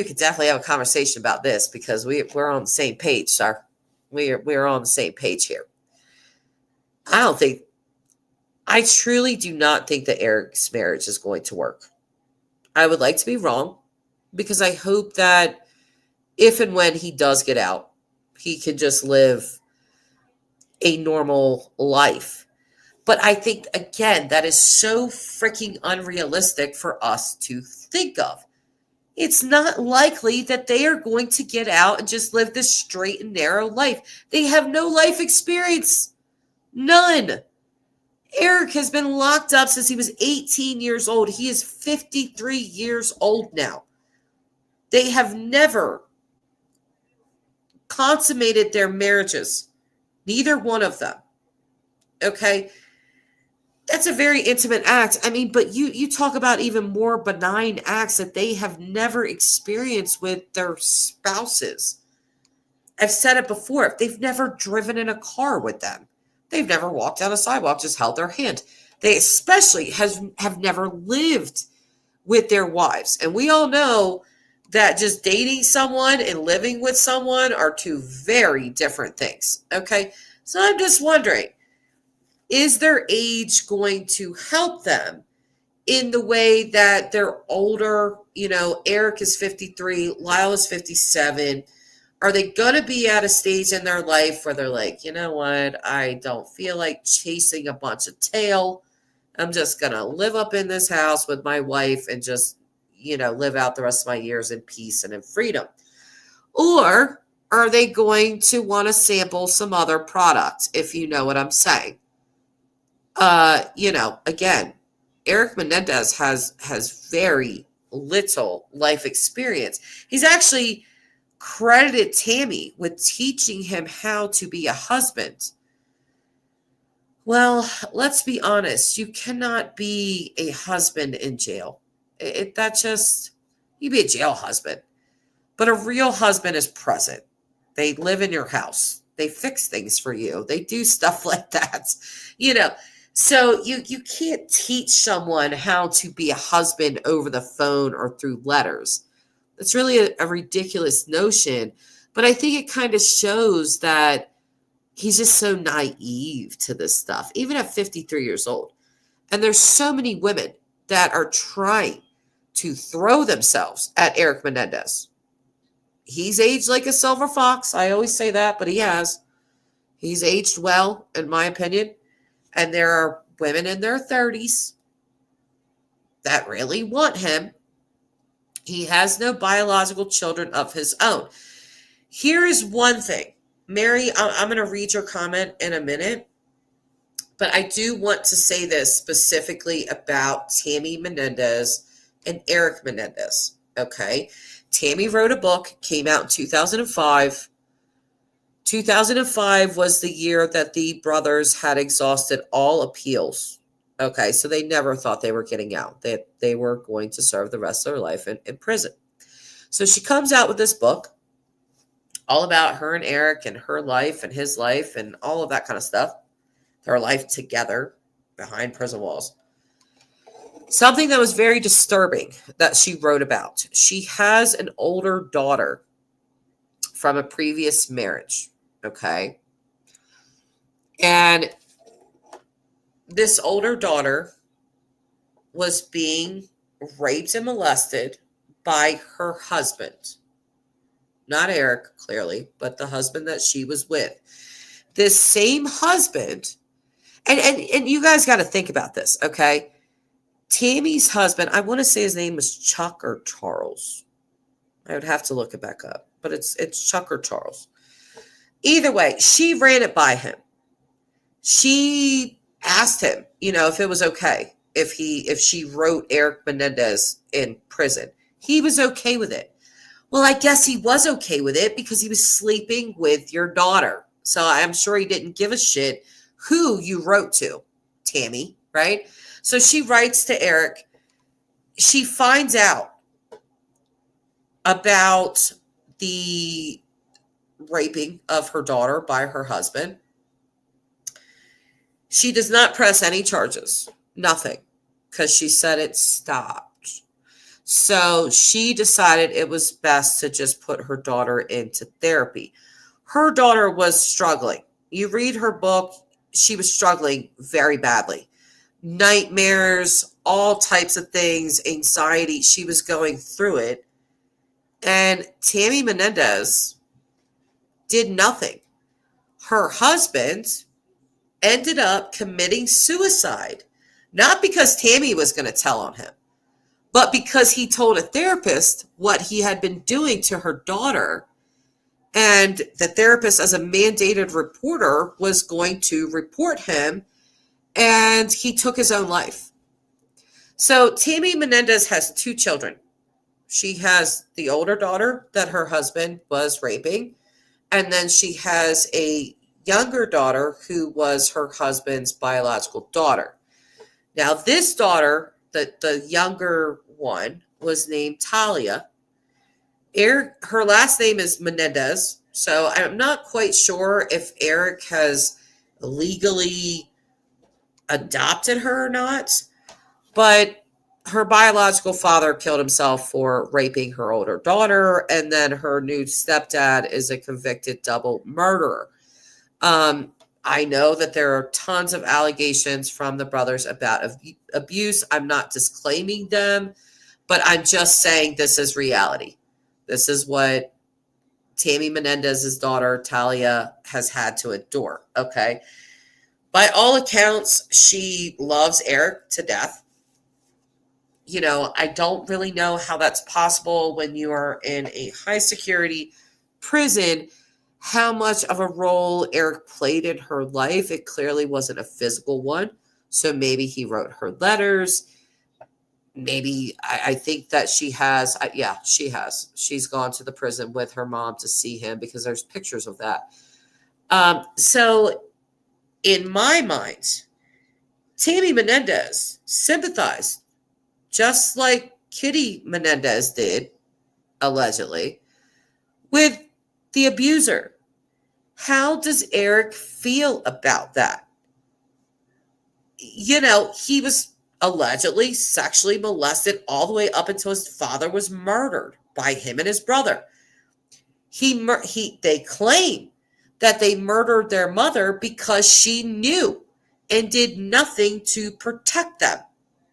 could definitely have a conversation about this, because we're on the same page, sir. We're on the same page here. I truly do not think that Eric's marriage is going to work. I would like to be wrong, because I hope that if and when he does get out, he can just live a normal life. But I think, again, that is so freaking unrealistic for us to think of. It's not likely that they are going to get out and just live this straight and narrow life. They have no life experience. None. Eric has been locked up since he was 18 years old. He is 53 years old now. They have never consummated their marriages. Neither one of them. Okay? That's a very intimate act. I mean, but you talk about even more benign acts that they have never experienced with their spouses. I've said it before. They've never driven in a car with them. They've never walked down a sidewalk, just held their hand. They especially have never lived with their wives. And we all know that just dating someone and living with someone are two very different things. Okay? So I'm just wondering, is their age going to help them in the way that they're older? You know, Eric is 53, Lyle is 57. Are they going to be at a stage in their life where they're like, you know what, I don't feel like chasing a bunch of tail. I'm just going to live up in this house with my wife and just, you know, live out the rest of my years in peace and in freedom? Or are they going to want to sample some other product, if you know what I'm saying? You know, again, Eric Menendez has very little life experience. He's actually credited Tammy with teaching him how to be a husband. Well, let's be honest. You cannot be a husband in jail. You be a jail husband. But a real husband is present. They live in your house. They fix things for you. They do stuff like that. You know, so you can't teach someone how to be a husband over the phone or through letters. It's really a ridiculous notion, but I think it kind of shows that he's just so naive to this stuff, even at 53 years old. And there's so many women that are trying to throw themselves at Eric Menendez. He's aged like a silver fox. I always say that, but he has. He's aged well, in my opinion. And there are women in their 30s that really want him. He has no biological children of his own. Here is one thing. Mary, I'm going to read your comment in a minute, but I do want to say this specifically about Tammy Menendez and Eric Menendez, okay? Tammy wrote a book, came out in 2005. 2005 was the year that the brothers had exhausted all appeals. Okay, so they never thought they were getting out. They were going to serve the rest of their life in prison. So she comes out with this book all about her and Eric and her life and his life and all of that kind of stuff. Their life together behind prison walls. Something that was very disturbing that she wrote about. She has an older daughter from a previous marriage, okay? And this older daughter was being raped and molested by her husband. Not Eric, clearly, but the husband that she was with. This same husband, and you guys got to think about this, okay? Tammy's husband, I want to say his name was Chuck or Charles. I would have to look it back up, but it's Chuck or Charles. Either way, she ran it by him. She asked him, you know, if it was okay if she wrote Eric Menendez in prison. He was okay with it. Well, I guess he was okay with it because he was sleeping with your daughter. So I'm sure he didn't give a shit who you wrote to, Tammy, right? So she writes to Eric. She finds out about the raping of her daughter by her husband. She does not press any charges, nothing, because she said it stopped. So she decided it was best to just put her daughter into therapy. Her daughter was struggling. You read her book, she was struggling very badly. Nightmares, all types of things, anxiety. She was going through it. And Tammy Menendez did nothing. Her husband ended up committing suicide, not because Tammy was going to tell on him, but because he told a therapist what he had been doing to her daughter. And the therapist, as a mandated reporter, was going to report him and he took his own life. So Tammy Menendez has 2 children. She has the older daughter that her husband was raping, and then she has a younger daughter who was her husband's biological daughter. Now, this daughter, the younger one, was named Talia. Her last name is Menendez, so I'm not quite sure if Eric has legally adopted her or not, but her biological father killed himself for raping her older daughter, and then her new stepdad is a convicted double murderer. I know that there are tons of allegations from the brothers about abuse. I'm not disclaiming them, but I'm just saying this is reality. This is what Tammy Menendez's daughter, Talia, has had to endure, okay? By all accounts, she loves Eric to death. You know, I don't really know how that's possible when you are in a high security prison, how much of a role Eric played in her life. It clearly wasn't a physical one. So maybe he wrote her letters. Maybe I think that she has. Yeah, she has. She's gone to the prison with her mom to see him because there's pictures of that. So in my mind, Tammy Menendez sympathized, just like Kitty Menendez did, allegedly, with the abuser. How does Eric feel about that? You know, he was allegedly sexually molested all the way up until his father was murdered by him and his brother. They claim that they murdered their mother because she knew and did nothing to protect them.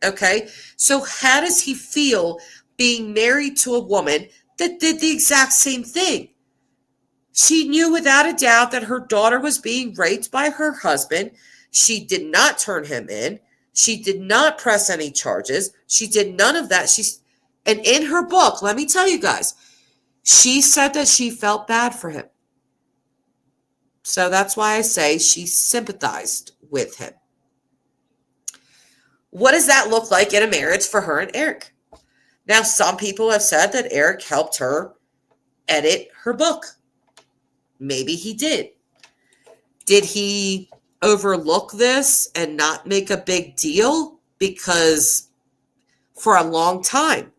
Okay, so how does he feel being married to a woman that did the exact same thing? She knew without a doubt that her daughter was being raped by her husband. She did not turn him in. She did not press any charges. She did none of that. And in her book, let me tell you guys, she said that she felt bad for him. So that's why I say she sympathized with him. What does that look like in a marriage for her and Eric? Now, some people have said that Eric helped her edit her book. Maybe he did. Did he overlook this and not make a big deal? Because for a long time,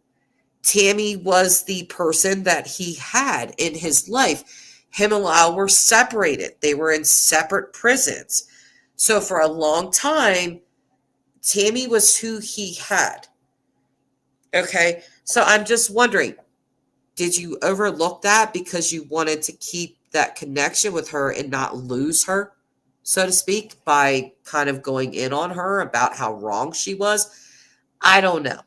Tammy was the person that he had in his life. Him and Lyle were separated. They were in separate prisons. So for a long time, Tammy was who he had. Okay, so I'm just wondering, did you overlook that because you wanted to keep that connection with her and not lose her, so to speak, by kind of going in on her about how wrong she was? I don't know.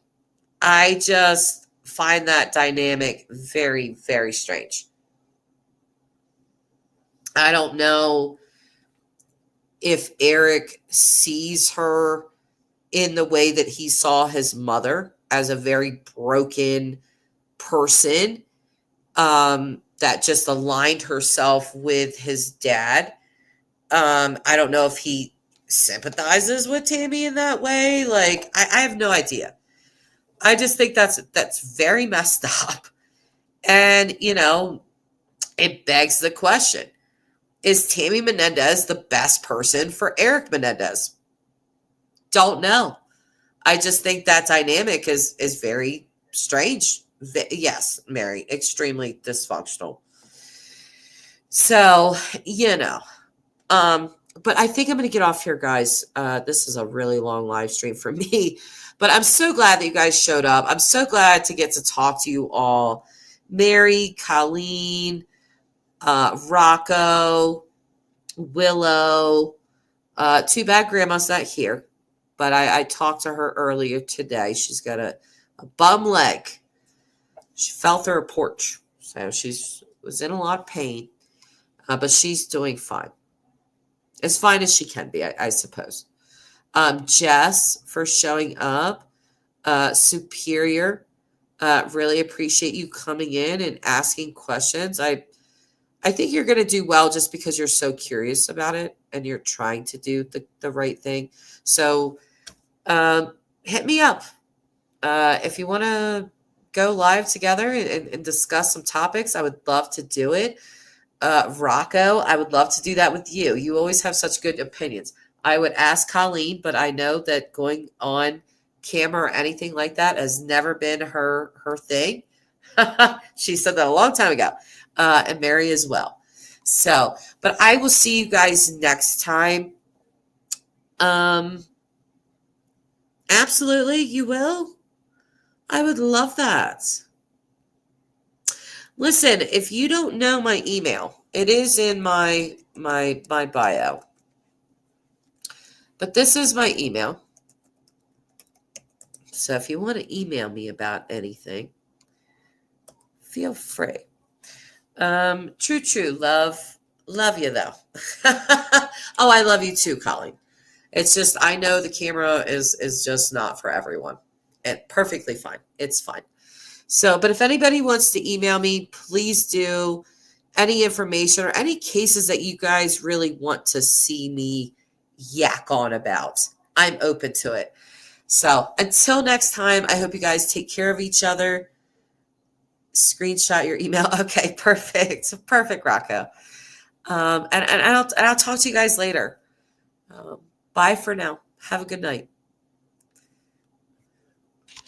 I just find that dynamic very, very strange. I don't know if Eric sees her in the way that he saw his mother, as a very broken person that just aligned herself with his dad. I don't know if he sympathizes with Tammy in that way. Like, I have no idea. I just think that's very messed up. And, you know, it begs the question, is Tammy Menendez the best person for Eric Menendez? Don't know. I just think that dynamic is very strange. Yes, Mary, extremely dysfunctional. So, you know, but I think I'm going to get off here, guys. This is a really long live stream for me, but I'm so glad that you guys showed up. I'm so glad to get to talk to you all. Mary, Colleen, Rocco, Willow. Too bad Grandma's not here. But I talked to her earlier today. She's got a bum leg. She fell through a porch. So she was in a lot of pain. But she's doing fine. As fine as she can be, I suppose. Jess, for showing up. Superior. Really appreciate you coming in and asking questions. I think you're going to do well just because you're so curious about it. and you're trying to do the right thing. So hit me up. If you want to go live together and discuss some topics, I would love to do it. Rocco, I would love to do that with you. You always have such good opinions. I would ask Colleen, but I know that going on camera or anything like that has never been her thing. She said that a long time ago, and Mary as well. So, but I will see you guys next time. Absolutely, you will. I would love that. Listen, if you don't know my email, it is in my bio. But this is my email. So if you want to email me about anything, feel free. True, love you though. Oh, I love you too, Colleen. It's just, I know the camera is just not for everyone. And perfectly fine. It's fine. So, but if anybody wants to email me, please do. Any information or any cases that you guys really want to see me yak on about, I'm open to it. So until next time, I hope you guys take care of each other. Screenshot your email. Okay, perfect. Perfect, Rocco. And I'll talk to you guys later. Bye for now. Have a good night.